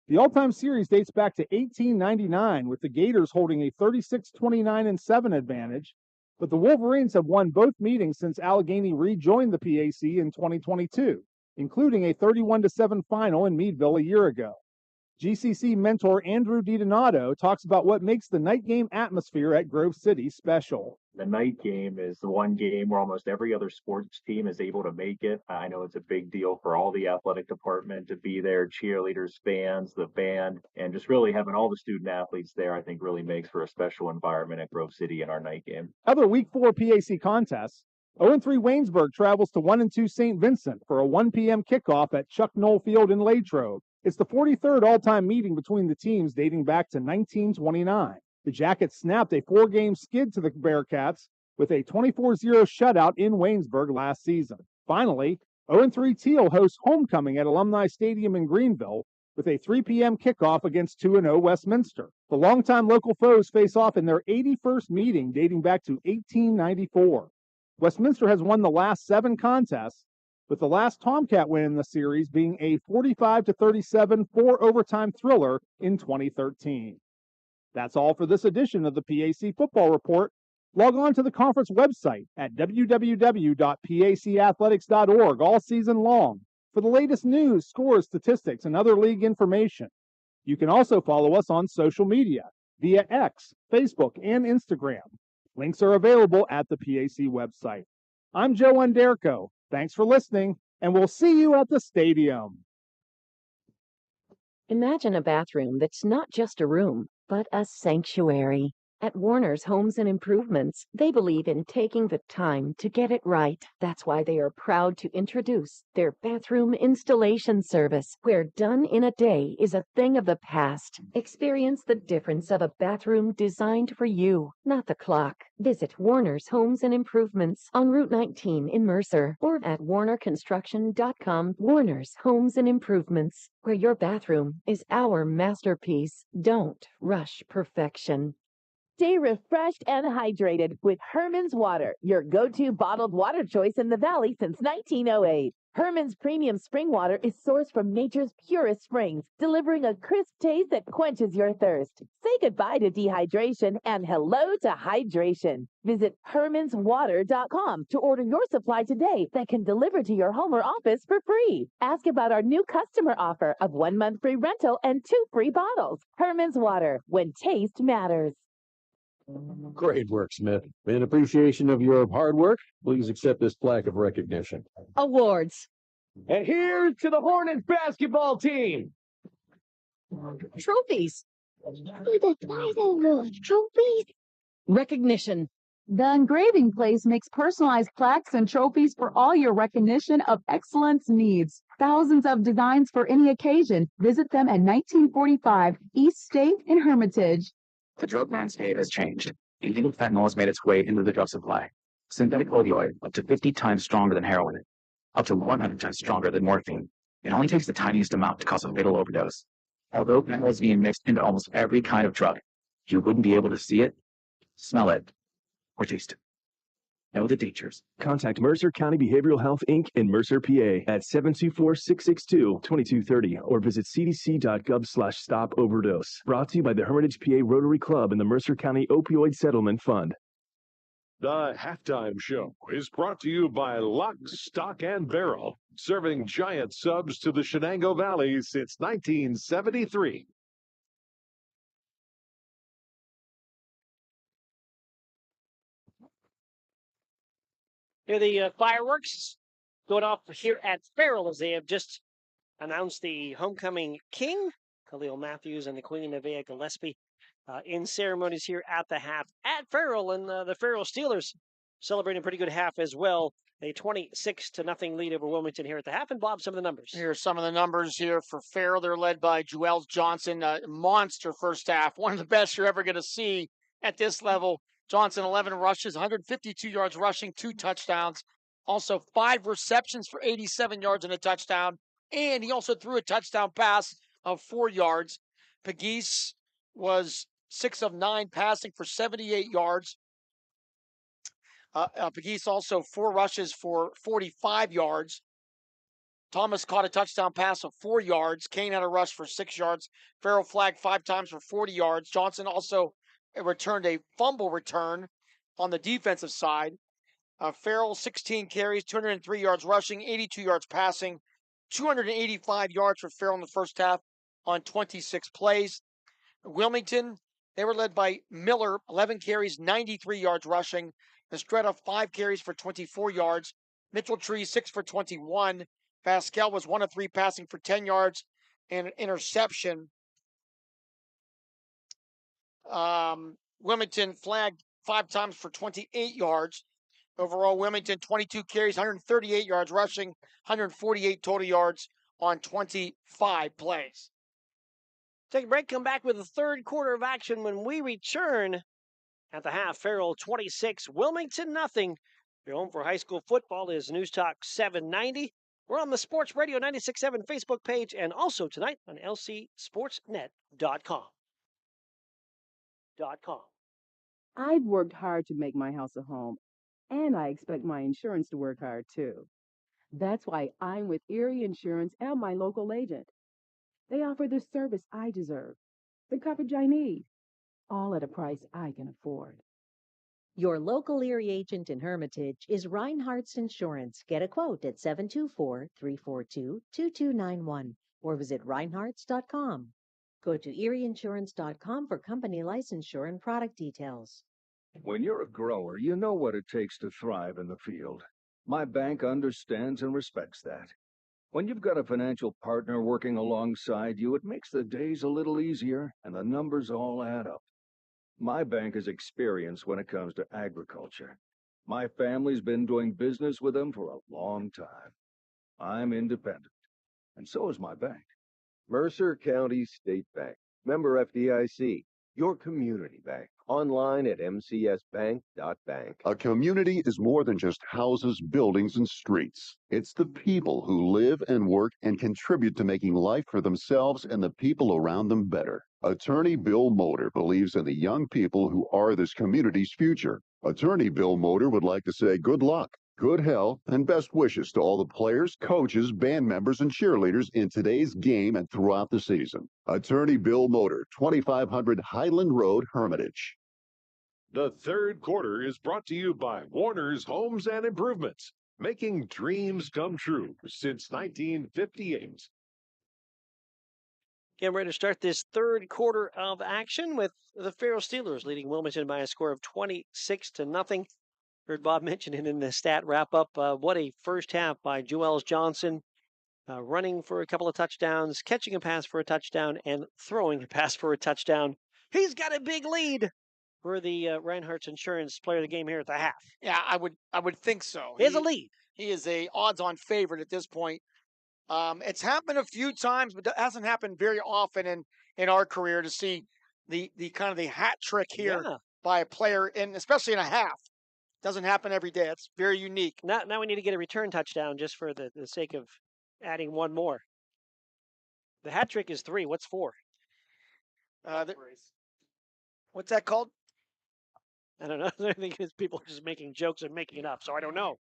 [SPEAKER 14] The all-time series dates back to 1899, with the Gators holding a 36-29-7 advantage, but the Wolverines have won both meetings since Allegheny rejoined the PAC in 2022, including a 31-7 final in Meadville a year ago. GCC mentor Andrew DiDonato talks about what makes the night game atmosphere at Grove City special.
[SPEAKER 2] The night game is the one game where almost every other sports team is able to make it. I know it's a big deal for all the athletic department to be there, cheerleaders, fans, the band, and just really having all the student athletes there, I think really makes for a special environment at Grove City in our night game.
[SPEAKER 14] Other Week 4 PAC contests. 0-3 Waynesburg travels to 1-2 St. Vincent for a 1 p.m. kickoff at Chuck Knoll Field in Latrobe. It's the 43rd all-time meeting between the teams dating back to 1929. The Jackets snapped a 4-game skid to the Bearcats with a 24-0 shutout in Waynesburg last season. Finally, 0-3 Teal hosts homecoming at Alumni Stadium in Greenville with a 3 p.m. kickoff against 2-0 Westminster. The longtime local foes face off in their 81st meeting dating back to 1894. Westminster has won the last 7 contests, with the last Tomcat win in the series being a 45-37 4-overtime thriller in 2013. That's all for this edition of the PAC Football Report. Log on to the conference website at www.pacathletics.org all season long for the latest news, scores, statistics, and other league information. You can also follow us on social media via X, Facebook, and Instagram. Links are available at the PAC website. I'm Joe Underko. Thanks for listening, and we'll see you at the stadium.
[SPEAKER 12] Imagine a bathroom that's not just a room, but a sanctuary. At Warner's Homes and Improvements, they believe in taking the time to get it right. That's why they are proud to introduce their bathroom installation service, where done in a day is a thing of the past. Experience the difference of a bathroom designed for you, not the clock. Visit Warner's Homes and Improvements on Route 19 in Mercer or at warnerconstruction.com. Warner's Homes and Improvements, where your bathroom is our masterpiece. Don't rush perfection.
[SPEAKER 3] Stay refreshed and hydrated with Herman's Water, your go-to bottled water choice in the Valley since 1908. Herman's premium spring water is sourced from nature's purest springs, delivering a crisp taste that quenches your thirst. Say goodbye to dehydration and hello to hydration. Visit hermanswater.com to order your supply today that can deliver to your home or office for free. Ask about our new customer offer of 1 month free rental and 2 free bottles. Herman's Water, when taste matters.
[SPEAKER 6] Great work, Smith. In appreciation of your hard work, please accept this plaque of recognition.
[SPEAKER 10] Awards.
[SPEAKER 20] And here's to the Hornets basketball team.
[SPEAKER 10] Trophies.
[SPEAKER 24] Trophies.
[SPEAKER 10] Recognition.
[SPEAKER 25] The engraving place makes personalized plaques and trophies for all your recognition of excellence needs. Thousands of designs for any occasion. Visit them at 1945 East State in Hermitage.
[SPEAKER 26] The drug landscape has changed. Illegal fentanyl has made its way into the drug supply. Synthetic opioid, up to 50 times stronger than heroin, up to 100 times stronger than morphine. It only takes the tiniest amount to cause a fatal overdose. Although fentanyl is being mixed into almost every kind of drug, you wouldn't be able to see it, smell it, or taste it. Know the dangers.
[SPEAKER 22] Contact Mercer County Behavioral Health, Inc. in Mercer, PA at 724-662-2230 or visit cdc.gov/stop overdose. Brought to you by the Hermitage PA Rotary Club and the Mercer County Opioid Settlement Fund.
[SPEAKER 5] The halftime show is brought to you by Lock, Stock, and Barrel, serving giant subs to the Shenango Valley since 1973.
[SPEAKER 7] Here the fireworks going off here at Farrell as they have just announced the homecoming king, Khalil Matthews and the Queen Nevaeh Gillespie, in ceremonies here at the half at Farrell, and the Farrell Steelers celebrating a pretty good half as well. A 26-0 lead over Wilmington here at the half. And Bob, some of the numbers.
[SPEAKER 8] Here are some of the numbers here for Farrell. They're led by Joel Johnson. Monster first half. One of the best you're ever going to see at this level. Johnson, 11 rushes, 152 yards rushing, 2 touchdowns. Also 5 receptions for 87 yards and a touchdown. And he also threw a touchdown pass of 4 yards. Pegues was 6 of 9 passing for 78 yards. Pegues also 4 rushes for 45 yards. Thomas caught a touchdown pass of 4 yards. Kane had a rush for 6 yards. Farrell flagged 5 times for 40 yards. Johnson also returned a fumble return on the defensive side. Farrell, 16 carries, 203 yards rushing, 82 yards passing, 285 yards for Farrell in the first half. on 26 plays. Wilmington, they were led by Miller, 11 carries, 93 yards rushing. Estrella, 5 carries for 24 yards. Mitchell Tree, 6 for 21. Pascal was 1 of 3 passing for 10 yards and an interception. Wilmington flagged 5 times for 28 yards. Overall, Wilmington, 22 carries, 138 yards rushing, 148 total yards on 25 plays.
[SPEAKER 7] Take a break, come back with the third quarter of action when we return at the half. Farrell 26, Wilmington nothing. Your home for high school football is News Talk 790. We're on the Sports Radio 96.7 Facebook page and also tonight on lcsportsnet.com.
[SPEAKER 1] I've worked hard to make my house a home, and I expect my insurance to work hard too. That's why I'm with Erie Insurance and my local agent. They offer the service I deserve, the coverage I need, all at a price I can afford.
[SPEAKER 23] Your local Erie agent in Hermitage is Reinhardt's Insurance. Get a quote at 724-342-2291 or visit reinhardts.com. Go to erieinsurance.com for company licensure and product details.
[SPEAKER 13] When you're a grower, you know what it takes to thrive in the field. My bank understands and respects that. When you've got a financial partner working alongside you, it makes the days a little easier and the numbers all add up. My bank is experienced when it comes to agriculture. My family's been doing business with them for a long time. I'm independent, and so is my bank.
[SPEAKER 15] Mercer County State Bank, member FDIC, your community bank. Online at mcsbank.bank.
[SPEAKER 16] A community is more than just houses, buildings, and streets. It's the people who live and work and contribute to making life for themselves and the people around them better. Attorney Bill Motor believes in the young people who are this community's future. Attorney Bill Motor would like to say good luck, good health, and best wishes to all the players, coaches, band members, and cheerleaders in today's game and throughout the season. Attorney Bill Motor, 2500 Highland Road, Hermitage.
[SPEAKER 5] The third quarter is brought to you by Warner's Homes and Improvements, making dreams come true since 1958.
[SPEAKER 7] Getting ready to start this third quarter of action with the Farrell Steelers leading Wilmington by a score of 26-0. Heard Bob mention it in the stat wrap-up. What a first half by Joels Johnson, running for a couple of touchdowns, catching a pass for a touchdown, and throwing a pass for a touchdown. He's got a big lead for the Reinhardt's Insurance Player of the Game here at the half.
[SPEAKER 8] Yeah, I would think so.
[SPEAKER 7] He has a lead.
[SPEAKER 8] He is a odds-on favorite at this point. It's happened a few times, but it hasn't happened very often in our career to see the kind of the hat trick here by a player, and especially in a half. Doesn't happen every day. It's very unique.
[SPEAKER 7] Now we need to get a return touchdown just for the sake of adding one more. The hat trick is 3. What's 4?
[SPEAKER 8] What's that called?
[SPEAKER 7] I don't know. I think it's people just making jokes and making it up, so I don't know.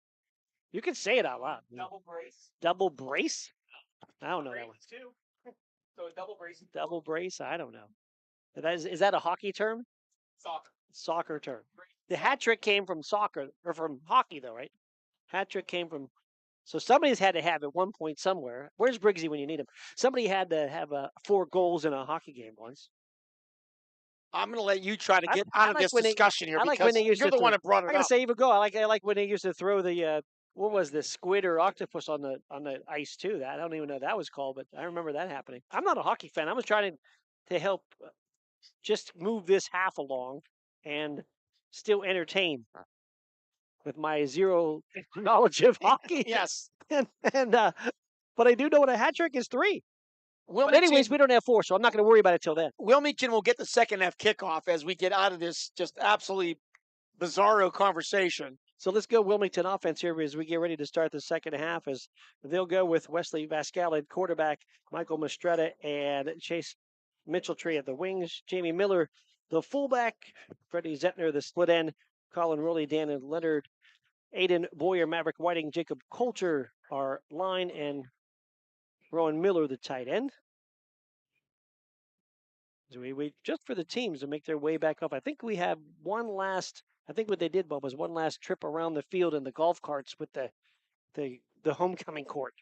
[SPEAKER 7] You can say it out loud.
[SPEAKER 8] Double brace.
[SPEAKER 7] Double brace? I don't know that one.
[SPEAKER 8] Too. So a double brace.
[SPEAKER 7] Double brace? I don't know. Is that a hockey term?
[SPEAKER 8] Soccer.
[SPEAKER 7] Soccer term. The hat trick came from soccer, or from hockey, though, right? Hat trick came from... So somebody's had to have at one point somewhere. Where's Briggsy when you need him? Somebody had to have 4 goals in a hockey game once.
[SPEAKER 8] I'm going to let you try to get out of this discussion here because you're the one that brought it up.
[SPEAKER 7] I'm going to say even go. I like when they used to throw the what was this, squid or octopus on the ice too. I don't even know what that was called, but I remember that happening. I'm not a hockey fan. I was trying to help just move this half along and still entertain with my zero knowledge of hockey.
[SPEAKER 8] Yes,
[SPEAKER 7] but I do know what a hat trick is 3. But anyways, we don't have 4, so I'm not going to worry about it till then.
[SPEAKER 8] Wilmington will get the second half kickoff as we get out of this just absolutely bizarro conversation.
[SPEAKER 7] So let's go Wilmington offense here as we get ready to start the second half, as they'll go with Wesley Vascal at quarterback, Michael Mastretta and Chase Mitchell-Tree at the wings, Jamie Miller, the fullback, Freddie Zettner, the split end, Colin Rowley, Dan and Leonard, Aiden Boyer, Maverick Whiting, Jacob Coulter, our line, and Rowan Miller, the tight end. So we wait just for the teams to make their way back up. I think we have I think what they did, Bob, was one last trip around the field in the golf carts with the homecoming court.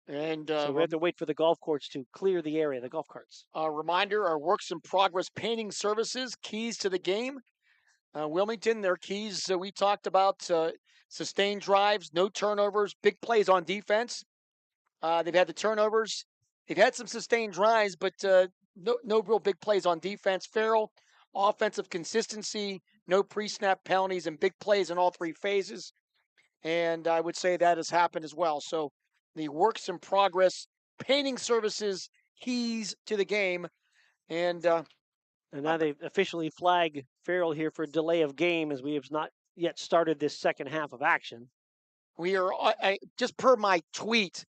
[SPEAKER 8] And
[SPEAKER 7] so we have to wait for the golf courts to clear the area, the golf carts.
[SPEAKER 8] A reminder, our works in progress painting services, keys to the game. Wilmington, their keys we talked about, sustained drives, no turnovers, big plays on defense. They've had the turnovers. They've had some sustained drives, but no real big plays on defense. Farrell, offensive consistency, no pre-snap penalties, and big plays in all three phases. And I would say that has happened as well. So the works in progress painting services, keys to the game. And
[SPEAKER 7] now they officially flag Farrell here for delay of game, as we have not yet started this second half of action.
[SPEAKER 8] We are, just per my tweet,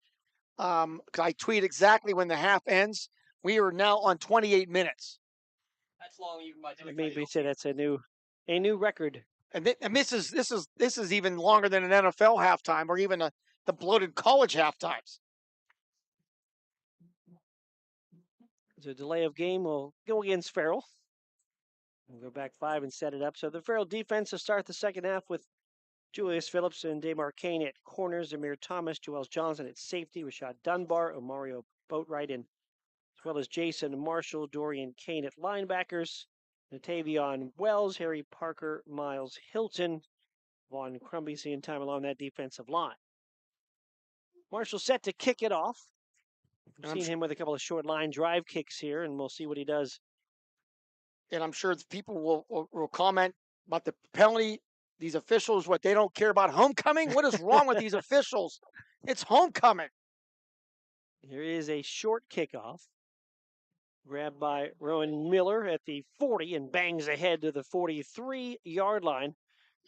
[SPEAKER 8] I tweet exactly when the half ends. We are now on 28 minutes.
[SPEAKER 4] That's long even by
[SPEAKER 7] Maybe say that's a new record.
[SPEAKER 8] And this is even longer than an NFL halftime or even the bloated college halftimes.
[SPEAKER 7] The delay of game will go against Farrell. We'll go back 5 and set it up. So the Farrell defense will start the second half with Julius Phillips and Damar Kane at corners, Amir Thomas, Joel Johnson at safety, Rashad Dunbar, Omario Boatwright, and as well as Jason Marshall, Dorian Kane at linebackers, Natavion Wells, Harry Parker, Miles Hilton, Vaughn Crumby seeing time along that defensive line. Marshall set to kick it off. We've seen him with a couple of short line drive kicks here, and we'll see what he does.
[SPEAKER 8] And I'm sure people will comment about the penalty. These officials, what, they don't care about homecoming? What is wrong with these officials? It's homecoming.
[SPEAKER 7] Here is a short kickoff. Grabbed by Rowan Miller at the 40 and bangs ahead to the 43-yard line.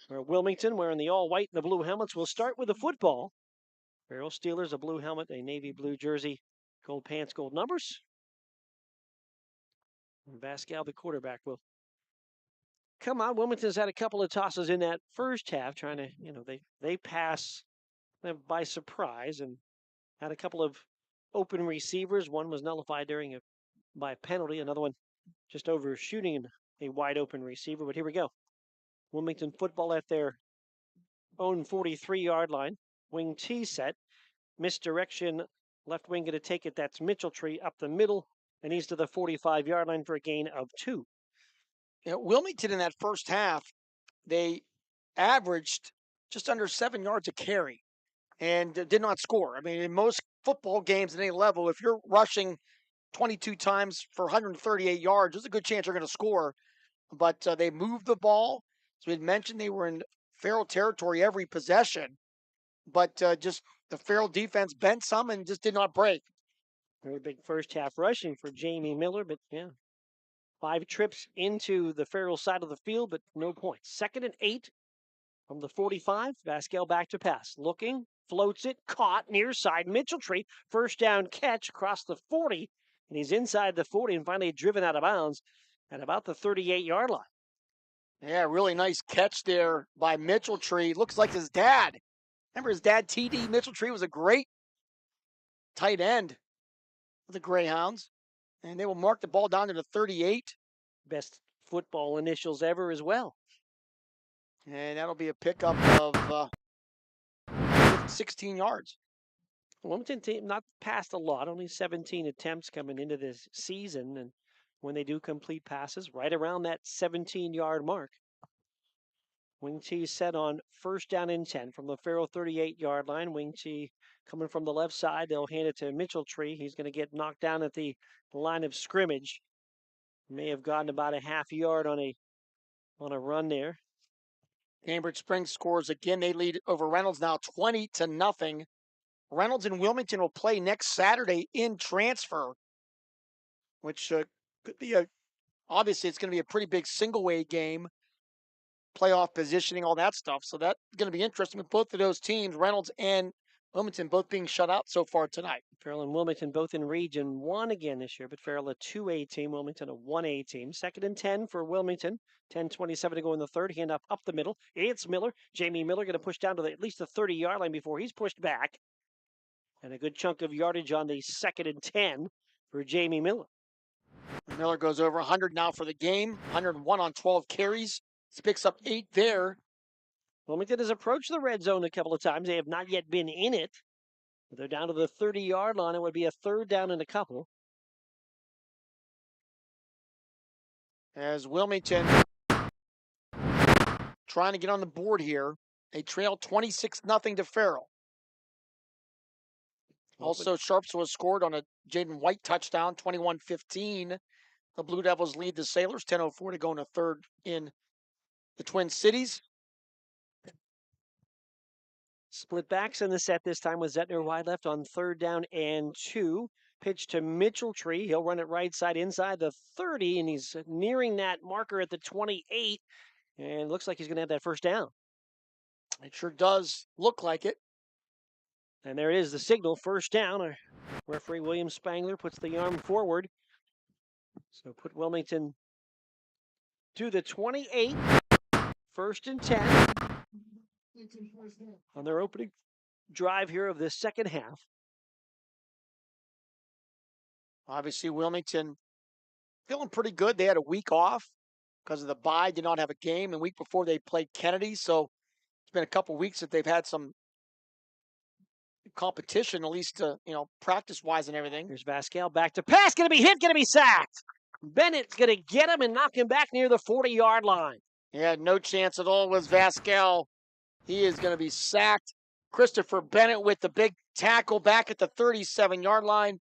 [SPEAKER 7] Where Wilmington, wearing the all-white and the blue helmets, will start with the football. Farrell Steelers, a blue helmet, a navy blue jersey, gold pants, gold numbers. And Vascal, the quarterback, will come on. Wilmington's had a couple of tosses in that first half, trying to, they pass them by surprise and had a couple of open receivers. One was nullified by a penalty, another one just overshooting a wide open receiver. But here we go. Wilmington football at their own 43-yard line. Wing T set. Misdirection. Left wing going to take it. That's Mitchell-Tree up the middle. And he's to the 45-yard line for a gain of 2.
[SPEAKER 8] Wilmington in that first half, they averaged just under 7 yards a carry and did not score. I mean, in most football games at any level, if you're rushing 22 times for 138 yards, there's a good chance you're going to score. But they moved the ball. As we had mentioned, they were in Farrell territory every possession. But just the Farrell defense bent some and just did not break.
[SPEAKER 7] Very big first half rushing for Jamie Miller, but 5 trips into the Farrell side of the field, but no points. 2nd and 8 from the 45. Vasquez back to pass. Looking, floats it, caught near side. Mitchell-Tree, first down catch across the 40. And he's inside the 40 and finally driven out of bounds at about the 38-yard line.
[SPEAKER 8] Yeah, really nice catch there by Mitchell-Tree. Looks like his dad. Remember his dad, T.D. Mitchell-Tree, was a great tight end for the Greyhounds. And they will mark the ball down to the 38.
[SPEAKER 7] Best football initials ever as well.
[SPEAKER 8] And that'll be a pickup of 16 yards.
[SPEAKER 7] Wilmington team not passed a lot, only 17 attempts coming into this season. And when they do complete passes, right around that 17-yard mark. Wing T set on first down and 10 from the Farrell 38-yard line. Wing T coming from the left side. They'll hand it to Mitchell-Tree. He's going to get knocked down at the line of scrimmage. May have gotten about a half yard on a run there.
[SPEAKER 8] Cambridge Springs scores again. They lead over Reynolds now 20-0. Reynolds and Wilmington will play next Saturday in transfer, which could be obviously it's going to be a pretty big single-way game. Playoff positioning, all that stuff. So that's going to be interesting with both of those teams, Reynolds and Wilmington, both being shut out so far tonight.
[SPEAKER 7] Farrell and Wilmington both in Region 1 again this year, but Farrell a 2A team, Wilmington a 1A team. 2nd and 10 for Wilmington. 10:27 to go in the third. Handoff up the middle. It's Miller. Jamie Miller going to push down to at least the 30-yard line before he's pushed back. And a good chunk of yardage on the 2nd and 10 for Jamie Miller.
[SPEAKER 8] Miller goes over 100 now for the game. 101 on 12 carries. He picks up 8 there.
[SPEAKER 7] Wilmington has approached the red zone a couple of times. They have not yet been in it. They're down to the 30-yard line. It would be a third down and a couple.
[SPEAKER 8] As Wilmington trying to get on the board here. They trail 26-0 to Farrell. Also, Sharpsville scored on a Jaden White touchdown, 21-15. The Blue Devils lead the Sailors, 10:04 to go in the third in the Twin Cities.
[SPEAKER 7] Split backs in the set this time with Zettner wide left on third down and 2. Pitch to Mitchell-Tree. He'll run it right side inside the 30, and he's nearing that marker at the 28. And looks like he's going to have that first down.
[SPEAKER 8] It sure does look like it.
[SPEAKER 7] And there it is, the signal, first down. Referee William Spangler puts the arm forward. So put Wilmington to the 28, first and 10 on their opening drive here of the second half.
[SPEAKER 8] Obviously, Wilmington feeling pretty good. They had a week off because of the bye, did not have a game. The week before they played Kennedy, so it's been a couple weeks that they've had some competition, at least, practice-wise and everything.
[SPEAKER 7] Here's Vasquez back to pass, going to be hit, going to be sacked. Bennett's going to get him and knock him back near the 40-yard line.
[SPEAKER 8] Yeah, no chance at all was Vasquez. He is going to be sacked. Christopher Bennett with the big tackle back at the 37-yard line.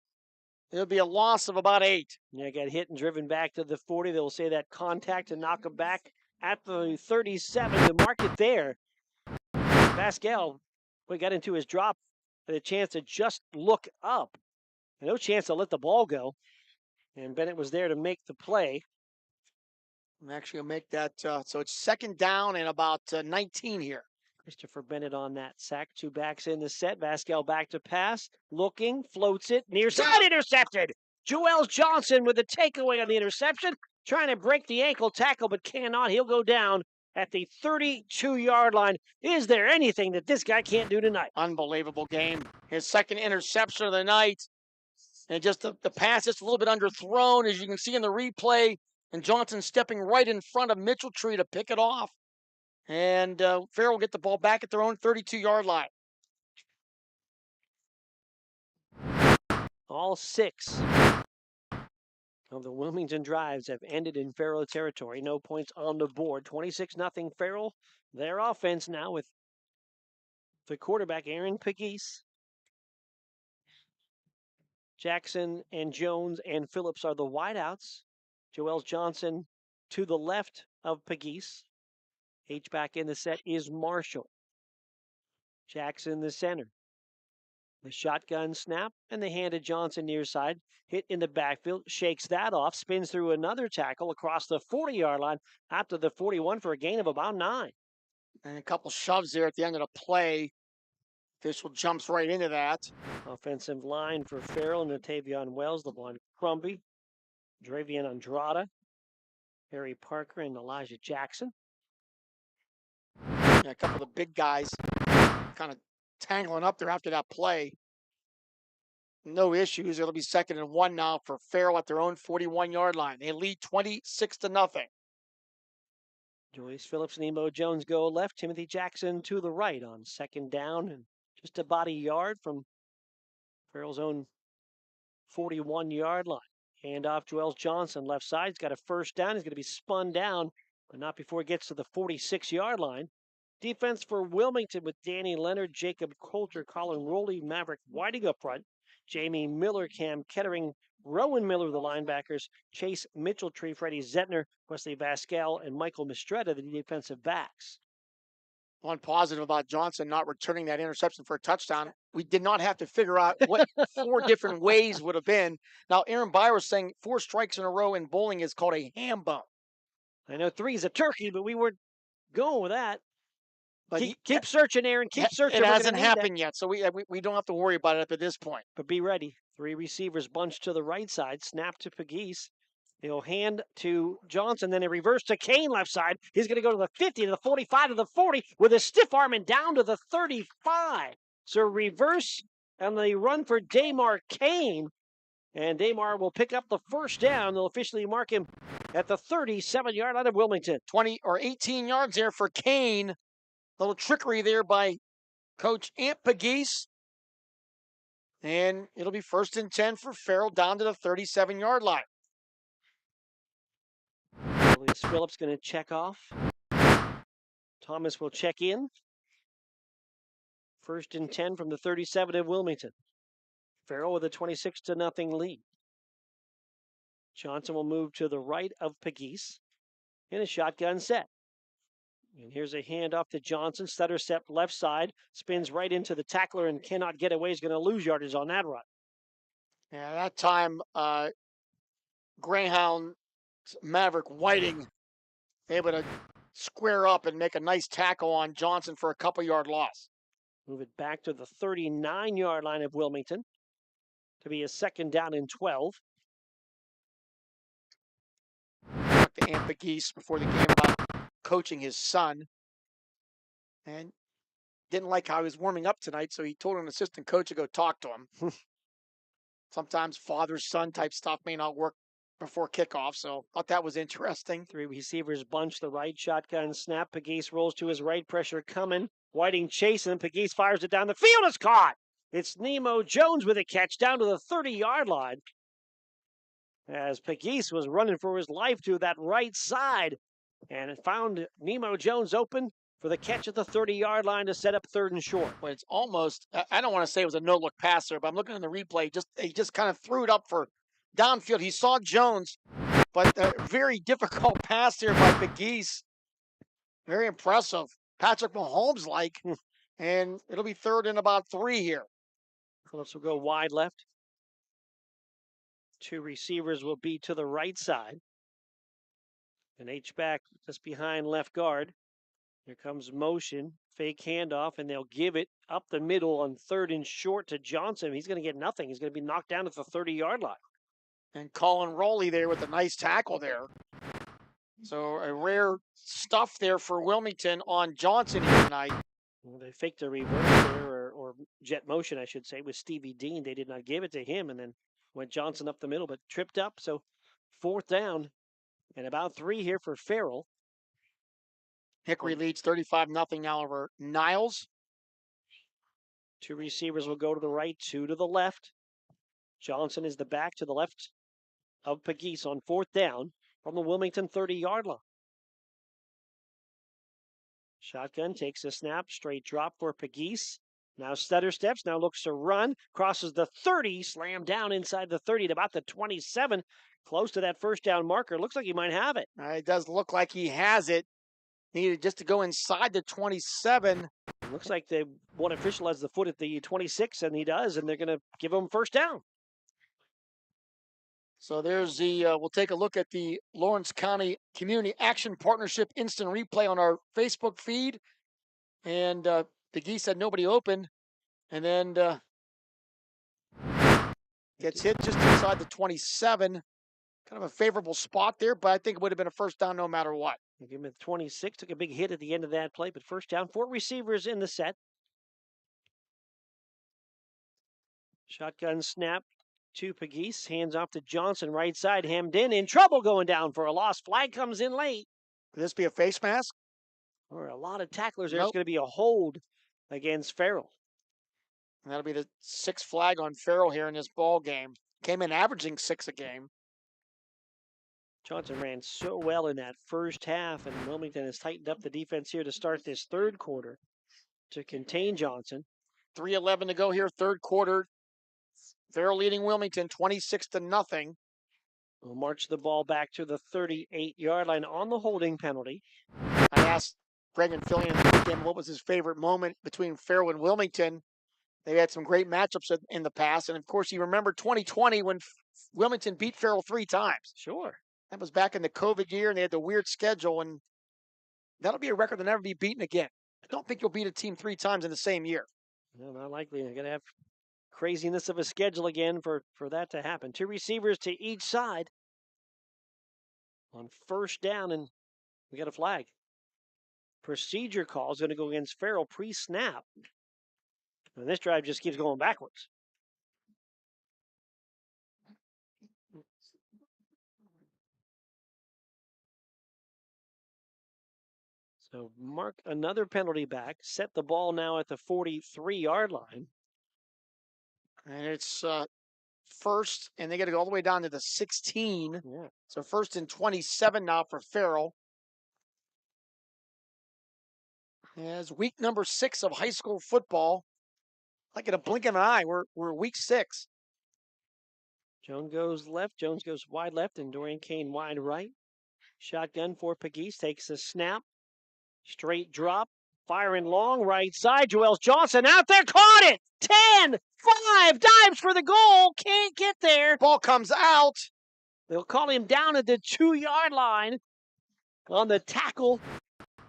[SPEAKER 8] It'll be a loss of about 8.
[SPEAKER 7] Yeah, got hit and driven back to the 40. They'll say that contact and knock him back at the 37 to mark it there. Vasquez, we got into his drop, had a chance to just look up. No chance to let the ball go. And Bennett was there to make the play.
[SPEAKER 8] I'm actually going to make that, so it's second down and about 19 here.
[SPEAKER 7] Christopher Bennett on that sack. 2 backs in the set. Vasquez back to pass. Looking, floats it. Near side, intercepted. Joel Johnson with the takeaway on the interception. Trying to break the ankle tackle, but cannot. He'll go down at the 32-yard line. Is there anything that this guy can't do tonight?
[SPEAKER 8] Unbelievable game. His second interception of the night. And just the pass is a little bit underthrown, as you can see in the replay. And Johnson stepping right in front of Mitchell-Tree to pick it off. And Farrell will get the ball back at their own 32-yard line.
[SPEAKER 7] All 6 of the Wilmington drives have ended in Farrell territory. No points on the board. 26-0 Farrell. Their offense now with the quarterback, Aaron Pegues. Jackson and Jones and Phillips are the wideouts. Joel Johnson to the left of Pegues. H-back in the set is Marshall. Jackson the center. The shotgun snap and the hand to Johnson near side. Hit in the backfield, shakes that off, spins through another tackle across the 40-yard line out to the 41 for a gain of about 9.
[SPEAKER 8] And a couple shoves there at the end of the play. Official jumps right into that.
[SPEAKER 7] Offensive line for Farrell, Natavion Wells, LeVon Crumbie, Dravian Andrada, Harry Parker, and Elijah Jackson.
[SPEAKER 8] Yeah, a couple of the big guys kind of tangling up there after that play. No issues. It'll be 2nd and 1 now for Farrell at their own 41-yard line. They lead 26-0.
[SPEAKER 7] Joyce Phillips and Emo Jones go left. Timothy Jackson to the right on 2nd down and just about a yard from Farrell's own 41-yard line. Hand off Joel Johnson, left side. He's got a first down. He's going to be spun down, but not before he gets to the 46-yard line. Defense for Wilmington with Danny Leonard, Jacob Coulter, Colin Rowley, Maverick Whiting up front. Jamie Miller, Cam Kettering, Rowan Miller, the linebackers, Chase Mitchell-Tree, Freddie Zettner, Wesley Vasquez, and Michael Mistretta, the defensive backs.
[SPEAKER 8] One positive about Johnson not returning that interception for a touchdown. We did not have to figure out what 4 different ways would have been. Now, Aaron Byers saying 4 strikes in a row in bowling is called a ham bone.
[SPEAKER 7] I know 3 is a turkey, but we weren't going with that.
[SPEAKER 8] But
[SPEAKER 7] keep searching, Aaron. Keep searching.
[SPEAKER 8] It hasn't happened yet, so we don't have to worry about it up at this point.
[SPEAKER 7] But be ready. 3 receivers bunched to the right side. Snap to Pegues. He'll hand to Johnson, then a reverse to Kane left side. He's going to go to the 50, to the 45, to the 40 with a stiff arm and down to the 35. So reverse and the run for Damar Kane. And Damar will pick up the first down. They'll officially mark him at the 37-yard line of Wilmington.
[SPEAKER 8] 20 or 18 yards there for Kane. Little trickery there by Coach Ant Pegues. And it'll be 1st and 10 for Farrell down to the 37-yard line.
[SPEAKER 7] Willis Phillips going to check off. Thomas will check in. 1st and 10 from the 37 of Wilmington. Farrell with a 26-0 lead. Johnson will move to the right of Pegues in a shotgun set. And here's a handoff to Johnson. Stutter step left side, spins right into the tackler and cannot get away. He's going to lose yardage on that run.
[SPEAKER 8] Yeah, that time, Greyhound Maverick Whiting able to square up and make a nice tackle on Johnson for a couple-yard loss.
[SPEAKER 7] Move it back to the 39-yard line of Wilmington to be a 2nd down and 12.
[SPEAKER 8] Talked to Aunt Pegues before the game about coaching his son, and didn't like how he was warming up tonight, so he told an assistant coach to go talk to him. Sometimes father-son type stuff may not work before kickoff, so thought that was interesting.
[SPEAKER 7] 3 receivers bunch the right, shotgun snap. Pegues rolls to his right, pressure coming. Whiting chasing. Pegues fires it down the field. It's caught. It's Nemo Jones with a catch down to the 30-yard line. As Pegues was running for his life to that right side and found Nemo Jones open for the catch at the 30-yard line to set up 3rd and short.
[SPEAKER 8] But it's almost, I don't want to say it was a no-look pass there, but I'm looking at the replay. He just kind of threw it up for downfield. He saw Jones, but a very difficult pass there by Pegues. Very impressive. Patrick Mahomes-like. And it'll be 3rd and about 3 here.
[SPEAKER 7] Phillips will go wide left. 2 receivers will be to the right side. An H-back just behind left guard. Here comes motion, fake handoff, and they'll give it up the middle on 3rd and short to Johnson. He's going to get nothing. He's going to be knocked down at the 30-yard line.
[SPEAKER 8] And Colin Rowley there with a nice tackle there. So a rare stuff there for Wilmington on Johnson here tonight.
[SPEAKER 7] Well, they faked a reverse there, or jet motion, I should say, with Stevie Dean. They did not give it to him, and then went Johnson up the middle, but tripped up. So 4th down and about 3 here for Farrell.
[SPEAKER 8] Hickory leads 35-0 now over Niles.
[SPEAKER 7] 2 receivers will go to the right, 2 to the left. Johnson is the back to the left of Pegues on 4th down from the Wilmington 30-yard line. Shotgun takes a snap, straight drop for Pegues. Now stutter steps, now looks to run, crosses the 30, slammed down inside the 30 at about the 27, close to that 1st down marker. Looks like he might have it.
[SPEAKER 8] It does look like he has it. Needed just to go inside the 27.
[SPEAKER 7] Looks like one official has the foot at the 26, and he does, and they're going to give him 1st down.
[SPEAKER 8] So there's we'll take a look at the Lawrence County Community Action Partnership instant replay on our Facebook feed. And Pegues had nobody open, and then gets hit just inside the 27. Kind of a favorable spot there, but I think it would have been a 1st down no matter what.
[SPEAKER 7] Give him a 26, took a big hit at the end of that play, but 1st down, 4 receivers in the set. Shotgun snap to Pegues, hands off to Johnson, right side, hemmed in trouble going down for a loss. Flag comes in late.
[SPEAKER 8] Could this be a face mask?
[SPEAKER 7] Or a lot of tacklers. There's going to be a hold against Farrell.
[SPEAKER 8] And that'll be the 6th flag on Farrell here in this ball game. Came in averaging 6 a game.
[SPEAKER 7] Johnson ran so well in that 1st half, and Wilmington has tightened up the defense here to start this 3rd quarter to contain Johnson.
[SPEAKER 8] 3:11 to go here, 3rd quarter. Farrell leading Wilmington 26-0.
[SPEAKER 7] We'll march the ball back to the 38-yard line on the holding penalty.
[SPEAKER 8] I asked Brendan Fillion in the game what was his favorite moment between Farrell and Wilmington. They had some great matchups in the past, and of course you remember 2020 when Wilmington beat Farrell 3 times.
[SPEAKER 7] Sure.
[SPEAKER 8] That was back in the COVID year, and they had the weird schedule, and that'll be a record that'll never be beaten again. I don't think you'll beat a team 3 times in the same year.
[SPEAKER 7] No, not likely. You're going to have craziness of a schedule again for that to happen. 2 receivers to each side on 1st down, and we got a flag. Procedure call is going to go against Farrell pre-snap. And this drive just keeps going backwards. So mark another penalty back, set the ball now at the 43-yard line.
[SPEAKER 8] And it's first, and they got to go all the way down to the 16.
[SPEAKER 7] Yeah.
[SPEAKER 8] So first and 27 now for Farrell. As week number 6 of high school football, like in a blink of an eye, we're week 6.
[SPEAKER 7] Jones goes left. Jones goes wide left, and Dorian Kane wide right. Shotgun for Pegues. Takes a snap. Straight drop. Firing long right side. Joel Johnson out there. Caught it. 10, 5. Dives for the goal. Can't get there.
[SPEAKER 8] Ball comes out.
[SPEAKER 7] They'll call him down at the 2-yard line on the tackle.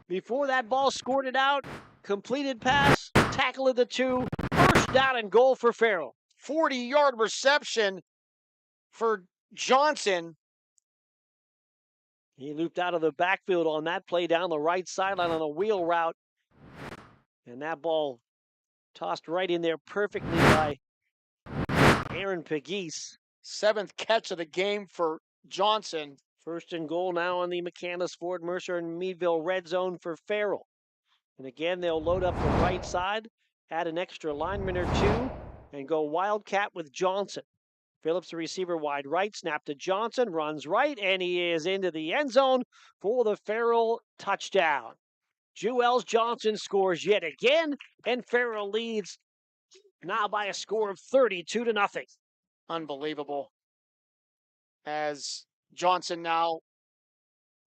[SPEAKER 7] Before that ball squirted out. Completed pass. Tackle at the 2. First down and goal for Farrell.
[SPEAKER 8] 40-yard reception for Johnson.
[SPEAKER 7] He looped out of the backfield on that play down the right sideline on a wheel route. And that ball tossed right in there perfectly by Aaron Pegues.
[SPEAKER 8] 7th catch of the game for Johnson.
[SPEAKER 7] First and goal now on the McCandless, Ford, Mercer, and Meadville red zone for Farrell. And again, they'll load up the right side, add an extra lineman or 2, and go Wildcat with Johnson. Phillips, the receiver, wide right, snap to Johnson, runs right, and he is into the end zone for the Farrell touchdown. Jewels Johnson scores yet again, and Farrell leads now by a score of 32-0.
[SPEAKER 8] Unbelievable. As Johnson now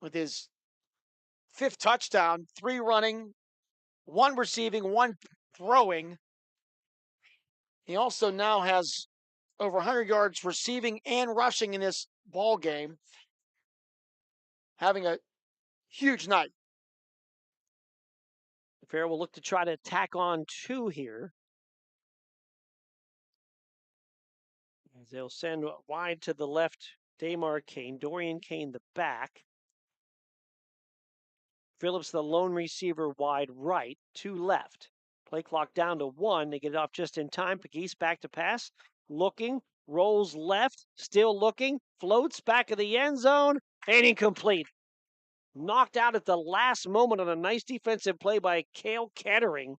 [SPEAKER 8] with his 5th touchdown, 3 running, 1 receiving, 1 throwing. He also now has over 100 yards receiving and rushing in this ball game. Having a huge night.
[SPEAKER 7] Farrell will look to try to tack on 2 here. As they'll send wide to the left, Damar Kane, Dorian Kane the back. Phillips the lone receiver wide right, 2 left. Play clock down to 1. They get it off just in time. Pegues back to pass. Looking, rolls left, still looking, floats back of the end zone, and incomplete. Knocked out at the last moment on a nice defensive play by Cale Kettering.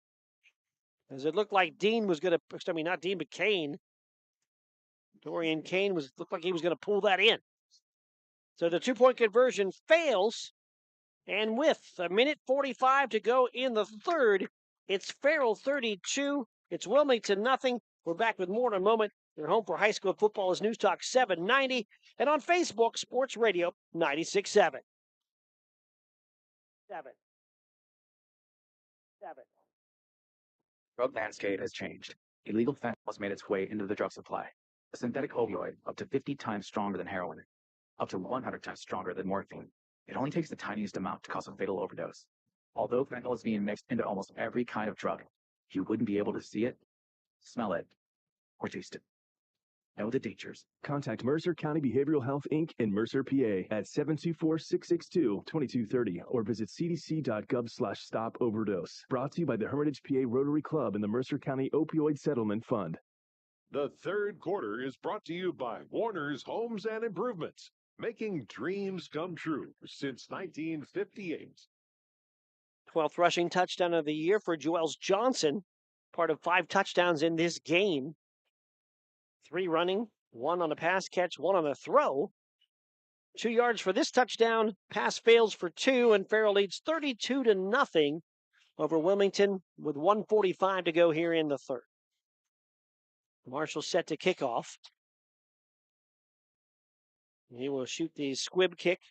[SPEAKER 7] As it looked like Dean was going to, not Dean, but Kane. Dorian Kane looked like he was going to pull that in. So the 2-point conversion fails. And with 1:45 to go in the 3rd, it's Farrell 32. It's Wilmington 0. We're back with more in a moment. Your home for high school football is News Talk 790. And on Facebook, Sports Radio 96.7. 7.
[SPEAKER 26] Drug landscape has changed. Illegal fentanyl has made its way into the drug supply. A synthetic opioid up to 50 times stronger than heroin, up to 100 times stronger than morphine. It only takes the tiniest amount to cause a fatal overdose. Although fentanyl is being mixed into almost every kind of drug, you wouldn't be able to see it, smell it, or taste it. Know the dangers.
[SPEAKER 22] Contact Mercer County Behavioral Health, Inc. in Mercer, PA at 724-662-2230 or visit cdc.gov/stop overdose. Brought to you by the Hermitage PA Rotary Club and the Mercer County Opioid Settlement Fund.
[SPEAKER 5] The 3rd quarter is brought to you by Warner's Homes and Improvements, making dreams come true since 1958.
[SPEAKER 7] 12th rushing touchdown of the year for Joels Johnson, part of 5 touchdowns in this game. 3 running, 1 on a pass catch, 1 on a throw. 2 yards for this touchdown. Pass fails for 2, and Farrell leads 32-0 over Wilmington with 1:45 to go here in the 3rd. Marshall set to kickoff. He will shoot the squib kick.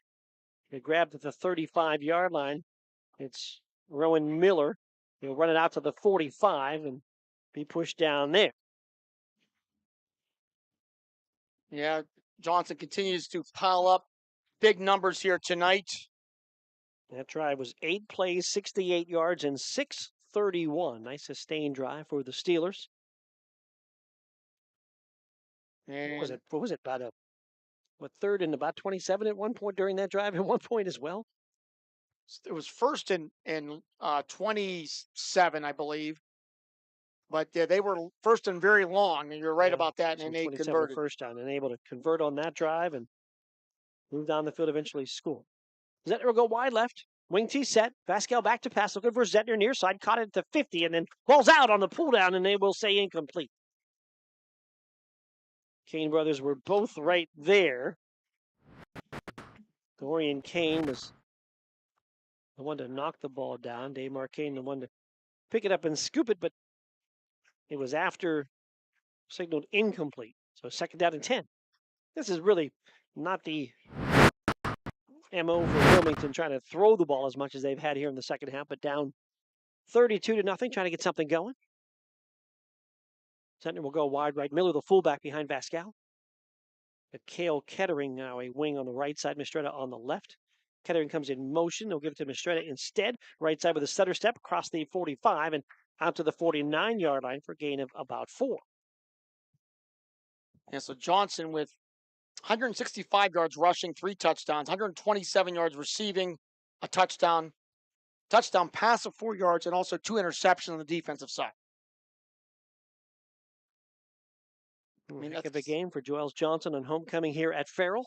[SPEAKER 7] It grabbed at the 35-yard line. It's Rowan Miller. He'll run it out to the 45 and be pushed down there.
[SPEAKER 8] Yeah, Johnson continues to pile up big numbers here tonight.
[SPEAKER 7] That drive was 8 plays, 68 yards, and 6:31. Nice sustained drive for the Steelers.
[SPEAKER 8] And
[SPEAKER 7] What was it? About 3rd and about 27 at one point during that drive at one point as well?
[SPEAKER 8] it was first and 27, I believe. But they were first and very long, and you're right about that, and they converted.
[SPEAKER 7] First down and able to convert on that drive and move down the field, eventually score. Zettner will go wide left. Wing T set. Vasquez back to pass. Looking for Zettner near side. Caught it at the 50 and then balls out on the pull down, and they will say incomplete. Kane brothers were both right there. Dorian Kane was the one to knock the ball down. Dave Markane, the one to pick it up and scoop it, but it was after signaled incomplete. So 2nd down and 10. This is really not the MO for Wilmington, trying to throw the ball as much as they've had here in the second half, but down 32-0, trying to get something going. Sentner will go wide right. Miller, the fullback, behind Vascal. But Cale Kettering now a wing on the right side, Mistretta on the left. Kettering comes in motion. They'll give it to Mistretta instead. Right side with a stutter step across the 45 and out to the 49-yard line for a gain of about 4.
[SPEAKER 8] Yeah, so Johnson with 165 yards rushing, 3 touchdowns, 127 yards receiving, a touchdown pass of 4 yards, and also 2 interceptions on the defensive side.
[SPEAKER 7] I mean, heck of a game for Joels Johnson on homecoming here at Farrell.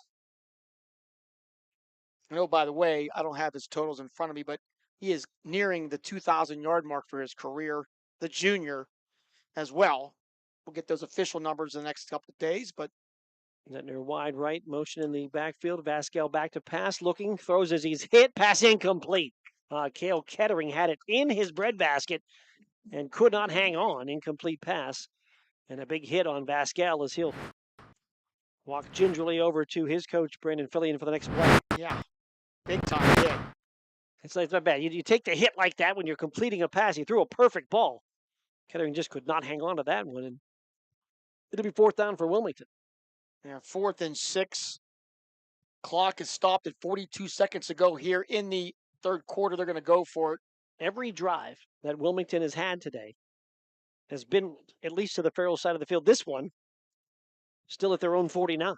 [SPEAKER 8] I know, by the way, I don't have his totals in front of me, but he is nearing the 2,000-yard mark for his career, the junior, as well. We'll get those official numbers in the next couple of days, but
[SPEAKER 7] Zentner wide right, motion in the backfield. Vascal back to pass, looking, throws as he's hit, pass incomplete. Cale Kettering had it in his breadbasket and could not hang on. Incomplete pass. And a big hit on Vascal as he'll walk gingerly over to his coach, Brandon Fillion, for the next play.
[SPEAKER 8] Yeah, big time hit.
[SPEAKER 7] It's not bad. You take the hit like that when you're completing a pass. He threw a perfect ball. Kettering just could not hang on to that one. And it'll be 4th down for Wilmington.
[SPEAKER 8] Yeah, 4th and 6. Clock is stopped at 42 seconds to go here in the third quarter. They're going to go for it.
[SPEAKER 7] Every drive that Wilmington has had today has been at least to the Farrell side of the field. This one, still at their own 49.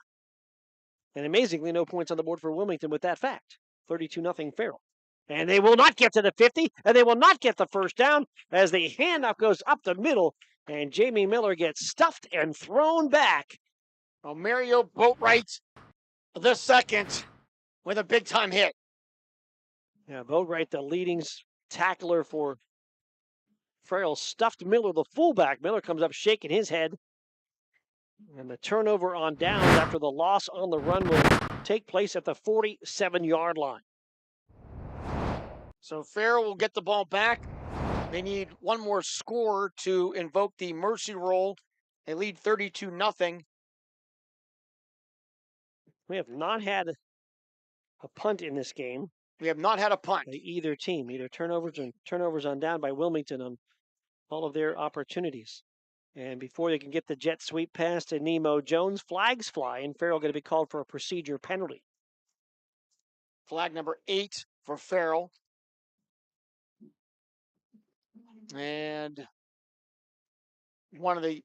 [SPEAKER 7] And amazingly, no points on the board for Wilmington with that fact. 32-0 Farrell. And they will not get to the 50, and they will not get the first down as the handoff goes up the middle, and Jamie Miller gets stuffed and thrown back.
[SPEAKER 8] Well, Mario Boatwright, the second, with a big-time hit.
[SPEAKER 7] Yeah, Boatwright, the leading tackler for Farrell, stuffed Miller, the fullback. Miller comes up shaking his head. And the turnover on downs after the loss on the run will take place at the 47-yard line.
[SPEAKER 8] So Farrell will get the ball back. They need one more score to invoke the mercy roll. They lead 32-0.
[SPEAKER 7] We have not had a punt in this game.
[SPEAKER 8] We have not had a punt.
[SPEAKER 7] By either team, either turnovers on down by Wilmington on all of their opportunities. And before they can get the jet sweep pass to Nemo Jones, flags fly, and Farrell going to be called for a procedure penalty.
[SPEAKER 8] Flag number 8 for Farrell. And one of the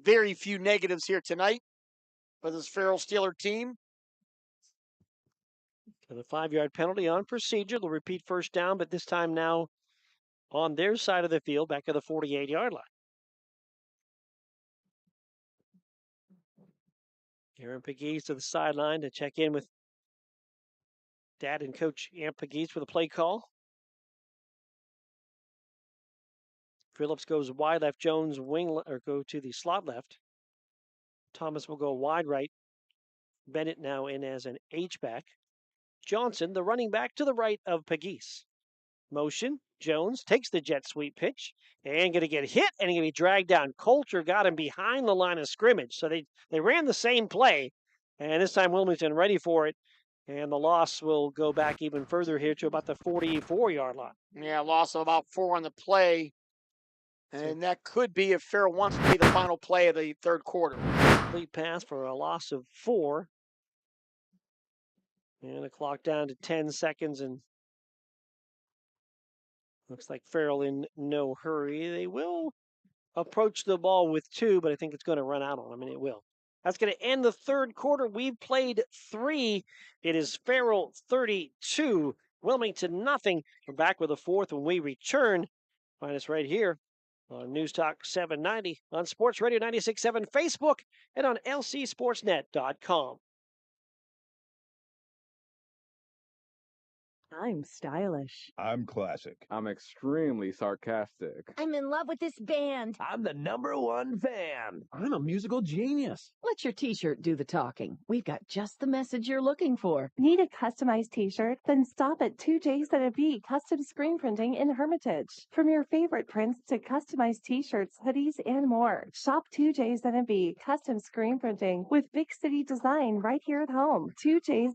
[SPEAKER 8] very few negatives here tonight for this Farrell Steeler team.
[SPEAKER 7] So the 5-yard penalty on procedure. They'll repeat first down, but this time now on their side of the field, back to the 48-yard line. Aaron Pegues to the sideline to check in with Dad and Coach Amp Pegues for the play call. Phillips goes wide left, Jones go to the slot left. Thomas will go wide right. Bennett now in as an H-back. Johnson, the running back, to the right of Pegues. Motion, Jones takes the jet sweep pitch and going to get hit and going to be dragged down. Coulter got him behind the line of scrimmage. So they ran the same play, and this time Wilmington ready for it. And the loss will go back even further here to about the 44-yard line.
[SPEAKER 8] Yeah, loss of about 4 on the play. And that could be, if Farrell wants to be, the final play of the third quarter.
[SPEAKER 7] Complete pass for a loss of 4. And the clock down to 10 seconds, and looks like Farrell in no hurry. They will approach the ball with 2, but I think it's going to run out on them, and it will. That's going to end the third quarter. We've played 3. It is Farrell 32, Wilmington nothing. We're back with the fourth when we return. Find us right here on News Talk 790, on Sports Radio 96.7 Facebook, and on lcsportsnet.com.
[SPEAKER 1] I'm stylish.
[SPEAKER 9] I'm classic. I'm extremely sarcastic.
[SPEAKER 10] I'm in love with this band.
[SPEAKER 20] I'm the #1 fan.
[SPEAKER 22] I'm a musical genius.
[SPEAKER 10] Let your t-shirt do the talking. We've got just the message you're looking for.
[SPEAKER 11] Need a customized t-shirt? Then stop at 2J's Custom Screen Printing in Hermitage. From your favorite prints to customized t-shirts, hoodies, and more. Shop 2J's Custom Screen Printing with big city design right here at home. 2J's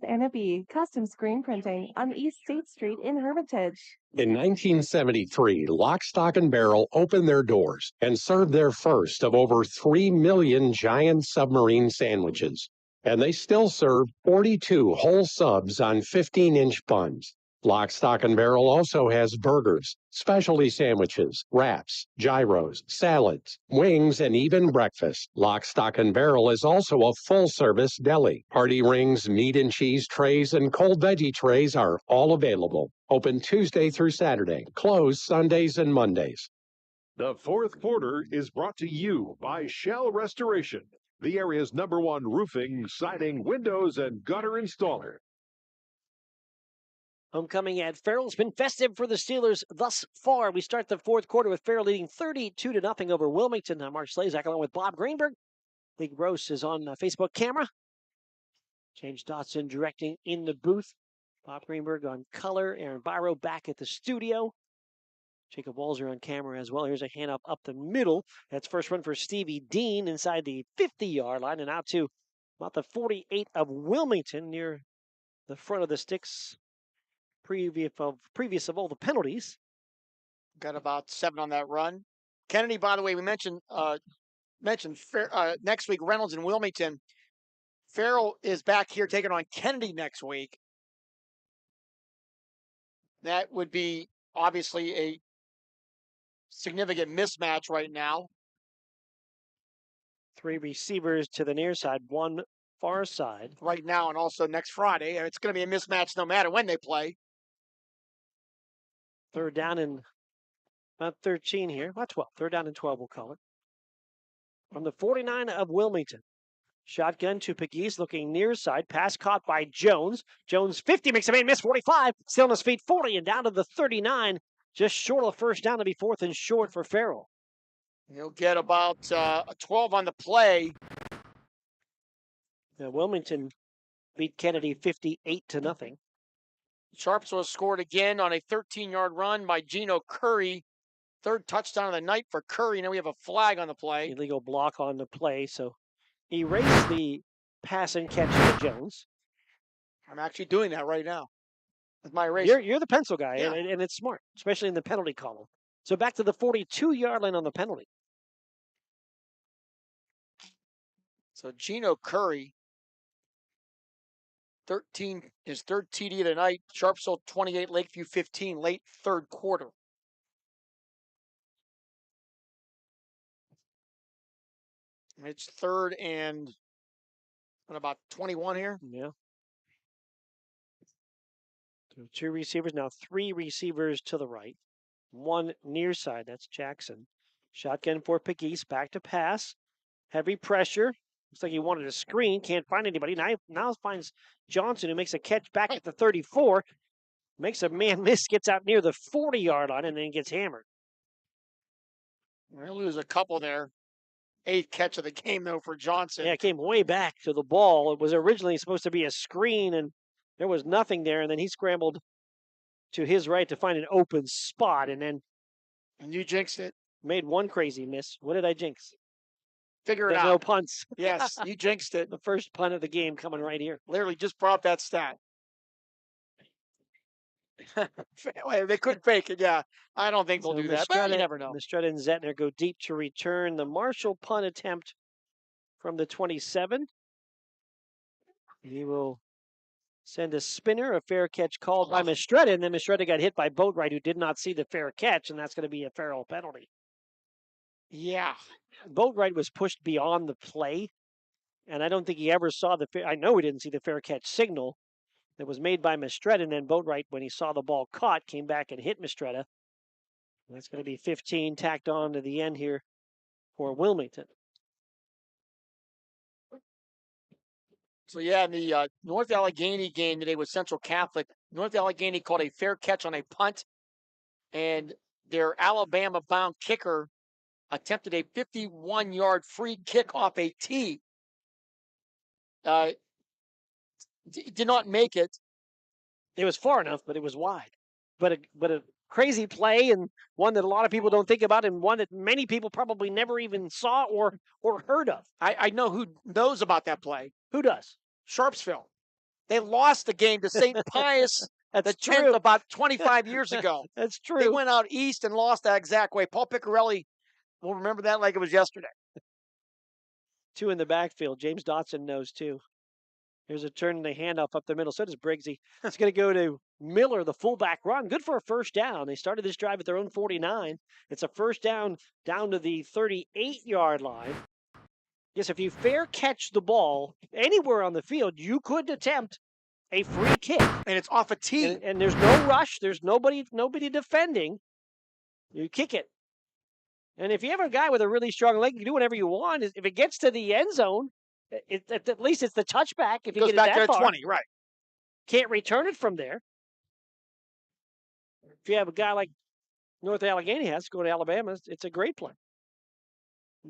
[SPEAKER 11] Custom Screen Printing on East State Street in Hermitage.
[SPEAKER 17] In 1973, Lock, Stock, and Barrel opened their doors and served their first of over 3 million giant submarine sandwiches. And they still serve 42 whole subs on 15-inch buns. Lock, Stock, and Barrel also has burgers, specialty sandwiches, wraps, gyros, salads, wings, and even breakfast. Lock, Stock, and Barrel is also a full-service deli. Party rings, meat and cheese trays, and cold veggie trays are all available. Open Tuesday through Saturday, closed Sundays and Mondays.
[SPEAKER 5] The fourth quarter is brought to you by Shell Restoration, the area's #1 roofing, siding, windows, and gutter installer.
[SPEAKER 7] Homecoming at Farrell has been festive for the Steelers thus far. We start the fourth quarter with Farrell leading 32-0 over Wilmington. I'm Mark Slazak along with Bob Greenberg. Lee Gross is on Facebook camera. James Dotson directing in the booth. Bob Greenberg on color. Aaron Byro back at the studio. Jacob Walzer on camera as well. Here's a hand up the middle. That's first run for Stevie Dean inside the 50-yard line and out to about the 48 of Wilmington near the front of the sticks. Previous of all the penalties.
[SPEAKER 8] Got about 7 on that run. Kennedy, by the way, we mentioned next week Reynolds and Wilmington. Farrell is back here taking on Kennedy next week. That would be obviously a significant mismatch right now.
[SPEAKER 7] 3 receivers to the near side, 1 far side.
[SPEAKER 8] Right now and also next Friday. It's going to be a mismatch no matter when they play.
[SPEAKER 7] Third down and about 13 here. About 12. Third down and 12, we'll call it. From the 49 of Wilmington. Shotgun to Pegues looking near side. Pass caught by Jones. Jones 50 makes a man miss 45. Still on his feet 40 and down to the 39. Just short of the first down to be 4th and short for Farrell.
[SPEAKER 8] He'll get about 12 on the play.
[SPEAKER 7] Now, Wilmington beat Kennedy 58-0.
[SPEAKER 8] Sharpsville scored again on a 13-yard run by Gino Curry. 3rd touchdown of the night for Curry. Now we have a flag on the play.
[SPEAKER 7] Illegal block on the play, so erase the pass and catch to Jones.
[SPEAKER 8] I'm actually doing that right now with my eraser.
[SPEAKER 7] You're the pencil guy,
[SPEAKER 8] yeah.
[SPEAKER 7] and it's smart, especially in the penalty column. So back to the 42-yard line on the penalty.
[SPEAKER 8] So Gino Curry, his 3rd TD of the night. Sharpsville 28, Lakeview 15, late 3rd quarter. It's 3rd and what, about 21 here?
[SPEAKER 7] Yeah. So 2 receivers, now 3 receivers to the right. 1 near side, that's Jackson. Shotgun for Pegues, back to pass. Heavy pressure. Looks like he wanted a screen, can't find anybody. Now finds Johnson, who makes a catch back at the 34. Makes a man miss, gets out near the 40-yard line, and then gets hammered.
[SPEAKER 8] We're going to lose a couple there. 8th catch of the game, though, for Johnson.
[SPEAKER 7] Yeah, it came way back to the ball. It was originally supposed to be a screen, and there was nothing there. And then he scrambled to his right to find an open spot, and then...
[SPEAKER 8] And you jinxed it.
[SPEAKER 7] Made 1 crazy miss. What did I jinx?
[SPEAKER 8] Figure it out.
[SPEAKER 7] No punts.
[SPEAKER 8] Yes, you jinxed it.
[SPEAKER 7] The first punt of the game coming right here.
[SPEAKER 8] Literally just brought up that stat. They could fake it, yeah. I don't think they'll do that, but you never know.
[SPEAKER 7] Mistretta and Zettner go deep to return the Marshall punt attempt from the 27. He will send a spinner, a fair catch called by Mistretta, and then Mistretta got hit by Boatwright, who did not see the fair catch, and that's going to be a Farrell penalty.
[SPEAKER 8] Yeah.
[SPEAKER 7] Boatwright was pushed beyond the play, and I don't think he ever saw I know he didn't see the fair catch signal that was made by Mistretta, and then Boatwright, when he saw the ball caught, came back and hit Mistretta. That's going to be 15 tacked on to the end here for Wilmington.
[SPEAKER 8] So, yeah, in the North Allegheny game today with Central Catholic, North Allegheny called a fair catch on a punt, and their Alabama-bound kicker attempted a 51-yard free kick off a tee. Did not make it.
[SPEAKER 7] It was far enough, but it was wide. But a crazy play, and one that a lot of people don't think about, and one that many people probably never even saw or heard of.
[SPEAKER 8] I know who knows about that play.
[SPEAKER 7] Who does?
[SPEAKER 8] Sharpsville. They lost the game to St. Pius
[SPEAKER 7] That's
[SPEAKER 8] the 10th
[SPEAKER 7] true.
[SPEAKER 8] about 25 years ago.
[SPEAKER 7] That's true.
[SPEAKER 8] They went out east and lost that exact way. Paul Piccarelli will remember that like it was yesterday.
[SPEAKER 7] 2 in the backfield. James Dotson knows too. Here's a turn and a handoff up the middle. So does Briggsy. It's going to go to Miller, the fullback run. Good for a first down. They started this drive at their own 49. It's a first down to the 38-yard line. Yes, if you fair catch the ball anywhere on the field, you could attempt a free kick.
[SPEAKER 8] And it's off a tee.
[SPEAKER 7] And there's no rush. There's nobody defending. You kick it. And if you have a guy with a really strong leg, you can do whatever you want. If it gets to the end zone, at least it's the touchback. If you
[SPEAKER 8] goes
[SPEAKER 7] get
[SPEAKER 8] back
[SPEAKER 7] it that
[SPEAKER 8] to the
[SPEAKER 7] far.
[SPEAKER 8] 20, right.
[SPEAKER 7] Can't return it from there. If you have a guy like North Allegheny has, go to Alabama, it's a great play.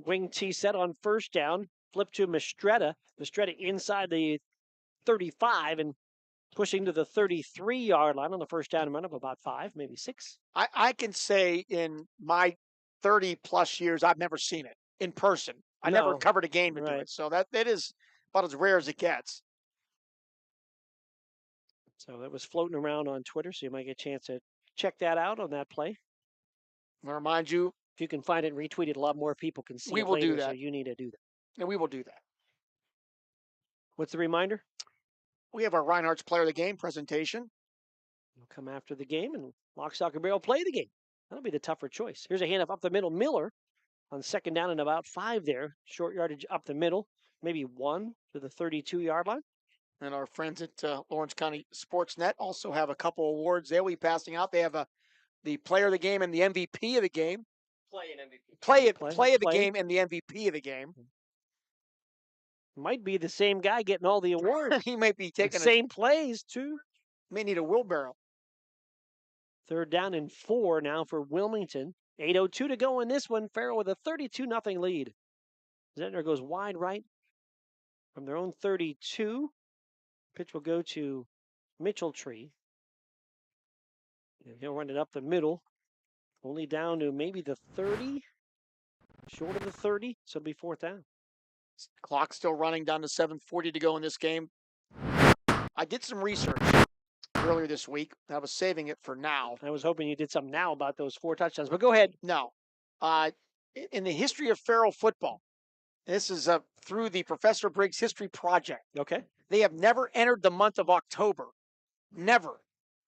[SPEAKER 7] Wing T set on first down, flip to Mistretta. Mistretta inside the 35 and pushing to the 33-yard line on the first down and run up about 5, maybe 6.
[SPEAKER 8] I can say in my 30-plus years, I've never seen it in person. I never covered a game to do it. So that is about as rare as it gets.
[SPEAKER 7] So that was floating around on Twitter, so you might get a chance to check that out on that play.
[SPEAKER 8] I remind you,
[SPEAKER 7] if you can find it and retweet it, a lot more people can see
[SPEAKER 8] we
[SPEAKER 7] it
[SPEAKER 8] will
[SPEAKER 7] later,
[SPEAKER 8] do that.
[SPEAKER 7] So you need to do that.
[SPEAKER 8] And we will do that.
[SPEAKER 7] What's the reminder?
[SPEAKER 8] We have our Reinhardt's Player of the Game presentation.
[SPEAKER 7] We'll come after the game, and Lock, Stock, and Barrel play the game. That'll be the tougher choice. Here's a handoff up the middle. Miller on second down and about 5 there. Short yardage up the middle, maybe 1 to the 32-yard line.
[SPEAKER 8] And our friends at Lawrence County SportsNet also have a couple awards they'll be passing out. They have the Player of the Game and the MVP of the game.
[SPEAKER 4] Play an MVP.
[SPEAKER 8] Play of the game and the MVP of the game.
[SPEAKER 7] Might be the same guy getting all the awards.
[SPEAKER 8] He might be taking
[SPEAKER 7] the same plays, too.
[SPEAKER 8] May need a wheelbarrow.
[SPEAKER 7] Third down and 4 now for Wilmington. 8:02 to go in this one. Farrell with a 32-0 lead. Zentner goes wide right from their own 32. Pitch will go to Mitchell-Tree. And he'll run it up the middle. Only down to maybe the 30. Short of the 30, so it'll be 4th down.
[SPEAKER 8] Clock still running down to 7:40 to go in this game. I did some research earlier this week. I was saving it for now.
[SPEAKER 7] I was hoping you did something now about those 4 touchdowns, but go ahead.
[SPEAKER 8] No. In the history of Farrell football, this is through the Professor Briggs History Project.
[SPEAKER 7] Okay.
[SPEAKER 8] They have never entered the month of October. Never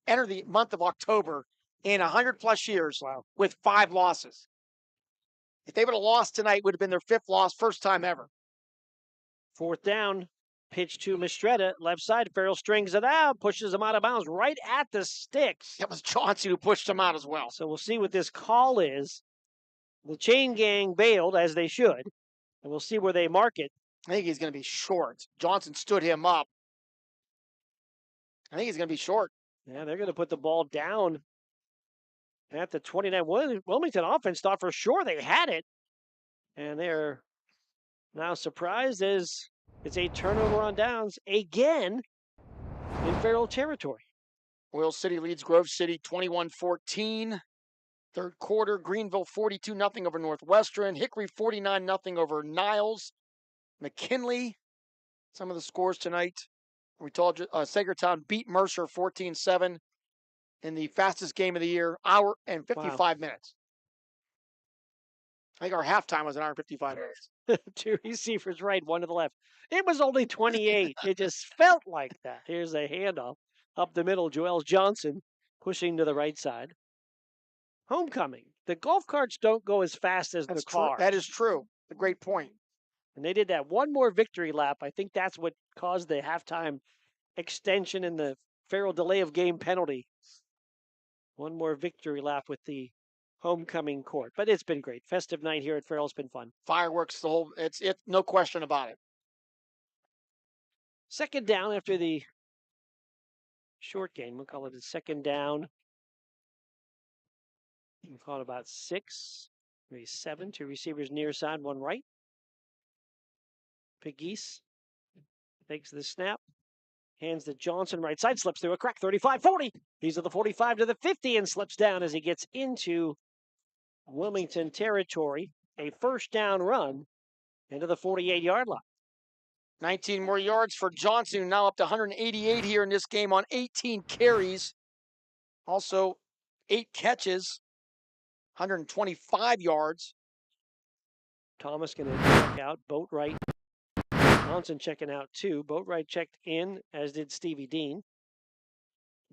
[SPEAKER 8] entered the month of October in 100-plus years with 5 losses. If they would have lost tonight, it would have been their 5th loss, first time ever.
[SPEAKER 7] 4th down, pitch to Mistretta, left side. Farrell strings it out, pushes him out of bounds right at the sticks.
[SPEAKER 8] That was Johnson who pushed him out as well.
[SPEAKER 7] So we'll see what this call is. The chain gang bailed, as they should, and we'll see where they mark it.
[SPEAKER 8] I think he's going to be short. Johnson stood him up. I think he's going to be short.
[SPEAKER 7] Yeah, they're going to put the ball down at the 29. Wilmington offense thought for sure they had it, and they're now surprised as it's a turnover on downs again in Farrell territory.
[SPEAKER 8] Oil City leads Grove City 21-14. Third quarter, Greenville 42-0 over Northwestern. Hickory 49-0 over Niles. McKinley, some of the scores tonight. We told you Sagertown beat Mercer 14-7 in the fastest game of the year, hour and 55 minutes. I think our halftime was an hour and 55 minutes.
[SPEAKER 7] 2 receivers right, 1 to the left. It was only 28. It just felt like that. Here's a handoff up the middle. Joel Johnson pushing to the right side. Homecoming. The golf carts don't go as fast as the cars.
[SPEAKER 8] That is true. A great point.
[SPEAKER 7] And they did that one more victory lap. I think that's what caused the halftime extension and the Farrell delay of game penalty. One more victory lap with the homecoming court. But it's been great. Festive night here at Farrell's been fun.
[SPEAKER 8] Fireworks, the whole, it's no question about it.
[SPEAKER 7] Second down after the short gain. We'll call it a second down. We'll call it about 6, maybe 7. 2 receivers near side, 1 right. Pegues takes the snap. Hands to Johnson, right side, slips through a crack, 35-40. He's at the 45 to the 50 and slips down as he gets into Wilmington territory. A first down run into the 48-yard line.
[SPEAKER 8] 19 more yards for Johnson, now up to 188 here in this game on 18 carries. Also, 8 catches, 125 yards.
[SPEAKER 7] Thomas going to check out. Boatwright. Johnson checking out too. Boatwright checked in, as did Stevie Dean.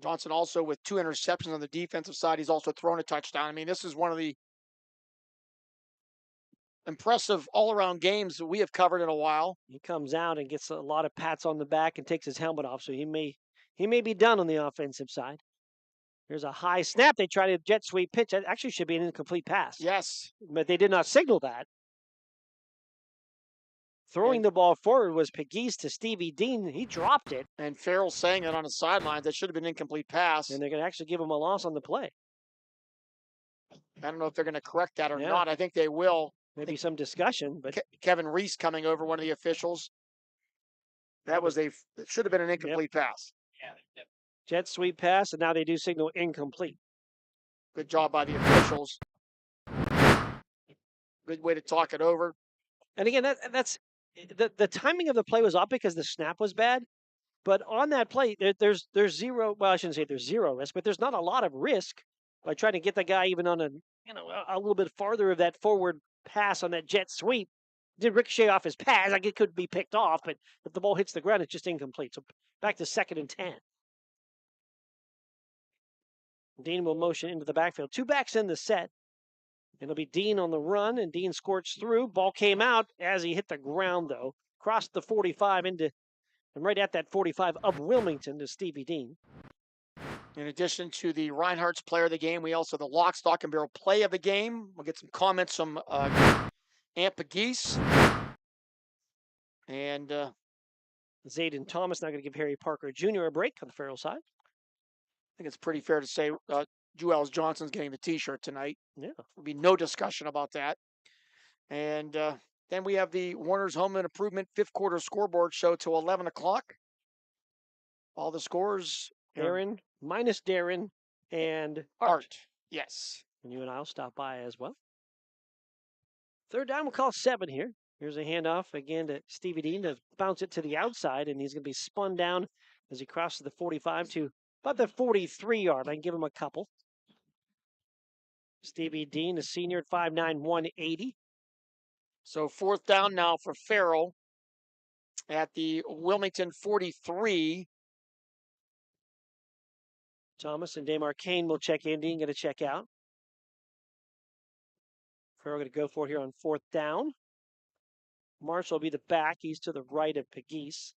[SPEAKER 8] Johnson also with 2 interceptions on the defensive side. He's also thrown a touchdown. I mean, this is one of the impressive all-around games that we have covered in a while.
[SPEAKER 7] He comes out and gets a lot of pats on the back and takes his helmet off, so he may be done on the offensive side. There's a high snap. They try to jet sweep pitch. That actually should be an incomplete pass.
[SPEAKER 8] Yes.
[SPEAKER 7] But they did not signal that. Throwing the ball forward was Pegues to Stevie Dean. He dropped it.
[SPEAKER 8] And Farrell saying it on the sidelines. That should have been an incomplete pass.
[SPEAKER 7] And they're going to actually give him a loss on the play.
[SPEAKER 8] I don't know if they're going to correct that or not. I think they will.
[SPEAKER 7] Maybe some discussion, but
[SPEAKER 8] Kevin Reese coming over, one of the officials. That was it should have been an incomplete pass.
[SPEAKER 4] Yeah.
[SPEAKER 7] Jet sweep pass, and now they do signal incomplete.
[SPEAKER 8] Good job by the officials. Good way to talk it over.
[SPEAKER 7] And again, that's the timing of the play was off because the snap was bad. But on that play, there's zero. Well, I shouldn't say there's zero risk, but there's not a lot of risk by trying to get the guy even on a little bit farther of that forward pass on that jet sweep. Did ricochet off his pads. Like it could be picked off, but if the ball hits the ground, it's just incomplete. So back to 2nd and 10. Dean will motion into the backfield. 2 backs in the set. It'll be Dean on the run, and Dean scorched through. Ball came out as he hit the ground, though. Crossed the 45 and right at that 45 of Wilmington to Stevie Dean.
[SPEAKER 8] In addition to the Reinhardt's player of the game, we also the lock, stock, and barrel play of the game. We'll get some comments from Ant Pegues. And
[SPEAKER 7] Zayden Thomas not going to give Harry Parker Jr. a break on the Farrell side.
[SPEAKER 8] I think it's pretty fair to say Juelz Johnson's getting the T-shirt tonight.
[SPEAKER 7] Yeah.
[SPEAKER 8] There'll be no discussion about that. And then we have the Warner's Home and Improvement 5th quarter scoreboard show till 11 o'clock. All the scores.
[SPEAKER 7] Aaron, minus Darren, and
[SPEAKER 8] Art. Yes.
[SPEAKER 7] And you and I will stop by as well. 3rd down, we'll call 7 here. Here's a handoff again to Stevie Dean to bounce it to the outside, and he's going to be spun down as he crosses the 45 to about the 43-yard line. Give him a couple. Stevie Dean, a senior at 5'9", 180.
[SPEAKER 8] So 4th down now for Farrell at the Wilmington 43.
[SPEAKER 7] Thomas and Damar Kane will check in. Dean going to check out. Farrell going to go for it here on 4th down. Marshall will be the back. He's to the right of Pegues.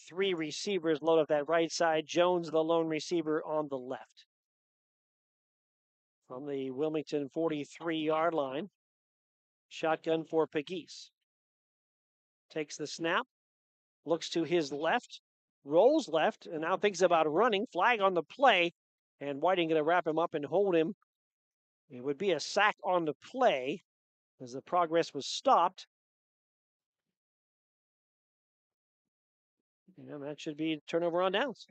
[SPEAKER 7] 3 receivers load up that right side. Jones, the lone receiver, on the left. From the Wilmington 43-yard line. Shotgun for Pegues. Takes the snap. Looks to his left. Rolls left. And now thinks about running. Flag on the play. And Whiting going to wrap him up and hold him. It would be a sack on the play as the progress was stopped. And that should be turnover on downs.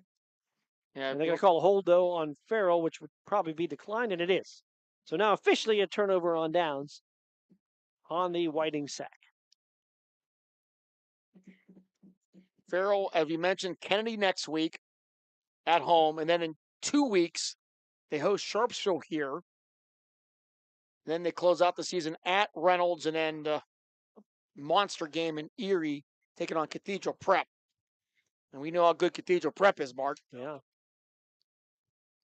[SPEAKER 8] Yeah,
[SPEAKER 7] and they're going to call a hold, though, on Farrell, which would probably be declined, and it is. So now officially a turnover on downs on the Whiting sack.
[SPEAKER 8] Farrell, as we mentioned, Kennedy next week at home, and then in 2 weeks, they host Sharpsville here. Then they close out the season at Reynolds, and then monster game in Erie, taking on Cathedral Prep. And we know how good Cathedral Prep is, Mark.
[SPEAKER 7] Yeah.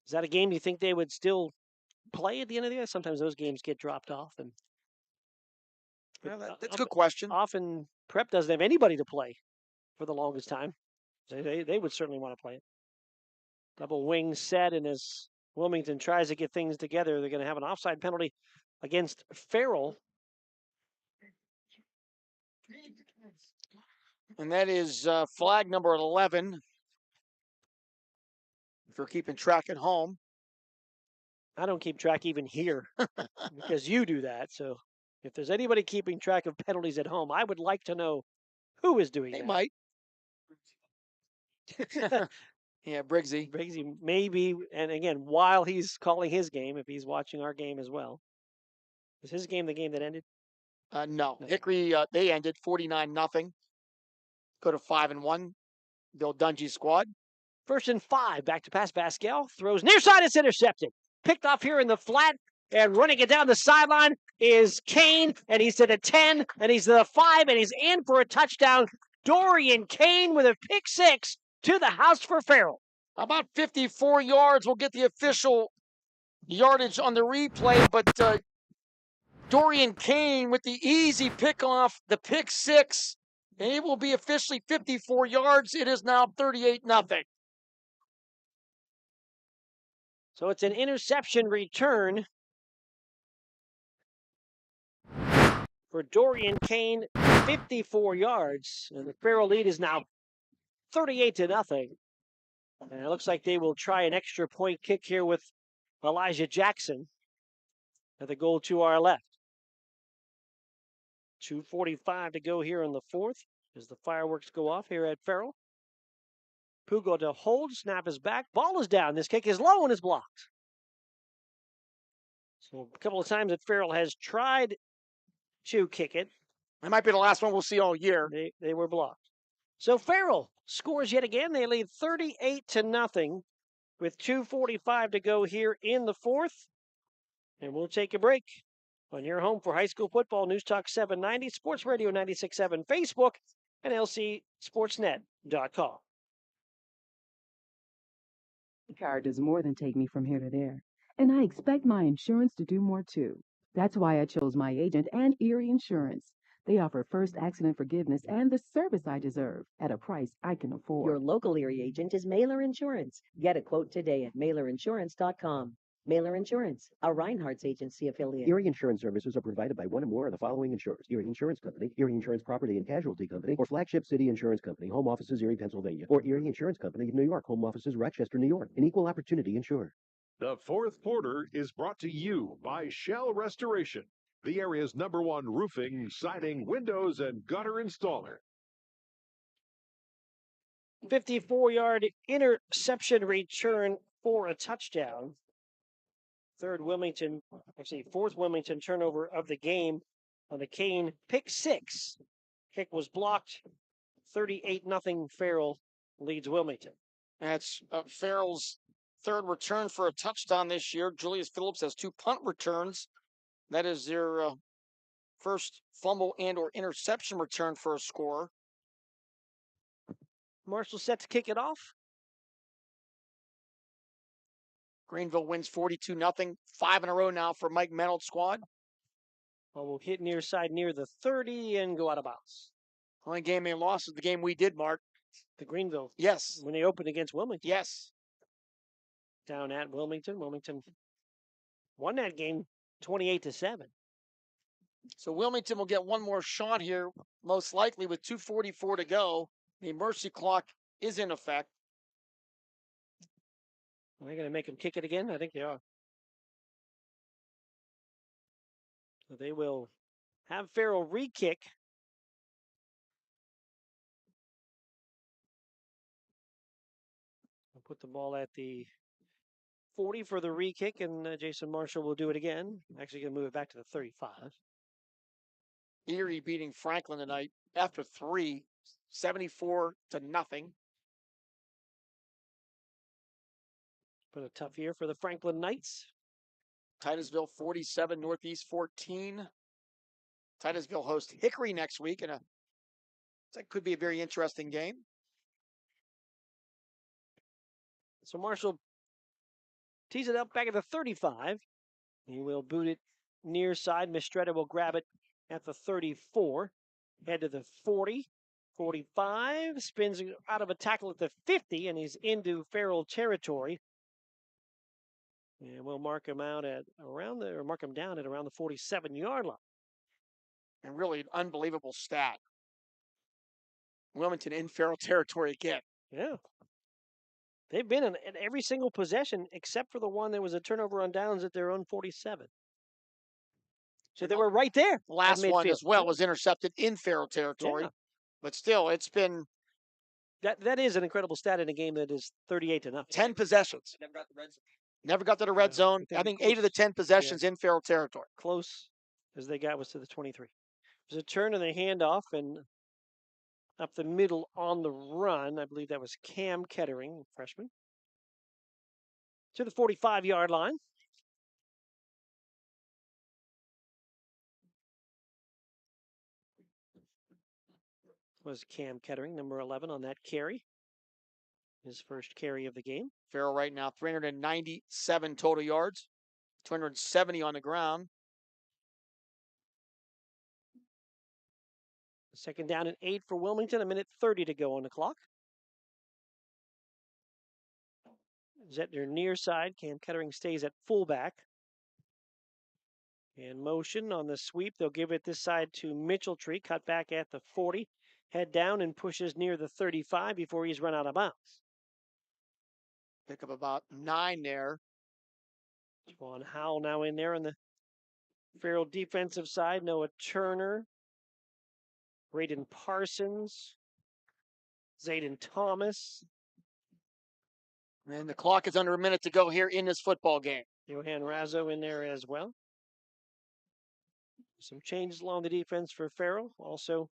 [SPEAKER 7] Is that a game you think they would still play at the end of the year? Sometimes those games get dropped off. And
[SPEAKER 8] yeah, that's a good question.
[SPEAKER 7] Often Prep doesn't have anybody to play for the longest time. They would certainly want to play it. Double wing set, and as Wilmington tries to get things together, they're going to have an offside penalty against Farrell.
[SPEAKER 8] And that is flag number 11. If you're keeping track at home.
[SPEAKER 7] I don't keep track even here because you do that. So if there's anybody keeping track of penalties at home, I would like to know who is doing
[SPEAKER 8] They
[SPEAKER 7] that.
[SPEAKER 8] might. Yeah, Briggsy.
[SPEAKER 7] Briggsy, maybe. And again, while he's calling his game, if he's watching our game as well. Was his game the game that ended?
[SPEAKER 8] No. Hickory, they ended 49-0. Go to 5-1. Bill Dungy's squad.
[SPEAKER 7] 1st and 5. Back to pass. Pascal throws near side. It's intercepted. Picked off here in the flat. And running it down the sideline is Kane. And he's to the 10. And he's to the 5. And he's in for a touchdown. Dorian Kane with a pick 6 to the house for Farrell.
[SPEAKER 8] About 54 yards. We'll get the official yardage on the replay. But Dorian Kane with the easy pickoff, the pick 6. And it will be officially 54 yards. It is now 38-0.
[SPEAKER 7] So it's an interception return for Dorian Kane, 54 yards. And the Farrell lead is now 38-0. And it looks like they will try an extra point kick here with Elijah Jackson at the goal to our left. 2:45 to go here in the 4th as the fireworks go off here at Farrell. Pugo to hold, snap is back, ball is down. This kick is low and is blocked. So a couple of times that Farrell has tried to kick it.
[SPEAKER 8] That might be the last one we'll see all year.
[SPEAKER 7] They were blocked. So Farrell scores yet again. They lead 38-0 with 2:45 to go here in the 4th. And we'll take a break on your home for high school football. News Talk 790, Sports Radio 96.7, Facebook, and lcsportsnet.com.
[SPEAKER 1] The car does more than take me from here to there, and I expect my insurance to do more too. That's why I chose my agent and Erie Insurance. They offer first accident forgiveness and the service I deserve at a price I can afford.
[SPEAKER 23] Your local Erie agent is Mailer Insurance. Get a quote today at mailerinsurance.com. Mailer Insurance, a Reinhardt's agency affiliate.
[SPEAKER 2] Erie Insurance services are provided by one or more of the following insurers: Erie Insurance Company, Erie Insurance Property and Casualty Company, or Flagship City Insurance Company, home offices Erie, Pennsylvania, or Erie Insurance Company of New York, home offices Rochester, New York. An equal opportunity insurer.
[SPEAKER 5] The 4th quarter is brought to you by Shell Restoration, the area's #1 roofing, siding, windows, and gutter installer.
[SPEAKER 7] 54-yard interception return for a touchdown. 4th Wilmington turnover of the game on the Kane pick 6. Kick was blocked. 38-0 Farrell leads Wilmington.
[SPEAKER 8] That's Farrell's 3rd return for a touchdown this year. Julius Phillips has 2 punt returns. That is their first fumble and or interception return for a score.
[SPEAKER 7] Marshall set to kick it off.
[SPEAKER 8] Greenville wins 42-0. 5 in a row now for Mike Menold's squad.
[SPEAKER 7] Well, we'll hit near side near the 30 and go out of bounds.
[SPEAKER 8] Only game they lost is the game we did, Mark.
[SPEAKER 7] The Greenville.
[SPEAKER 8] Yes.
[SPEAKER 7] When they opened against Wilmington.
[SPEAKER 8] Yes.
[SPEAKER 7] Down at Wilmington. Wilmington won that game 28-7.
[SPEAKER 8] So Wilmington will get one more shot here, most likely with 2:44 to go. The mercy clock is in effect.
[SPEAKER 7] Are they going to make them kick it again? I think they are. So they will have Farrell re-kick. I'll put the ball at the 40 for the re-kick, and Jason Marshall will do it again. Actually going to move it back to the 35.
[SPEAKER 8] Erie beating Franklin tonight after 3, 74-0.
[SPEAKER 7] Been a tough year for the Franklin Knights.
[SPEAKER 8] Titusville 47, Northeast 14. Titusville hosts Hickory next week, and that could be a very interesting game.
[SPEAKER 7] So Marshall tees it up back at the 35. He will boot it near side. Mistretta will grab it at the 34. Head to the 40. 45. Spins out of a tackle at the 50, and he's into Farrell territory. And we'll mark him out at around the, or mark him down at around the 47-yard line.
[SPEAKER 8] And really an unbelievable stat. Wilmington in Farrell territory again.
[SPEAKER 7] Yeah. They've been in every single possession except for the one that was a turnover on downs at their own 47. So they were right there.
[SPEAKER 8] Last one as well was intercepted in Farrell territory.
[SPEAKER 7] Yeah.
[SPEAKER 8] But still, it's been...
[SPEAKER 7] That is an incredible stat in a game that is 38-0.
[SPEAKER 8] 10 possessions. Never got to the red zone. I think 8 of the 10 possessions in Farrell territory.
[SPEAKER 7] Close as they got was to the 23. There's a turn and a handoff, and up the middle on the run, I believe that was Cam Kettering, freshman, to the 45-yard line. Was Cam Kettering, number 11, on that carry. His first carry of the game.
[SPEAKER 8] Farrell right now, 397 total yards, 270 on the ground.
[SPEAKER 7] Second down and 8 for Wilmington, 1:30 to go on the clock. Zettner near side. Cam Kettering stays at fullback. And motion on the sweep. They'll give it this side to Mitchelltree. Cut back at the 40. Head down and pushes near the 35 before he's run out of bounds.
[SPEAKER 8] Pick up about 9 there.
[SPEAKER 7] Juwan Howell now in there on the Farrell defensive side. Noah Turner. Braden Parsons. Zayden Thomas.
[SPEAKER 8] And the clock is under a minute to go here in this football game.
[SPEAKER 7] Johan Razzo in there as well. Some changes along the defense for Farrell. Also,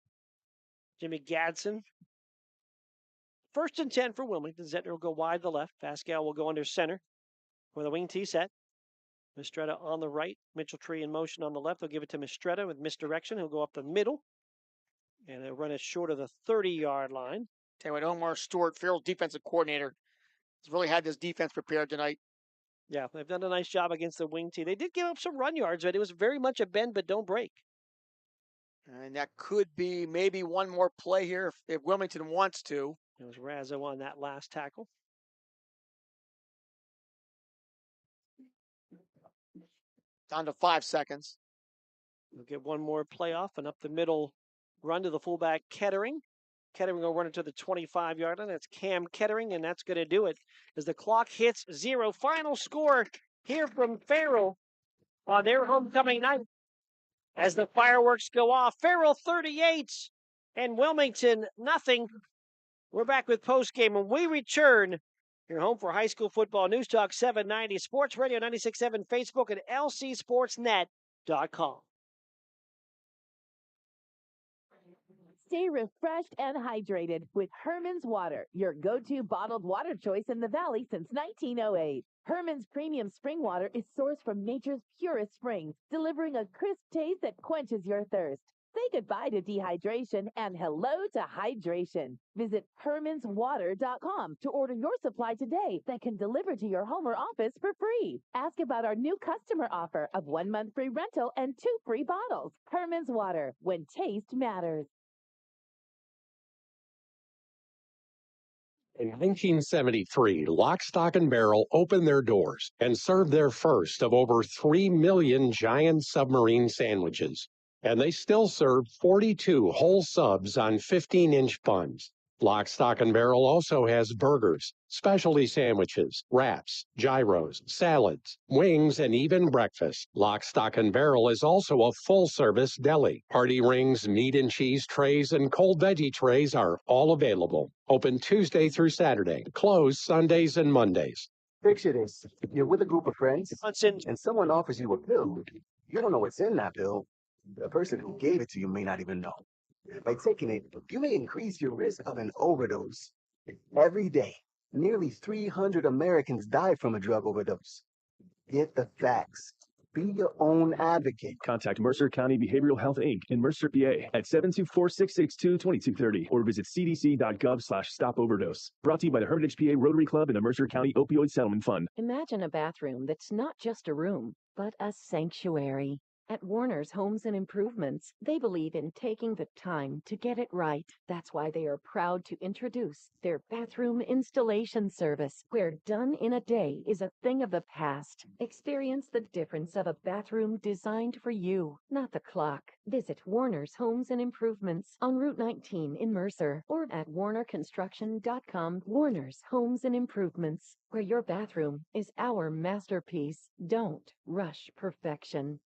[SPEAKER 7] Jimmy Gadsden. 1st and 10 for Wilmington. Zettner will go wide to the left. Pascal will go under center with a wing tee set. Mistretta on the right. Mitchelltree in motion on the left. They'll give it to Mistretta with misdirection. He'll go up the middle. And they'll run it short of the 30-yard line.
[SPEAKER 8] Tell you what, Omar Stewart, Farrell's defensive coordinator, has really had this defense prepared tonight.
[SPEAKER 7] Yeah, they've done a nice job against the wing tee. They did give up some run yards, but it was very much a bend but don't break.
[SPEAKER 8] And that could be maybe one more play here if Wilmington wants to.
[SPEAKER 7] It was Razzo on that last tackle.
[SPEAKER 8] Down to 5 seconds.
[SPEAKER 7] We'll get one more playoff and up the middle run to the fullback Kettering. Kettering will run it to the 25-yard line. That's Cam Kettering, and that's going to do it as the clock hits 0. Final score here from Farrell on their homecoming night as the fireworks go off. Farrell 38 and Wilmington nothing. We're back with postgame when we return. Your home for high school football. News Talk 790, Sports Radio 96.7, Facebook, and lcsportsnet.com.
[SPEAKER 3] Stay refreshed and hydrated with Herman's Water, your go-to bottled water choice in the Valley since 1908. Herman's premium spring water is sourced from nature's purest springs, delivering a crisp taste that quenches your thirst. Say goodbye to dehydration and hello to hydration. Visit hermanswater.com to order your supply today that can deliver to your home or office for free. Ask about our new customer offer of 1 month free rental and 2 free bottles. Herman's Water, when taste matters.
[SPEAKER 17] In 1973, Lock, Stock, and Barrel opened their doors and served their first of over 3 million giant submarine sandwiches. And they still serve 42 whole subs on 15-inch buns. Lock, Stock, and Barrel also has burgers, specialty sandwiches, wraps, gyros, salads, wings, and even breakfast. Lock, Stock, and Barrel is also a full-service deli. Party rings, meat and cheese trays, and cold veggie trays are all available. Open Tuesday through Saturday, closed Sundays and Mondays.
[SPEAKER 12] Picture this. You're with a group of friends, and someone offers you a pill. You don't know what's in that pill. The person who gave it to you may not even know. By taking it, you may increase your risk of an overdose. Every day, nearly 300 Americans die from a drug overdose. Get the facts. Be your own advocate.
[SPEAKER 22] Contact Mercer County Behavioral Health, Inc. in Mercer, PA at 724-662-2230 or visit cdc.gov/stop-overdose. Brought to you by the Hermitage, PA Rotary Club and the Mercer County Opioid Settlement Fund.
[SPEAKER 10] Imagine a bathroom that's not just a room, but a sanctuary. At Warner's Homes and Improvements, they believe in taking the time to get it right. That's why they are proud to introduce their bathroom installation service, where done in a day is a thing of the past. Experience the difference of a bathroom designed for you, not the clock. Visit Warner's Homes and Improvements on Route 19 in Mercer or at warnerconstruction.com. Warner's Homes and Improvements, where your bathroom is our masterpiece. Don't rush perfection.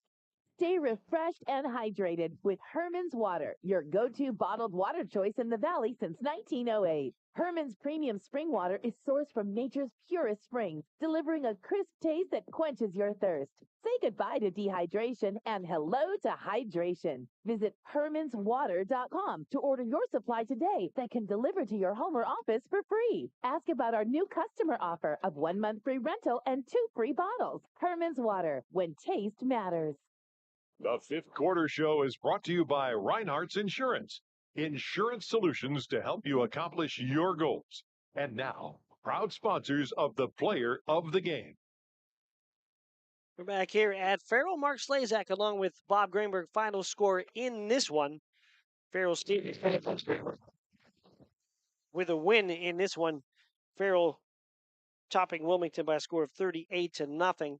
[SPEAKER 3] Stay refreshed and hydrated with Herman's Water, your go-to bottled water choice in the Valley since 1908. Herman's premium spring water is sourced from nature's purest springs, delivering a crisp taste that quenches your thirst. Say goodbye to dehydration and hello to hydration. Visit hermanswater.com to order your supply today that can deliver to your home or office for free. Ask about our new customer offer of 1 month free rental and 2 free bottles. Herman's Water, when taste matters.
[SPEAKER 5] The fifth quarter show is brought to you by Reinhardt's Insurance. Insurance solutions to help you accomplish your goals. And now, proud sponsors of the Player of the Game.
[SPEAKER 7] We're back here at Farrell. Mark Slazak along with Bob Greenberg. Final score in this one. Farrell Stevens with a win in this one. Farrell topping Wilmington by a score of 38-0.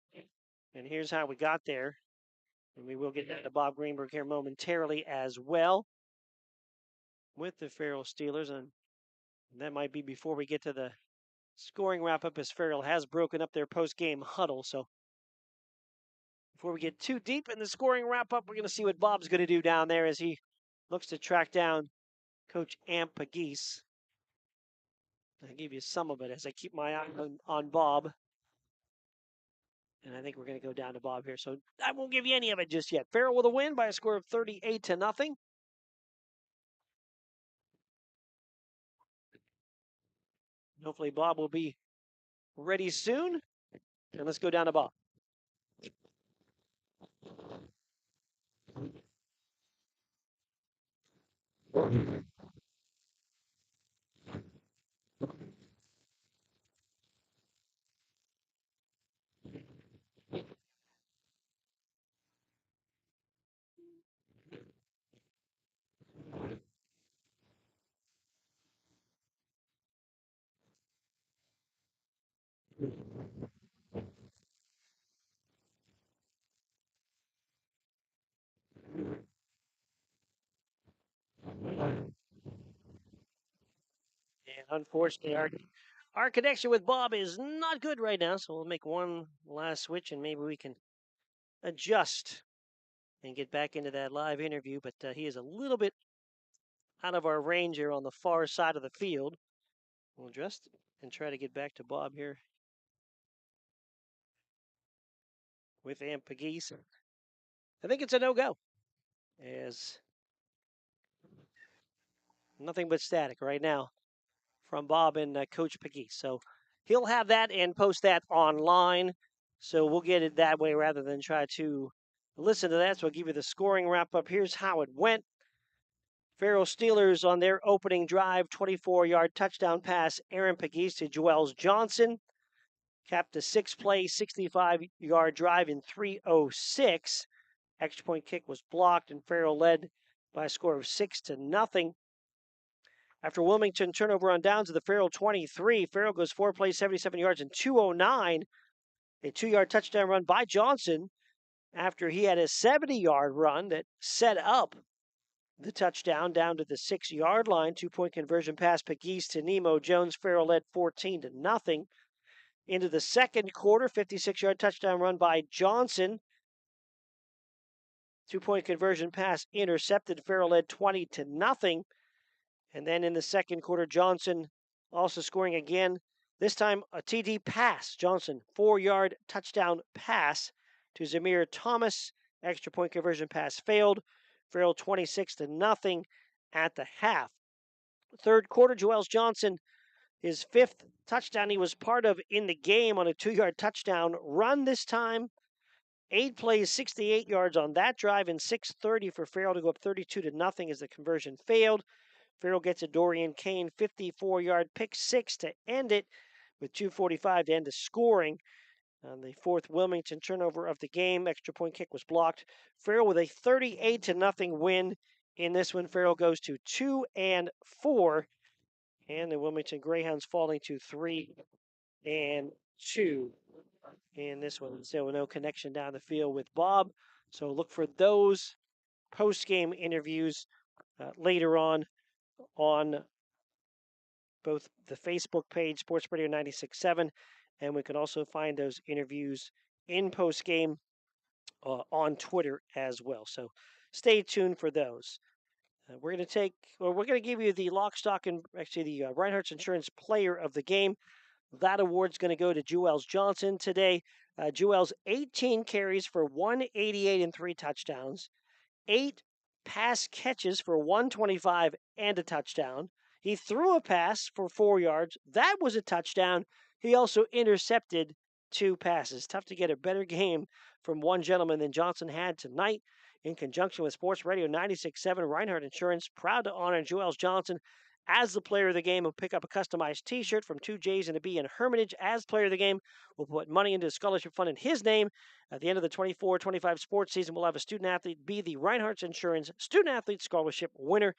[SPEAKER 7] And here's how we got there. And we will get down to Bob Greenberg here momentarily as well with the Farrell Steelers. And that might be before we get to the scoring wrap-up, as Farrell has broken up their post-game huddle. So before we get too deep in the scoring wrap-up, we're going to see what Bob's going to do down there as he looks to track down Coach Amp Pagese. I'll give you some of it as I keep my eye on Bob. And I think we're going to go down to Bob here. So I won't give you any of it just yet. Farrell with a win by a score of 38-0. Hopefully Bob will be ready soon. And let's go down to Bob. And unfortunately, our connection with Bob is not good right now, so we'll make one last switch and maybe we can adjust and get back into that live interview. But he is a little bit out of our range here on the far side of the field. We'll adjust and try to get back to Bob here with Amp Pagese. I think it's a no-go, as nothing but static right now from Bob and Coach Pagese. So he'll have that and post that online. So we'll get it that way rather than try to listen to that. So I'll give you the scoring wrap-up. Here's how it went. Farrell Steelers on their opening drive, 24-yard touchdown pass, Aaron Pagese to Joels Johnson. Capped a 6-play, 65-yard drive in 3:06. Extra point kick was blocked, and Farrell led by a score of 6-0. After Wilmington turnover on downs to the Farrell 23, Farrell goes 4 plays, 77 yards, and 2:09. A 2-yard touchdown run by Johnson after he had a 70-yard run that set up the touchdown down to the 6-yard line. 2-point conversion pass Pagese to Nemo Jones. Farrell led 14-0. Into the second quarter, 56-yard touchdown run by Johnson. 2-point conversion pass intercepted. Farrell led 20-0. And then in the second quarter, Johnson also scoring again. This time a TD pass. Johnson, 4-yard touchdown pass to Zamir Thomas. Extra point conversion pass failed. Farrell 26-0 at the half. Third quarter, Joels Johnson, his 5th touchdown he was part of in the game on a 2-yard touchdown run this time. 8 plays, 68 yards on that drive, and 6:30 for Farrell to go up 32-0 as the conversion failed. Farrell gets a Dorian Kane 54-yard pick 6 to end it with 2:45 to end the scoring. On the fourth Wilmington turnover of the game, extra point kick was blocked. Farrell with a 38-0 win. In this one, Farrell goes to 2-4, and the Wilmington Greyhounds falling to 3-2 in this one. So no connection down the field with Bob. So look for those post-game interviews later on both the Facebook page, Sports Radio 96.7, and we can also find those interviews in post-game on Twitter as well. So stay tuned for those. We're going to give you the the Reinhardt's Insurance Player of the Game. That award's going to go to Jewels Johnson today. Jewels 18 carries for 188 and 3 touchdowns, 8 pass catches for 125 and a touchdown. He threw a pass for 4 yards. That was a touchdown. He also intercepted 2 passes. Tough to get a better game from one gentleman than Johnson had tonight. In conjunction with Sports Radio 96.7, Reinhardt Insurance, proud to honor Jewels Johnson as the player of the game. Will pick up a customized T-shirt from 2 J's and a B in Hermitage as player of the game. We'll put money into a scholarship fund in his name. At the end of the 24-25 sports season, we'll have a student athlete be the Reinhardt's Insurance Student Athlete Scholarship winner.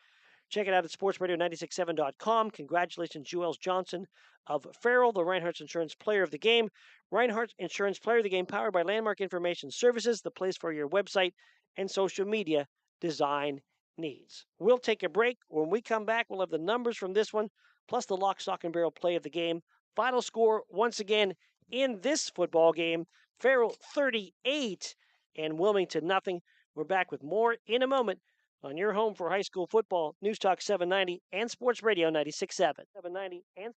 [SPEAKER 7] Check it out at sportsradio967.com. Congratulations, Jewels Johnson of Farrell, the Reinhardt's Insurance Player of the Game. Reinhardt's Insurance Player of the Game, powered by Landmark Information Services, the place for your website and social media design needs. We'll take a break. When we come back, we'll have the numbers from this one, plus the lock, stock, and barrel play of the game. Final score, once again, in this football game, Farrell 38 and Wilmington nothing. We're back with more in a moment on your home for high school football, News Talk 790 and Sports Radio 96.7. 790 and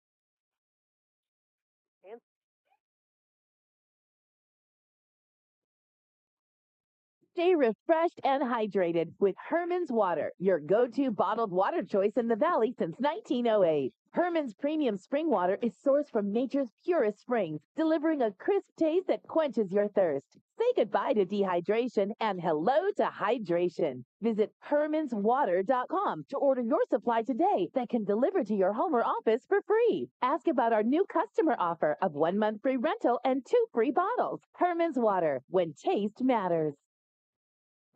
[SPEAKER 3] Stay refreshed and hydrated with Herman's Water, your go-to bottled water choice in the Valley since 1908. Herman's premium spring water is sourced from nature's purest springs, delivering a crisp taste that quenches your thirst. Say goodbye to dehydration and hello to hydration. Visit hermanswater.com to order your supply today that can deliver to your home or office for free. Ask about our new customer offer of 1 month free rental and 2 free bottles. Herman's Water, when taste matters.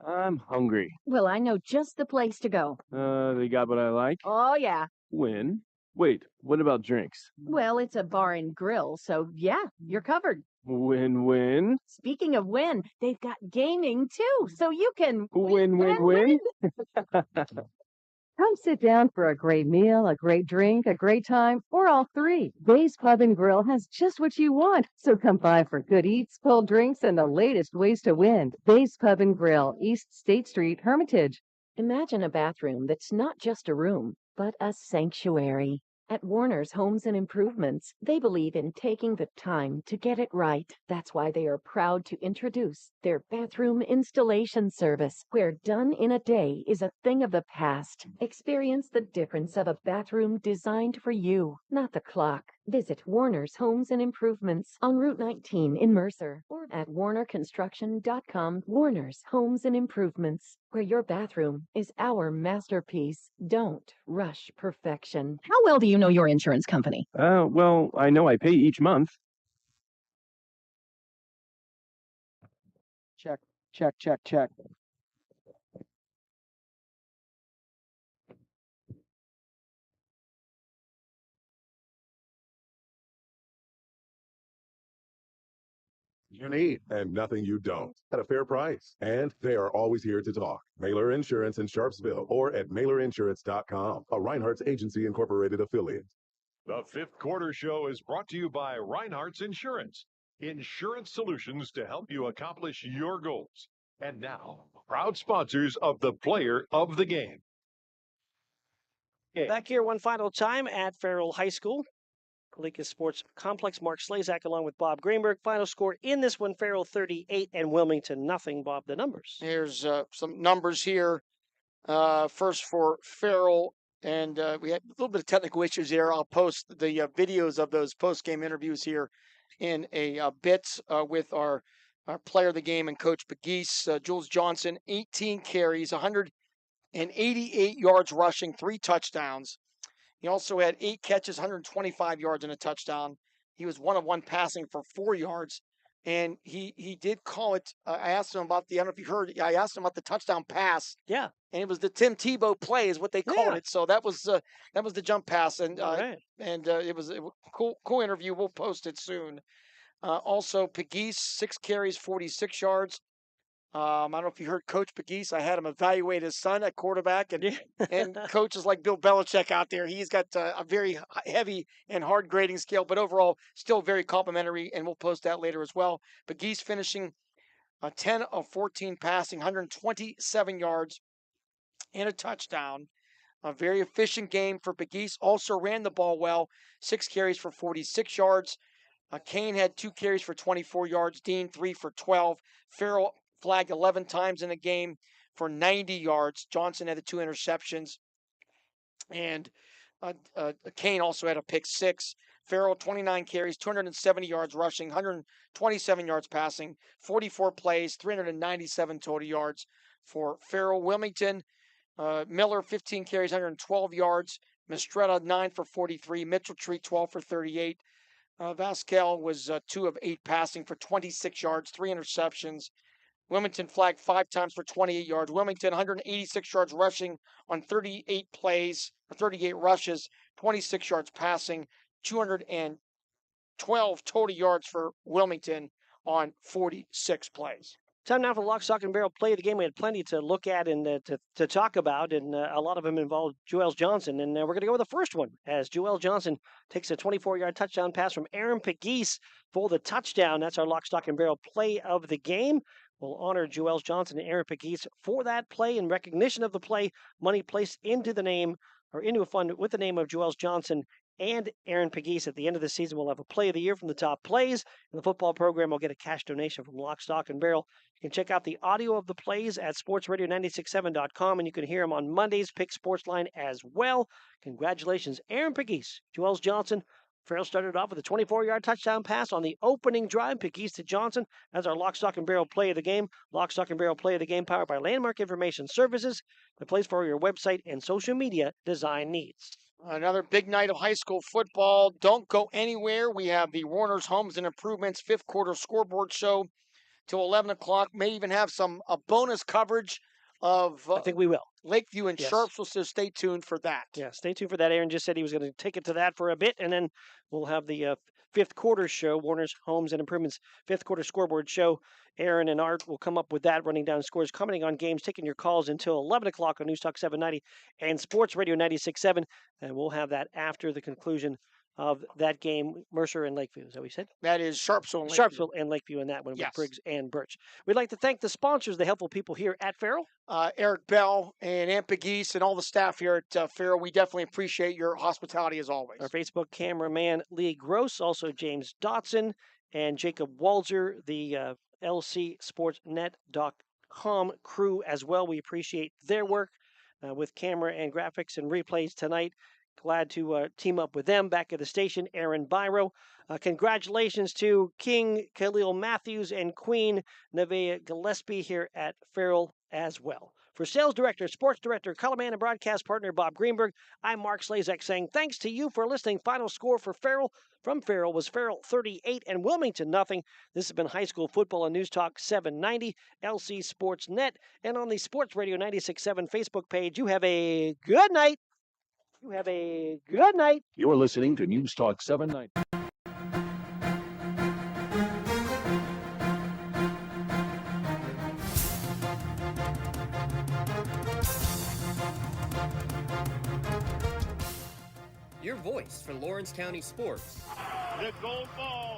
[SPEAKER 22] I'm hungry.
[SPEAKER 10] Well, I know just the place to go.
[SPEAKER 22] They got what I like?
[SPEAKER 10] Oh, yeah.
[SPEAKER 22] When? Wait, what about drinks?
[SPEAKER 10] Well, it's a bar and grill, so yeah, you're covered.
[SPEAKER 22] Win-win?
[SPEAKER 10] Speaking of win, they've got gaming too, so you can
[SPEAKER 22] Win-win-win?
[SPEAKER 6] Come sit down for a great meal, a great drink, a great time, or all three. Bay's Pub and Grill has just what you want. So come by for good eats, cold drinks, and the latest ways to win. Bay's Pub and Grill, East State Street, Hermitage.
[SPEAKER 10] Imagine a bathroom that's not just a room, but a sanctuary. At Warner's Homes and Improvements, they believe in taking the time to get it right. That's why they are proud to introduce their bathroom installation service, where done in a day is a thing of the past. Experience the difference of a bathroom designed for you, not the clock. Visit Warner's Homes and Improvements on Route 19 in Mercer or at warnerconstruction.com. Warner's Homes and Improvements, where your bathroom is our masterpiece. Don't rush perfection.
[SPEAKER 6] How well do you know your insurance company?
[SPEAKER 22] Well, I know I pay each month.
[SPEAKER 20] Check, check, check, check.
[SPEAKER 5] You need and nothing you don't at a fair price. And they are always here to talk. Mailer Insurance in Sharpsville or at mailerinsurance.com, a Reinhardt's Agency Incorporated affiliate. The fifth quarter show is brought to you by Reinhardt's Insurance. Insurance solutions to help you accomplish your goals. And now, proud sponsors of the Player of the Game.
[SPEAKER 7] Back here one final time at Farrell High School. Coleca Sports Complex. Mark Slazak along with Bob Greenberg. Final score in this one, Farrell 38 and Wilmington nothing. Bob, the numbers.
[SPEAKER 8] Here's some numbers here. First for Farrell, and we had a little bit of technical issues here. I'll post the videos of those post-game interviews here in a bit with our player of the game and Coach Pegues. Jules Johnson, 18 carries, 188 yards rushing, 3 touchdowns. He also had 8 catches, 125 yards and a touchdown. He was 1 of 1 passing for 4 yards. and he did call it. I asked him about I don't know if you heard. I asked him about the touchdown pass.
[SPEAKER 7] Yeah,
[SPEAKER 8] and it was the Tim Tebow play is what they called it. So that was the jump pass, and it was a cool interview. We'll post it soon. Also, Pegues, 6 carries, 46 yards. I don't know if you heard Coach Pegues. I had him evaluate his son at quarterback, and Coach is like Bill Belichick out there. He's got a very heavy and hard grading scale, but overall still very complimentary, and we'll post that later as well. Pegues finishing 10 of 14 passing, 127 yards and a touchdown. A very efficient game for Pegues. Also ran the ball well, 6 carries for 46 yards. Kane had 2 carries for 24 yards. Dean 3 for 12. Farrell flagged 11 times in the game for 90 yards. Johnson had the 2 interceptions. And Kane also had a pick 6. Farrell, 29 carries, 270 yards rushing, 127 yards passing, 44 plays, 397 total yards for Farrell. Wilmington, Miller, 15 carries, 112 yards. Mistretta, 9 for 43. Mitchell Tree, 12 for 38. Vasquez was 2 of 8 passing for 26 yards, 3 interceptions. Wilmington flagged 5 times for 28 yards. Wilmington, 186 yards rushing on 38 plays, or 38 rushes, 26 yards passing, 212 total yards for Wilmington on 46 plays.
[SPEAKER 7] Time now for the Lock, Stock, and Barrel play of the game. We had plenty to look at and to talk about, and a lot of them involved Joel Johnson. And we're going to go with the first one, as Joel Johnson takes a 24-yard touchdown pass from Aaron Pegues for the touchdown. That's our Lock, Stock, and Barrel play of the game. We'll honor Joel Johnson and Aaron Pegues for that play. In recognition of the play, money placed into a fund with the name of Joel Johnson and Aaron Pegues. At the end of the season, we'll have a play of the year from the top plays. And the football program will get a cash donation from Lock, Stock, and Barrel. You can check out the audio of the plays at sportsradio967.com, and you can hear them on Monday's Pick Sports Line as well. Congratulations, Aaron Pegues, Joel Johnson. Farrell started off with a 24-yard touchdown pass on the opening drive. Pegues to Johnson as our Lock, Stock, and Barrel play of the game. Lock, Stock, and Barrel play of the game powered by Landmark Information Services. The place for your website and social media design needs.
[SPEAKER 8] Another big night of high school football. Don't go anywhere. We have the Warner's Homes and Improvements 5th quarter scoreboard show till 11 o'clock. May even have some bonus coverage of
[SPEAKER 7] I think we will.
[SPEAKER 8] Lakeview and Sharpsville, so stay tuned for that.
[SPEAKER 7] Yeah, stay tuned for that. Aaron just said he was going to take it to that for a bit, and then we'll have the 5th quarter show, Warner's Homes and Improvements 5th quarter scoreboard show. Aaron and Art will come up with that, running down scores, commenting on games, taking your calls until 11 o'clock on News Talk 790 and Sports Radio 96.7, and we'll have that after the conclusion of that game, Mercer and Lakeview. Is that what you said?
[SPEAKER 8] That is Sharpsville and Lakeview.
[SPEAKER 7] Sharpsville and Lakeview in that one with Briggs and Birch. We'd like to thank the sponsors, the helpful people here at Farrell.
[SPEAKER 8] Eric Bell and Aunt Pegues and all the staff here at Farrell. We definitely appreciate your hospitality as always.
[SPEAKER 7] Our Facebook cameraman, Lee Gross, also James Dotson and Jacob Walzer, the lcsportsnet.com crew as well. We appreciate their work with camera and graphics and replays tonight. Glad to team up with them. Back at the station, Aaron Byro. Congratulations to King Khalil Matthews and Queen Nevaeh Gillespie here at Farrell as well. For Sales Director, Sports Director, Colorman, and Broadcast Partner Bob Greenberg, I'm Mark Slazak saying thanks to you for listening. Final score for Farrell from Farrell was Farrell 38 and Wilmington nothing. This has been High School Football on News Talk 790, LC Sports Net, and on the Sports Radio 96.7 Facebook page. You have a good night. You have a good night.
[SPEAKER 22] You're listening to News Talk 790.
[SPEAKER 4] Your voice for Lawrence County sports.
[SPEAKER 14] The gold ball